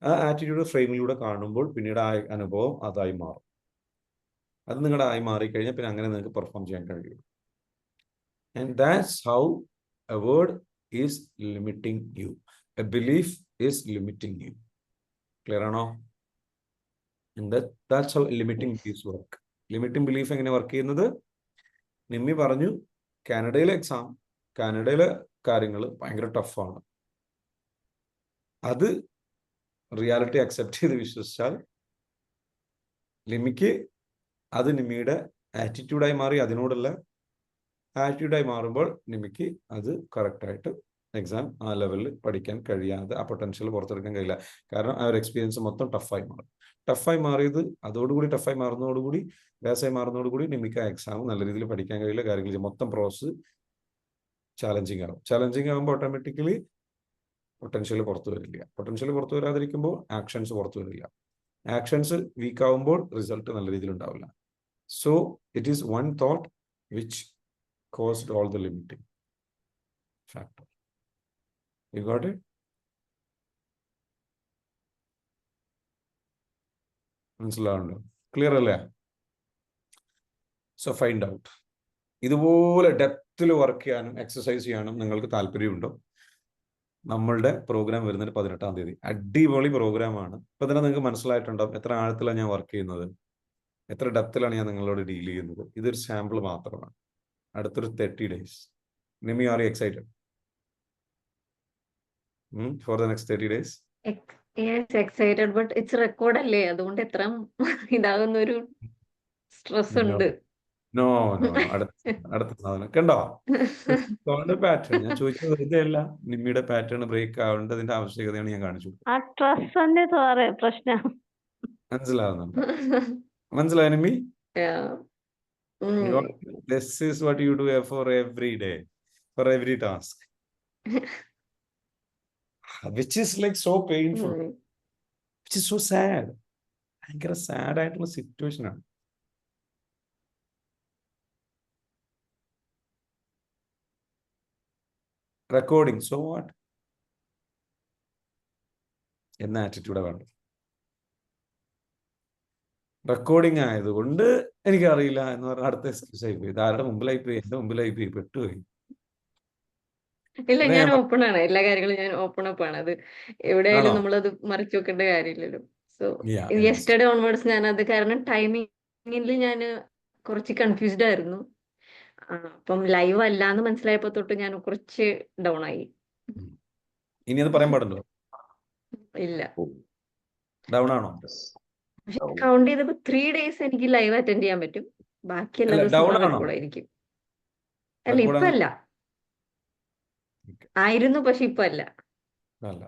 ആ ആറ്റിറ്റ്യൂഡ് ഫ്രെയിമിലൂടെ കാണുമ്പോൾ പിന്നീട് ആ അനുഭവം അതായി മാറും. അത് നിങ്ങളുടെ ആയി മാറിക്കഴിഞ്ഞാൽ പിന്നെ അങ്ങനെ നിങ്ങൾക്ക് പെർഫോം ചെയ്യാൻ കഴിയും. And that's how a word is limiting you, a belief is limiting you. Clear ആണോ? That's how limiting beliefs work. Limiting belief എങ്ങനെ വർക്ക് ചെയ്യുന്നത്? നിമ്മി പറഞ്ഞു കാനഡയിലെ എക്സാം, കാനഡയിലെ കാര്യങ്ങൾ ഭയങ്കര ടഫാണ്. അത് റിയാലിറ്റി അക്സെപ്റ്റ് ചെയ്ത് വിശ്വസിച്ചാൽ നിമ്മിക്ക് അത് നിമ്മിയുടെ ആറ്റിറ്റ്യൂഡായി മാറി. അതിനോടുള്ള ആറ്റിറ്റ്യൂഡായി മാറുമ്പോൾ നിമ്മിക്ക് അത് കറക്റ്റായിട്ട് എക്സാം ആ ലെവലിൽ പഠിക്കാൻ കഴിയാതെ ആ പൊട്ടൻഷ്യൽ പുറത്തെടുക്കാൻ കഴിയില്ല. കാരണം ആ ഒരു എക്സ്പീരിയൻസ് മൊത്തം ടഫായി മാറും. ടഫായി മാറിയത് അതോടുകൂടി ടഫായി മാറുന്നതോടുകൂടി വേസായി മാറുന്നതോടുകൂടി നിമ്മിക്ക് ആ എക്സാം നല്ല രീതിയിൽ പഠിക്കാൻ കഴിയില്ല. കാര്യങ്ങൾ മൊത്തം പ്രോസസ്സ് ചാലഞ്ചിങ് ആകും. ചാലഞ്ചിങ് ആകുമ്പോൾ ഓട്ടോമാറ്റിക്കലി പൊട്ടൻഷ്യൽ പുറത്തു വരില്ല. പൊട്ടൻഷ്യൽ പുറത്തു വരാതിരിക്കുമ്പോൾ ആക്ഷൻസ് പുറത്തു വരില്ല. ആക്ഷൻസ് വീക്ക് ആകുമ്പോൾ റിസൾട്ട് നല്ല രീതിയിൽ ഉണ്ടാവില്ല. So it is one thought which caused all the limiting factor. You got it? മനസ്സിലാവുന്നുണ്ടോ? ക്ലിയർ അല്ലേ? So find out. ഇതുപോലെ ഡെപ്തിൽ വർക്ക് ചെയ്യാനും എക്സസൈസ് ചെയ്യാനും നിങ്ങൾക്ക് താല്പര്യമുണ്ടോ? നമ്മളുടെ പ്രോഗ്രാം വരുന്നത് 18-ാം തീയതി. അടിപൊളി പ്രോഗ്രാമാണ്. ഇപ്പൊ തന്നെ നിങ്ങൾക്ക് മനസ്സിലായിട്ടുണ്ടാവും എത്ര ആഴത്തിലാണ് ഞാൻ വർക്ക് ചെയ്യുന്നത്, എത്ര ഡെപ്തിലാണ് ഞാൻ നിങ്ങളോട് ഡീൽ ചെയ്യുന്നത്. ഇതൊരു സാമ്പിൾ മാത്രമാണ്. അടുത്തൊരു 30 days. Nimmi, are you excited for the next 30 days? Yes, excited, but it's record അല്ലേ, അതുകൊണ്ട് എത്ര ഇതാകുന്ന ഒരു സ്ട്രെസ് ഉണ്ട്. നോ അടുത്ത സാധനം കണ്ടോ? പാറ്റേൺ ഞാൻ ചോദിച്ചത് വെറുതെ അല്ല. നിമ്മിയുടെ പാറ്റേൺ ബ്രേക്ക് ആവേണ്ടതിന്റെ ആവശ്യകതയാണ് ഞാൻ കാണിച്ചു. ആ ട്രസ്റ്റിന്റെ പ്രശ്നം മനസ്സിലാവുന്നുണ്ടോ? മനസ്സിലായോ നിമ്മി? ഉം. This is what you do for every day, for every task. Which is like so painful, which is so sad. ഭയങ്കര സാഡ് ആയിട്ടുള്ള സിറ്റുവേഷൻ ആണ്. റെക്കോർഡിങ്, സോ വാട്ട് എന്ന ആറ്റിറ്റ്യൂഡാണ് വേണ്ടത്. റെക്കോർഡിംഗ് ആയതുകൊണ്ട് എനിക്കറിയില്ല എന്ന് പറഞ്ഞാൽ അടുത്ത എക്സ്ക്യൂസ് ആയി പോയി. ഇത് ആരുടെ മുമ്പിലായി പോയി? എന്റെ മുമ്പിലായി പോയി, പെട്ടുപോയി. ഇല്ല, അതാ ഞാൻ ഞാൻ ഓപ്പൺ ആണ്. എല്ലാ കാര്യങ്ങളും ഞാൻ ഓപ്പൺ അപ്പ് ആണ്. അത് ആണോ? എവിടെയായാലും നമ്മളത് മറച്ചു വെക്കേണ്ട കാര്യമില്ലല്ലോ. സോ യെസ്റ്റർഡേ ഓൺവേർഡ്സ് ഞാനത്, കാരണം ടൈമിങ്ങിൽ ഞാൻ കുറച്ച് കൺഫ്യൂസ്ഡ് ആയിരുന്നു. അപ്പം ലൈവ് അല്ലാന്ന് മനസ്സിലായപ്പോ തൊട്ട് ഞാൻ കുറച്ച് ഡൗൺ ആയി. ഇനി അത് പറയാൻ പാടുണ്ടോ? ഇല്ല, ഡൗൺ ആണോ? പക്ഷെ കൗണ്ട് ചെയ്തപ്പോ 3 days എനിക്ക് ലൈവ് അറ്റൻഡ് ചെയ്യാൻ പറ്റും. ബാക്കി എല്ലാ അല്ല, ദിവസവും ഡൗൺ ആണോ? റെക്കോർഡ് ആയിരിക്കും. അല്ല, റെക്കോർഡ് ഇപ്പൊ അല്ല. ആയിരുന്നു, പക്ഷെ ഇപ്പൊ അല്ല. അല്ല.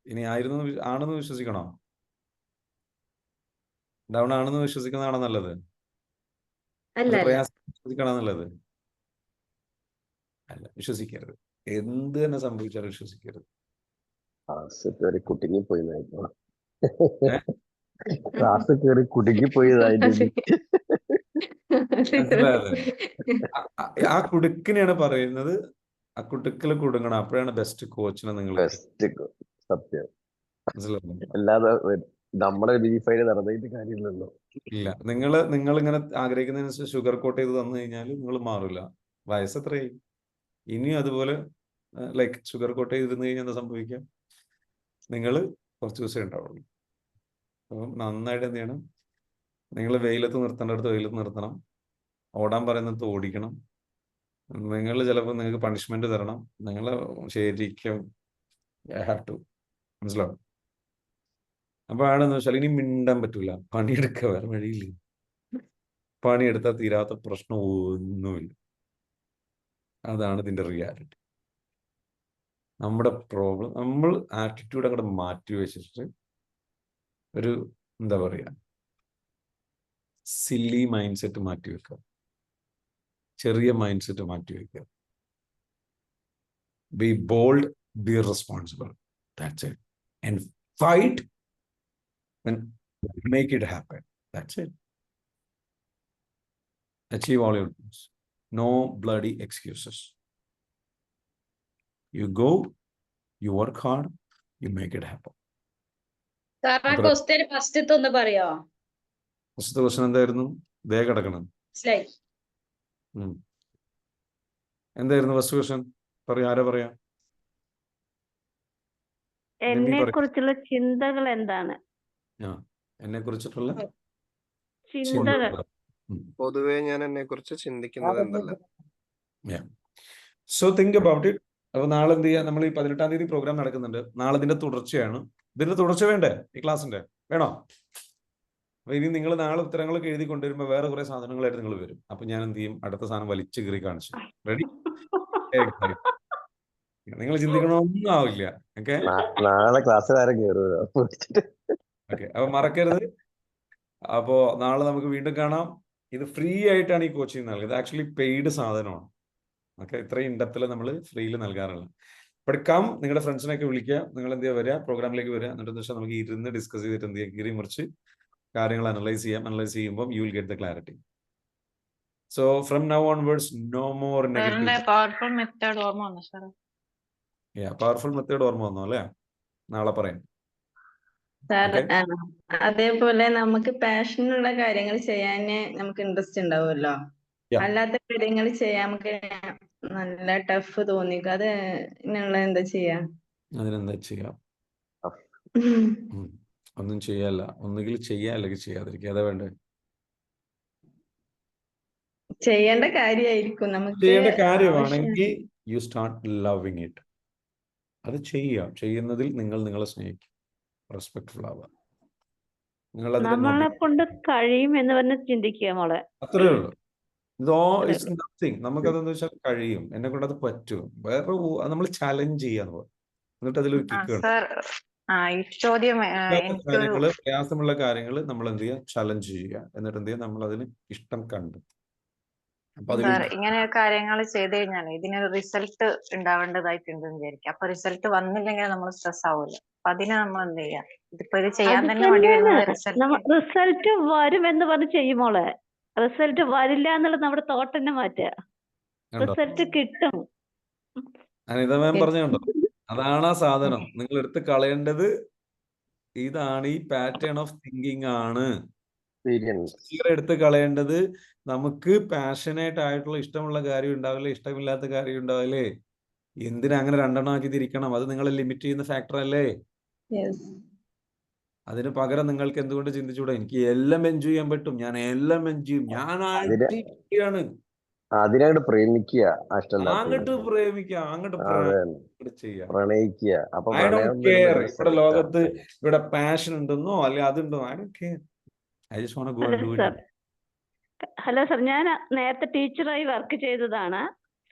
ഇനി ആണെന്ന് വിശ്വസിക്കണോ? ഡൗൺ ആണെന്ന് വിശ്വസിക്കുന്നതാണോ നല്ലത്? അല്ല, അത് അല്ല. പ്രയാസം വിശ്വസിക്കണോ നല്ലത്? അല്ല, വിശ്വസിക്കരുത്. എന്ത് തന്നെ സംഭവിച്ചാലും വിശ്വസിക്കരുത്. കുടുങ്ങിപ്പോയിന്നായിരുന്നു. ഏ? ക്ലാസ് കയറി കുടുങ്ങിപ്പോയതായിട്ട് മനസ്സിലായത്? ആ കുടുക്കിനെയാണ് പറയുന്നത്. ആ കുടുക്കിൽ കുടുങ്ങണം. അപ്പോഴാണ് ബെസ്റ്റ് കോച്ചിനെ നിങ്ങൾ ബെസ്റ്റ് സത്യം. മനസ്സിലായോ? അല്ലാതെ നമ്മളെ ബീഫായിട്ട് നടന്നിട്ട് കാര്യമില്ലല്ലോ. ഇല്ല, നിങ്ങൾ ഇങ്ങനെ ആഗ്രഹിക്കുന്നതിനനുസരിച്ച് ഷുഗർ കോട്ട് ചെയ്ത് തന്നു കഴിഞ്ഞാൽ നിങ്ങൾ മാറില്ല. വയസ്സ് എത്രയായി? ഇനിയും അതുപോലെ ലൈക്ക് ഷുഗർ കോട്ട് ചെയ്തിരുന്നു കഴിഞ്ഞാൽ എന്താ സംഭവിക്കാം? നിങ്ങൾ കുറച്ച് ദിവസം ഉണ്ടാവുള്ളൂ. അപ്പം നന്നായിട്ട് എന്ത് ചെയ്യണം? നിങ്ങൾ വെയിലത്ത് നിർത്തേണ്ടടുത്ത് വെയിലത്ത് നിർത്തണം. ഓടാൻ പറയുന്നിടത്ത് ഓടിക്കണം. നിങ്ങൾ ചിലപ്പോൾ നിങ്ങൾക്ക് പണിഷ്മെന്റ് തരണം. നിങ്ങൾ ശരിക്കും ഹാവ് ടു, മനസ്സിലാവും. അപ്പൊ ആണെന്ന് വെച്ചാൽ ഇനി മിണ്ടാൻ പറ്റൂല. പണിയെടുക്കുക, വേറെ വഴിയില്ല. പണിയെടുത്താൽ തീരാത്ത പ്രശ്നം ഒന്നുമില്ല. അതാണ് ഇതിന്റെ റിയാലിറ്റി. നമ്മുടെ പ്രോബ്ലം, നമ്മൾ ആറ്റിറ്റ്യൂഡ് അങ്ങോട്ട് മാറ്റി വെച്ചിട്ട് ഒരു എന്താ പറയുക, സില്ലി മൈൻഡ് സെറ്റ് മാറ്റി വെക്കുക. ചെറിയ മൈൻഡ് സെറ്റ് മാറ്റി വെക്കുക. Be bold, be responsible. That's it. And fight and make it happen. That's it. Achieve all your goals. No bloody excuses. You go, you work hard, you make it happen. Question ഫസ്റ്റത്തെ ഒന്ന് പറയോ? ഫസ്റ്റത്തെ question എന്തായിരുന്നു? ദേ കിടക്കണം. എന്തായിരുന്നു first question? പറയാ, ആരാ പറയാ? എന്നെ കുറിച്ചുള്ള ചിന്തകൾ എന്താണ്? എന്നെ കുറിച്ചിട്ടുള്ള ചിന്തകൾ. പൊതുവെ ഞാൻ എന്നെ കുറിച്ച് ചിന്തിക്കുന്നത് എന്തല്ല. So think about it. അപ്പൊ നാളെ എന്ത് ചെയ്യാം? നമ്മൾ ഈ 18-ാം തീയതി പ്രോഗ്രാം നടക്കുന്നുണ്ട്. നാളെ ഇതിന്റെ തുടർച്ചയാണ്. ഇതിന്റെ തുടർച്ച വേണ്ടേ ഈ ക്ലാസ്സിന്റെ? വേണോ? അപ്പൊ ഇനി നിങ്ങൾ നാളെ ഉത്തരങ്ങളൊക്കെ എഴുതി കൊണ്ടുവരുമ്പോ വേറെ കുറെ സാധനങ്ങളായിട്ട് നിങ്ങൾ വരും. അപ്പൊ ഞാൻ എന്ത് ചെയ്യും? അടുത്ത സാധനം വലിച്ചു കീറി കാണിച്ചു. റെഡി? നിങ്ങൾ ചിന്തിക്കണമൊന്നും ആവില്ല. ഓക്കെ, നാളെ ക്ലാസ്സിൽ ആരും കയറുമല്ലോ. ഓക്കെ. അപ്പൊ മറക്കരുത്. അപ്പോ നാളെ നമുക്ക് വീണ്ടും കാണാം. ഇത് ഫ്രീ ആയിട്ടാണ് ഈ കോച്ചിങ് നൽകുന്നത്. ഇത് ആക്ച്വലി പെയ്ഡ് സാധനമാണ്. ഓക്കെ, ഇത്രയും ഇൻഡെപ്തിൽ നമ്മൾ ഫ്രീയിൽ നൽകാറില്ല. പഠിക്കാം. നിങ്ങളുടെ ഫ്രണ്ട്സിനൊക്കെ വിളിക്കുക. നിങ്ങൾ എന്ത് ചെയ്യുക? വരിക, പ്രോഗ്രാമിലേക്ക് വരിക. എന്നിട്ട് വെച്ചാൽ നമുക്ക് ഇരുന്ന് ഡിസ്കസ് ചെയ്തിട്ട് എന്ത് ചെയ്യുക? കീറി മുറിച്ച് കാര്യങ്ങൾ അനലൈസ് ചെയ്യാം. അനലൈസ് ചെയ്യുമ്പോൾ you will get the clarity. So from now onwards no more negative. Powerful method ഓർമ്മ വന്നു സാർ. പവർഫുൾ മെത്തേഡ് ഓർമ്മ വന്നു അല്ലേ? നാളെ പറയാം. സാർ, അതേപോലെ നമുക്ക് പാഷനുള്ള കാര്യങ്ങൾ ചെയ്യാൻ നമുക്ക് ഇൻട്രസ്റ്റ് ഉണ്ടാവുമല്ലോ. അല്ലാത്ത കാര്യങ്ങൾ ചെയ്യാൻ നമുക്ക് നല്ല ടഫ് തോന്നിക്കും. അതിനുള്ള എന്താ ചെയ്യാ? അതിനെന്താ ചെയ്യാം? ഒന്നും ചെയ്യല്ല. ഒന്നുകിൽ ചെയ്യാ, അല്ലെങ്കിൽ ചെയ്യാതിരിക്കുക. അതാ വേണ്ടേ? ചെയ്യേണ്ട കാര്യമായിരിക്കും നമുക്ക്. ചെയ്യേണ്ട കാര്യമാണെങ്കിൽ യു സ്റ്റാർട്ട് ലവിങ് ഇറ്റ്. അത് ചെയ്യുക. ചെയ്യുന്നതിൽ നിങ്ങൾ നിങ്ങളെ സ്നേഹിക്കും. റെസ്പെക്ട്ഫുൾ ആവുക. നിങ്ങൾ നമ്മളെ കൊണ്ട് കഴിയും എന്ന് പറഞ്ഞ് ചിന്തിക്കുക മോളെ. അത്രേ ഉള്ളൂ. It's nothing. നമുക്കതെന്ന് വെച്ചാൽ കഴിയും, എന്നെ കൊണ്ട് അത് പറ്റും. വേറെ നമ്മൾ ചലഞ്ച് ചെയ്യാന്ന് പറയും. എന്നിട്ട് അതിലൊരു കിക്ക് കാര്യങ്ങള്, പ്രയാസമുള്ള കാര്യങ്ങൾ നമ്മൾ എന്ത് ചെയ്യുക? ചലഞ്ച് ചെയ്യുക. എന്നിട്ട് എന്ത് ചെയ്യുക? നമ്മൾ അതിന് ഇഷ്ടം കണ്ടെത്തും. ഇങ്ങനെ കാര്യങ്ങൾ ചെയ്ത് കഴിഞ്ഞാൽ ഇതിനൊരു റിസൾട്ട് ഉണ്ടാവേണ്ടതായിട്ടുണ്ടെന്ന് വിചാരിക്കും. അപ്പൊ റിസൾട്ട് വന്നില്ലെങ്കിൽ നമ്മൾ സ്ട്രെസ് ആവുമല്ലോ. അപ്പൊ അതിനെ നമ്മൾ എന്ത് ചെയ്യാം? ഇതിപ്പോ ഇത് ചെയ്യാൻ തന്നെ വേണ്ടി വരുന്നത് റിസൾട്ട് വരും എന്ന് പറഞ്ഞ് ചെയ്യുമോളെ. റിസൾട്ട് വരില്ല എന്നുള്ളത് നമ്മുടെ തോട്ട് തന്നെ മാറ്റുക. റിസൾട്ട് കിട്ടും. അനിത മാം പറഞ്ഞുണ്ടോ? അതാണ് ആ സാധനം. നിങ്ങൾ എടുത്ത് കളയേണ്ടത് ഇതാണ് ഈ പാറ്റേൺ ഓഫ് തിങ്കിങ് ആണ്. എക്സ്പീരിയൻസ്. എടുത്ത് കളയേണ്ടത്. നമുക്ക് പാഷനേറ്റ് ആയിട്ടുള്ള ഇഷ്ടമുള്ള കാര്യം ഉണ്ടാവില്ലേ, ഇഷ്ടമില്ലാത്ത കാര്യം ഉണ്ടാവില്ലേ. എന്തിനാ അങ്ങനെ രണ്ടെണ്ണം ആക്കി തിരിക്കണം? അത് നിങ്ങളെ ലിമിറ്റ് ചെയ്യുന്ന ഫാക്ടർ അല്ലേ. അതിന് പകരം നിങ്ങൾക്ക് എന്തുകൊണ്ട് ചിന്തിച്ചുകൂടാ, എനിക്ക് എല്ലാം എൻജോയ് ചെയ്യാൻ പറ്റും, ഞാൻ എല്ലാം എൻജോയ് ചെയ്യും, ഞാൻ അടിപൊളിയാണ്. അതിനങ്ങോട്ട് പ്രേമിക്കുക, അങ്ങോട്ട് പ്രേമിക്കുക, അങ്ങോട്ട് ചെയ്യാം, പ്രണയിക്കുക. അപ്പൊ ഐ ഡോണ്ട് കെയർ ഇവിടെ ലോകത്ത് ഇവിടെ പാഷൻ ഉണ്ടെന്നോ അല്ലെ അതുണ്ടോ, I don't care. I just want to go and do it. Hello sir, ഞാൻ നേരത്തെ ടീച്ചറായി വർക്ക് ചെയ്തതാണ്.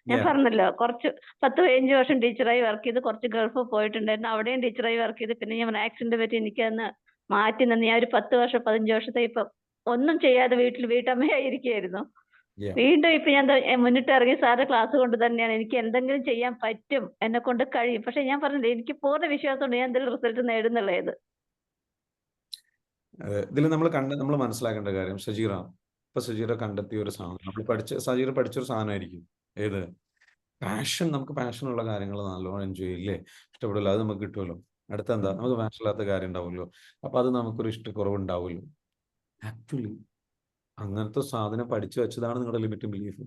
ഞാൻ പറഞ്ഞല്ലോ, കുറച്ച് 10-15 വർഷം ടീച്ചറായി വർക്ക് ചെയ്ത്, കുറച്ച് ഗൾഫ് പോയിട്ടുണ്ടായിരുന്നു, അവിടെയും ടീച്ചറായി വർക്ക് ചെയ്ത്. പിന്നെ ഞാൻ ആക്സിഡന്റ് പറ്റി എനിക്കന്ന് മാറ്റി നിന്ന് ഞാൻ ഒരു 10 വർഷം 15 വർഷത്തെ ഇപ്പൊ ഒന്നും ചെയ്യാതെ വീട്ടമ്മയായിരിക്കായിരുന്നു. വീണ്ടും ഇപ്പൊ ഞാൻ മുന്നിട്ട് ഇറങ്ങി സാറിന്റെ ക്ലാസ് കൊണ്ട് തന്നെയാണ് എനിക്ക് എന്തെങ്കിലും ചെയ്യാൻ പറ്റും, എന്നെ കൊണ്ട് കഴിയും. പക്ഷെ ഞാൻ പറഞ്ഞില്ലേ, എനിക്ക് പൂർണ്ണ വിശ്വാസമുണ്ട് ഞാൻ എന്തെങ്കിലും റിസൾട്ട് നേടുന്നുള്ളത്. ഇതിൽ നമ്മൾ മനസ്സിലാക്കേണ്ട കാര്യം, സജീറ കണ്ടെത്തിയ ഒരു സാധനം, സജീറ പഠിച്ചൊരു സാധനമായിരിക്കും. ഏത് പാഷൻ, നമുക്ക് പാഷനുള്ള കാര്യങ്ങൾ നല്ലോണം എൻജോയ് ചെയ്യില്ലേ, ഇഷ്ടപ്പെടില്ല, അത് നമുക്ക് കിട്ടുമല്ലോ. അടുത്ത എന്താ, നമുക്ക് പാഷനില്ലാത്ത കാര്യം ഉണ്ടാവുമല്ലോ, അപ്പൊ അത് നമുക്കൊരു ഇഷ്ടക്കുറവുണ്ടാവുമല്ലോ. ആക്ച്വലി അങ്ങനത്തെ സാധനം പഠിച്ചു വെച്ചതാണ് നിങ്ങളുടെ ലിമിറ്റിംഗ് ബിലീഫ്.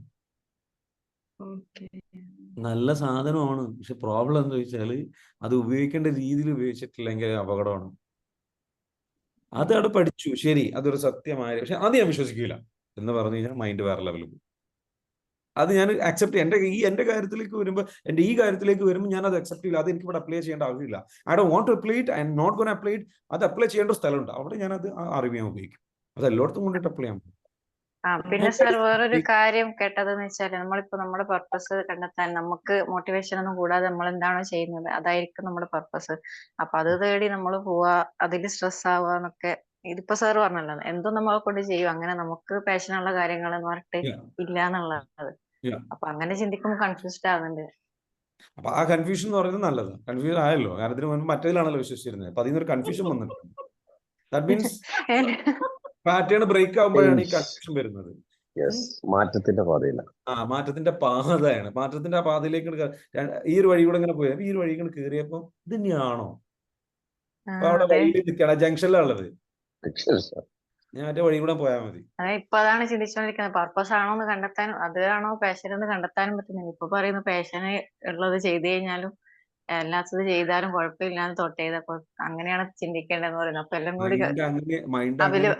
നല്ല സാധനമാണ്, പക്ഷെ പ്രോബ്ലം എന്താ വെച്ചാൽ അത് ഉപയോഗിക്കേണ്ട രീതിയിൽ ഉപയോഗിച്ചിട്ടില്ലെങ്കിൽ അപകടമാണ്. അത് അവിടെ പഠിച്ചു, ശരി, അതൊരു സത്യമായ, പക്ഷെ അത് ഞാൻ വിശ്വസിക്കില്ല എന്ന് പറഞ്ഞു കഴിഞ്ഞാൽ മൈൻഡ് വേറെ ലെവലിൽ പോകും. അത് ഞാൻ അക്സെപ്റ്റ് ചെയ്യും. എന്റെ കാര്യത്തിലേക്ക് വരുമ്പോൾ, എന്റെ ഈ കാര്യത്തിലേക്ക് വരുമ്പോൾ ഞാൻ അത് അക്സെപ്റ്റ് ചെയ്യില്ല. അത് എനിക്ക് ഇവിടെ അപ്ലൈ ചെയ്യേണ്ട ആവശ്യമില്ല. I don't want to apply it, I am not gonna apply it. അത് അപ്ലൈ ചെയ്യേണ്ട സ്ഥലമുണ്ട്, അവിടെ ഞാൻ അത് അറിവ് ഞാൻ ഉപയോഗിക്കും. അത് എല്ലായിടത്തും കൊണ്ടിട്ട് അപ്ലൈ ചെയ്യാൻ പറ്റും. പിന്നെ സാർ വേറൊരു കാര്യം കേട്ടതെന്ന് വെച്ചാൽ, നമ്മളിപ്പോ നമ്മുടെ പർപ്പസ് കണ്ടെത്താൻ നമുക്ക് മോട്ടിവേഷൻ ഒന്നും കൂടാതെ നമ്മൾ എന്താണോ ചെയ്യുന്നത് അതായിരിക്കും നമ്മുടെ പർപ്പസ്. അപ്പൊ അത് തേടി നമ്മൾ പോവാ, അതിൽ സ്ട്രെസ് ആവുക എന്നൊക്കെ ഇതിപ്പോ സാർ പറഞ്ഞല്ലോ, എന്തും നമ്മളെ കൊണ്ട് ചെയ്യും, അങ്ങനെ നമുക്ക് പാഷനുള്ള കാര്യങ്ങൾ എന്ന് പറഞ്ഞിട്ട് ഇല്ല എന്നുള്ളത്. അപ്പൊ അങ്ങനെ ചിന്തിക്കുമ്പോൾ കൺഫ്യൂസ്ഡ് ആവുന്നുണ്ട്. അപ്പൊ ആ കൺഫ്യൂഷൻ എന്ന് പറയുന്നത് നല്ലതാണ്. കൺഫ്യൂഷൻ ആയല്ലോ, കാരണം ഇതിന് മുൻപ് മറ്റേതിലാണല്ലോ വിശ്വസിച്ചിരുന്നത്. അപ്പൊ അതിൽ നിന്നൊരു കൺഫ്യൂഷൻ വന്നിട്ടുണ്ട്. ദാറ്റ് മീൻസ് പാറ്റേൺ ബ്രേക്ക് ആകുമ്പോഴാണ് ഈ കൺഫ്യൂഷൻ വരുന്നത്. മാറ്റത്തിന്റെ പാതയില്ല. മാറ്റത്തിന്റെ പാതയാണ്. മാറ്റത്തിന്റെ ആ പാതയിലേക്ക് ഈ ഒരു വഴി കൂടെ ഇങ്ങനെ പോയാൽ, ഈ ഒരു വഴി ഇങ്ങനെ കയറിയപ്പോ ഇത് തന്നെയാണോ, അപ്പൊ അവിടെ വഴിയിൽ നിൽക്കണം, ജംഗ്ഷനിലുള്ളത്, ഞാൻ മറ്റേ വഴി കൂടെ പോയാൽ മതി. ഇപ്പൊ അതാണ് ചിന്തിച്ചുകൊണ്ടിരിക്കുന്നത്, പർപ്പസ് ആണോ എന്ന് കണ്ടെത്താനും അതാണോ പാഷൻ എന്ന് കണ്ടെത്താനും പറ്റുന്നില്ല. ഇപ്പൊ പറയുന്നു പാഷന് ഉള്ളത് ചെയ്തു കഴിഞ്ഞാലും അല്ലാത്തത് ചെയ്താലും കുഴപ്പമില്ലാന്ന് തൊട്ടേതപ്പോ അങ്ങനെയാണ് ചിന്തിക്കേണ്ടതെന്ന് പറയുന്നത്. അപ്പൊ എല്ലാം കൂടി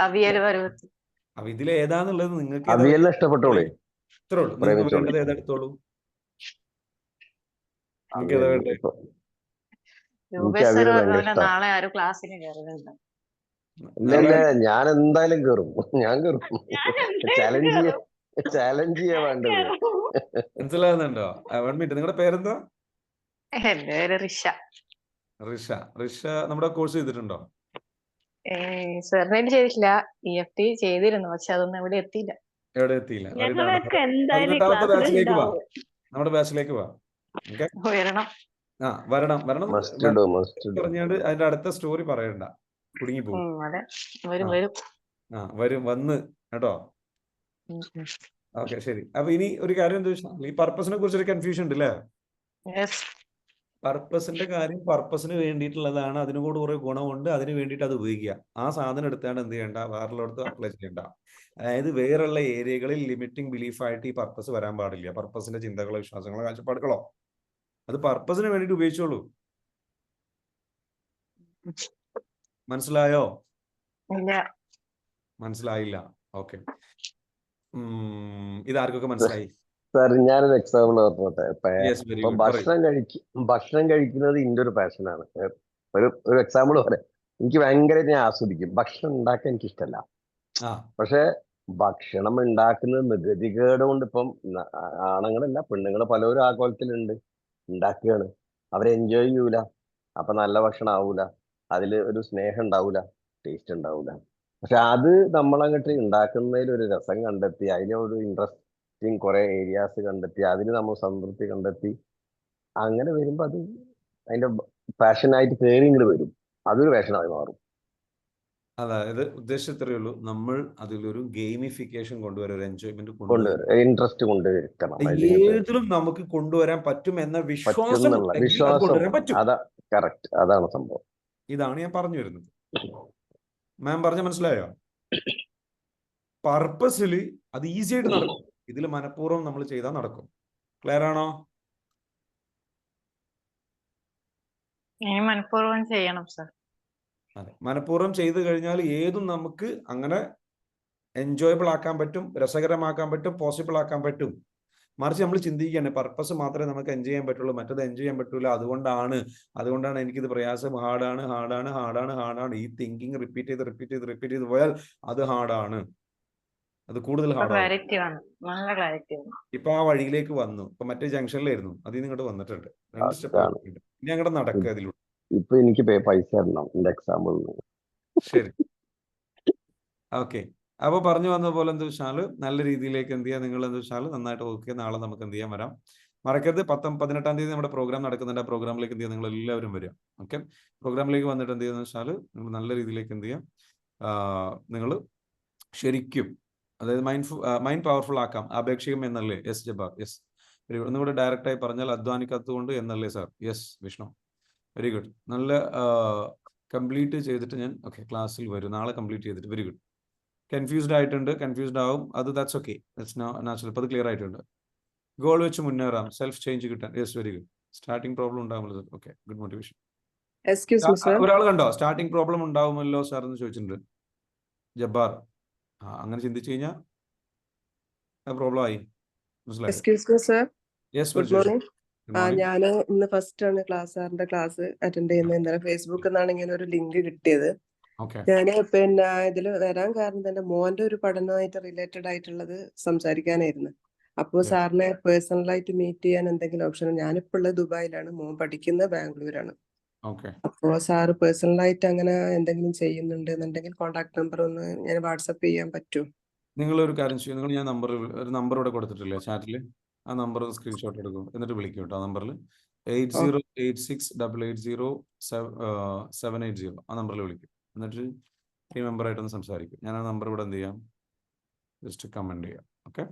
അവിയല് പരുവത്തിൽ. അപ്പൊ ഇതിൽ ഏതാന്നുള്ളത് നിങ്ങൾക്ക് ഇഷ്ടപ്പെട്ടോളൂ, ഇത്രേ ഉള്ളൂ. നിങ്ങൾക്ക് വേണ്ടത് ഏതെടുത്തോളൂ. നാളെ ആരും ക്ലാസ്സിന് കയറുന്നുണ്ട്. ഇല്ല, ഞാൻ എന്തായാലും കേറും, ഞാൻ കേറും. ചാലഞ്ച് ചെയ്യാ വേണ്ടത്. മനസ്സിലാകുന്നുണ്ടോ? 1 മിനിറ്റ്, നിങ്ങളുടെ പേരെന്താ? എന്റെ പേര് റിഷ. റിഷ നമ്മുടെ കോഴ്സ് ചെയ്തിട്ടുണ്ടോ? സെർനൈറ്റ് ചെയ്തിട്ടില്ല, EFT ചെയ്തിരുന്നു, പക്ഷെ അതൊന്നും എവിടെ എത്തിയില്ല. നമ്മുടെ ബാച്ചിലേക്ക് വാ. വരണം പറഞ്ഞാണ്ട് അതിന്റെ അടുത്ത സ്റ്റോറി പറയണ്ട, കുടുങ്ങി പോകും. വന്ന് കേട്ടോ. ഓക്കെ, ശരി. അപ്പൊ ഇനി ഒരു കാര്യം എന്താ വെച്ചാൽ, ഈ പർപ്പസിനെ കുറിച്ചൊരു കൺഫ്യൂഷൻ ഉണ്ട് അല്ലേ? പർപ്പസിന്റെ കാര്യം പർപ്പസിന് വേണ്ടിയിട്ടുള്ളതാണ്, അതിനോട് കുറെ ഗുണമുണ്ട്, അതിന് വേണ്ടിയിട്ട് അത് ഉപയോഗിക്കുക. ആ സാധനം എടുത്താണ്ട് എന്ത് ചെയ്യണ്ട, വേറെയുള്ളടത്ത് അപ്ലൈ ചെയ്യണ്ട. അതായത് വേറെയുള്ള ഏരിയകളിൽ ലിമിറ്റിംഗ് ബിലീഫായിട്ട് ഈ പർപ്പസ് വരാൻ പാടില്ല. പർപ്പസിന്റെ ചിന്തകളോ വിശ്വാസങ്ങളോ കാഴ്ചപ്പാടുകളോ അത് പർപ്പസിന് വേണ്ടിയിട്ട് ഉപയോഗിച്ചോളൂ. മനസ്സിലായോ? മനസ്സിലായില്ല? ഓക്കെ, ഇതാർക്കൊക്കെ മനസ്സിലായി? സാർ, ഞാനൊരു എക്സാമ്പിൾ പറഞ്ഞോട്ടെ. ഭക്ഷണം കഴിക്കുന്നത് എൻ്റെ ഒരു പാഷനാണ്. ഒരു എക്സാമ്പിൾ പറയാം. എനിക്ക് ഭയങ്കരമായിട്ട് ഞാൻ ആസ്വദിക്കും. ഭക്ഷണം ഉണ്ടാക്കാൻ എനിക്ക് ഇഷ്ടമല്ല, പക്ഷെ ഭക്ഷണം ഉണ്ടാക്കുന്നത് നിഗതികേട് കൊണ്ട് ഇപ്പം ആണുങ്ങളല്ല പെണ്ണുങ്ങൾ പലരും ആ കോലത്തിലുണ്ട്, ഉണ്ടാക്കുകയാണ്. അവരെ എൻജോയ് ചെയ്യൂല, അപ്പൊ നല്ല ഭക്ഷണം ആവൂല, അതിൽ ഒരു സ്നേഹം ഉണ്ടാവൂല, ടേസ്റ്റ് ഉണ്ടാവൂല. പക്ഷെ അത് നമ്മളങ്ങോട്ട് ഉണ്ടാക്കുന്നതിൽ ഒരു രസം കണ്ടെത്തി, അതിലൊരു ഇൻട്രസ്റ്റിങ് കുറെ ഏരിയാസ് കണ്ടെത്തി, അതിൽ നമ്മൾ സംതൃപ്തി കണ്ടെത്തി, അങ്ങനെ വരുമ്പോ അത് അതിന്റെ പാഷനായിട്ട് കയറി ഇങ്ങോട്ട് വരും, അതൊരു പാഷനായി മാറും. അതായത് ഉദ്ദേശം ഇത്രയേ ഉള്ളൂ, നമ്മൾ അതിലൊരു ഗെയിമിഫിക്കേഷൻ കൊണ്ടുവരാൻ, ഒരു എൻജോയ്മെന്റ് ഇൻട്രസ്റ്റ് കൊണ്ടുവരണം. ഏതിലും നമുക്ക് കൊണ്ടുവരാൻ പറ്റും എന്ന വിശ്വാസം അതാ കറക്റ്റ്, അതാണ് സംഭവം. ഇതാണ് ഞാൻ പറഞ്ഞു വരുന്നത്. മാം പറഞ്ഞ മനസ്സിലായോ? പർപ്പസിൽ അത് ഈസി ആയിട്ട് നടക്കും. ഇതിൽ മനഃപൂർവ്വം നമ്മൾ ചെയ്താൽ നടക്കും. ക്ലിയർ ആണോ? ഇനി മനഃപൂർവ്വം ചെയ്യണം സർ. അതെ, മനഃപൂർവ്വം ചെയ്തു കഴിഞ്ഞാൽ ഏതും നമുക്ക് അങ്ങനെ എൻജോയബിൾ ആക്കാൻ പറ്റും, രസകരമാക്കാൻ പറ്റും, പോസിബിൾ ആക്കാൻ പറ്റും. മറിച്ച് നമ്മൾ ചിന്തിക്കുകയാണ് പർപ്പസ് മാത്രമേ നമുക്ക് എൻജോയ് ചെയ്യാൻ പറ്റുള്ളൂ, മറ്റത് എൻജോയ് ചെയ്യാൻ പറ്റൂല, അതുകൊണ്ടാണ് എനിക്കിത് പ്രയാസം, ഹാർഡാണ്. ഈ തിങ്കിങ് റിപ്പീറ്റ് ചെയ്ത് പോയാൽ അത് ഹാർഡാണ്, അത് കൂടുതൽ ഹാർഡാണ്. ക്ലാരിറ്റി വന്നു, നല്ല ക്ലാരിറ്റി വന്നു. ഇപ്പൊ ആ വഴിയിലേക്ക് വന്നു. ഇപ്പൊ മറ്റേ ജംഗ്ഷനിലായിരുന്നു, അതിൽ നിന്ന് ഇങ്ങോട്ട് വന്നിട്ടുണ്ട്. 2 സ്റ്റെപ്പ് ഇനി അങ്ങോട്ട് നടക്കുക അതിലൂടെ. ഇപ്പൊ എനിക്ക് പൈസ തരണം എന്റെ എക്സാമ്പിളിന്. ശരി, ഓക്കെ. അപ്പൊ പറഞ്ഞു വന്ന പോലെ എന്താ വെച്ചാല് നല്ല രീതിയിലേക്ക് എന്ത് ചെയ്യാം, നിങ്ങൾ എന്താ വെച്ചാൽ നന്നായിട്ട് ഓക്കെ. നാളെ നമുക്ക് എന്ത് ചെയ്യാൻ വരാം. മറക്കരുത്, 18-ാം തീയതി നമ്മുടെ പ്രോഗ്രാം നടക്കുന്നുണ്ട്. ആ പ്രോഗ്രാമിലേക്ക് എന്ത് ചെയ്യാം, നിങ്ങൾ എല്ലാവരും വരിക. ഓക്കെ, പ്രോഗ്രാമിലേക്ക് വന്നിട്ട് എന്ത് ചെയ്യുന്ന വെച്ചാൽ നിങ്ങൾ നല്ല രീതിയിലേക്ക് എന്ത് ചെയ്യാം, നിങ്ങൾ ശരിക്കും അതായത് മൈൻഡ് പവർഫുൾ ആക്കാം. അപേക്ഷികം എന്നല്ലേ? Yes Jabbar, yes, very good. ഒന്നുകൂടെ ഡയറക്റ്റായി പറഞ്ഞാൽ അധ്വാനിക്കാത്തതുകൊണ്ട് എന്നല്ലേ sir? Yes Vishnu, very good. നല്ല കംപ്ലീറ്റ് ചെയ്തിട്ട് ഞാൻ ക്ലാസ്സിൽ വരും. നാളെ കംപ്ലീറ്റ് ചെയ്തിട്ട്. Very good. കൺഫ്യൂസ്ഡ് ആവും, അത് ദാറ്റ്സ് ഓക്കെ, ദാറ്റ്സ് നാച്ചുറൽ. ഇപ്പം അത് ക്ലിയർ ആയിട്ടുണ്ട്. ഗോൾ വെച്ച് മുന്നേറാം, സെൽഫ് ചേഞ്ച് കിട്ടാൻ. Yes, very good. Starting problem ഉണ്ടാവുമല്ലോ. Okay, good motivation. ഒരാൾ കണ്ടോ സ്റ്റാർട്ടിംഗ് പ്രോബ്ലം ഉണ്ടാവുമല്ലോ സാർ എന്ന് ചോദിച്ചിട്ടുണ്ട്. ജബ്ബാർ, അങ്ങനെ ചിന്തിച്ചു കഴിഞ്ഞാൽ പ്രോബ്ലം ആയി. മനസ്സിലായി? Yes, good morning. ഞാൻ ഇന്ന് ഫസ്റ്റ് ആണ് സാറിന്റെ ക്ലാസ് അറ്റൻഡ് ചെയ്യുന്നത്. ഇന്നലെ ഫേസ്ബുക്കിൽ നിന്നാണ് ഇങ്ങനെ ഒരു ലിങ്ക് കിട്ടിയത്. ഞാന് ഇതിൽ വരാൻ കാരണം തന്നെ മോന്റെ ഒരു പഠനമായിട്ട് റിലേറ്റഡ് ആയിട്ടുള്ളത് സംസാരിക്കാനായിരുന്നു. അപ്പോൾ സാറിനെ പേഴ്സണലായിട്ട് മീറ്റ് ചെയ്യാൻ എന്തെങ്കിലും ഓപ്ഷൻ? ഞാനിപ്പോൾ ഉള്ളത് ദുബായിലാണ്, മോൻ പഠിക്കുന്നത് ബാംഗ്ലൂരാണ്. അപ്പോൾ സാറ് പേഴ്സണലായിട്ട് അങ്ങനെ എന്തെങ്കിലും ചെയ്യുന്നുണ്ടെന്നുണ്ടെങ്കിൽ കോൺടാക്ട് നമ്പർ ഒന്ന് ഞാൻ വാട്സപ്പ് ചെയ്യാൻ പറ്റുമോ? നിങ്ങൾ ഒരു കാര്യം ചെയ്യും, നിങ്ങൾ ഞാൻ ഒരു നമ്പർ ഇവിടെ കൊടുത്തിട്ടില്ലേ ചാറ്റിൽ, ആ നമ്പർ സ്ക്രീൻഷോട്ട് എടുക്കും, എന്നിട്ട് വിളിക്കും കേട്ടോ. ആ നമ്പറിൽ 8086880780 ആ നമ്പറിൽ വിളിക്കും. എന്നിട്ട് ഈ മെമ്പറായിട്ടൊന്ന് സംസാരിക്കും. ഞാൻ ആ നമ്പർ ഇവിടെ എന്ത് ചെയ്യാം, ജസ്റ്റ് കമന്റ് ചെയ്യാം. ഓക്കെ,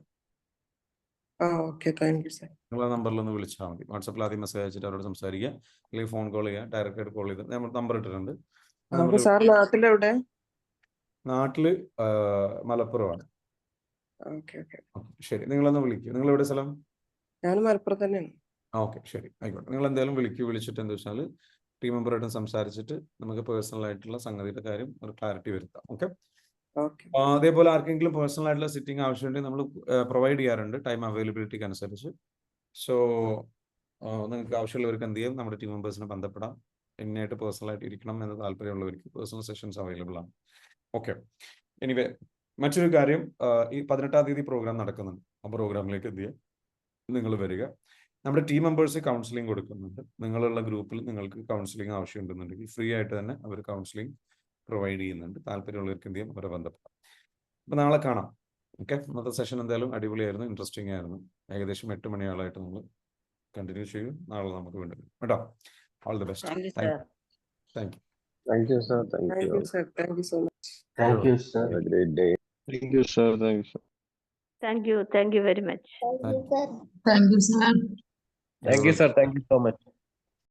നിങ്ങൾ ആ നമ്പറിൽ ഒന്ന് വിളിച്ചാൽ മതി. വാട്സപ്പിൽ ആദ്യം മെസ്സേജ് അയച്ചിട്ട് അവരോട് സംസാരിക്കുക, അല്ലെങ്കിൽ ഫോൺ കോൾ ചെയ്യുക. ഡയറക്റ്റ് ആയിട്ട് കോൾ ചെയ്ത് നമ്മൾ നമ്പർ ഇട്ടിട്ടുണ്ട്. നാട്ടില് മലപ്പുറമാണ്. ശരി, നിങ്ങളൊന്ന് വിളിക്കൂ. നിങ്ങൾ എവിടെ സ്ഥലം? ഞാൻ മലപ്പുറം തന്നെയാണ്. ഓക്കെ, ശരി, ആയിക്കോട്ടെ. നിങ്ങൾ എന്തായാലും വിളിച്ചിട്ട് എന്താ വെച്ചാൽ ടീം മെമ്പറായിട്ടും സംസാരിച്ചിട്ട് നമുക്ക് പേഴ്സണൽ ആയിട്ടുള്ള സംഗതിയുടെ കാര്യം ഒരു ക്ലാരിറ്റി വരുത്താം. ഓക്കെ, അതേപോലെ ആർക്കെങ്കിലും പേഴ്സണൽ ആയിട്ടുള്ള സിറ്റിംഗ് ആവശ്യമുണ്ടെങ്കിൽ നമ്മൾ പ്രൊവൈഡ് ചെയ്യാറുണ്ട് ടൈം അവൈലബിലിറ്റിക്ക് അനുസരിച്ച്. സോ നിങ്ങൾക്ക് ആവശ്യമുള്ളവർക്ക് എന്ത് ചെയ്യും, നമ്മുടെ ടീം മെമ്പേഴ്സിനെ ബന്ധപ്പെടാം. എങ്ങനെയായിട്ട് പേഴ്സണലായിട്ട് ഇരിക്കണം എന്ന് താല്പര്യമുള്ളവർക്ക് പേഴ്സണൽ സെഷൻസ് അവൈലബിൾ ആണ്. ഓക്കെ, എനിവേ മറ്റൊരു കാര്യം, ഈ 18-ാം തീയതി പ്രോഗ്രാം നടക്കുന്നുണ്ട്. ആ പ്രോഗ്രാമിലേക്ക് എന്ത് ചെയ്യുക, നിങ്ങൾ വരിക. നമ്മുടെ ടീം മെമ്പേഴ്സ് കൗൺസിലിംഗ് കൊടുക്കുന്നുണ്ട്. നിങ്ങളുള്ള ഗ്രൂപ്പിൽ നിങ്ങൾക്ക് കൗൺസിലിംഗ് ആവശ്യമുണ്ടെന്നുണ്ടെങ്കിൽ ഫ്രീ ആയിട്ട് തന്നെ അവർ കൗൺസിലിംഗ് പ്രൊവൈഡ് ചെയ്യുന്നുണ്ട്. താല്പര്യമുള്ളവർക്ക് എന്ത് ചെയ്യും, അവരെ ബന്ധപ്പെടാം. അപ്പോൾ നാളെ കാണാം. ഓക്കെ, ഇന്നത്തെ സെഷൻ എന്തായാലും അടിപൊളിയായിരുന്നു, ഇൻട്രസ്റ്റിംഗ് ആയിരുന്നു. ഏകദേശം 8 മണിയോളായിട്ട് നമ്മൾ കണ്ടിന്യൂ ചെയ്യും. നാളെ നമുക്ക് വീണ്ടും കേട്ടോ. All the best. Thank you. Thank you, sir. Thank you. Thank you so much. Thank you, sir. Have a great day. Thank you, sir. Thank you very much. Thank you, sir. Thank you, sir. Thank you, sir. Thank you so much.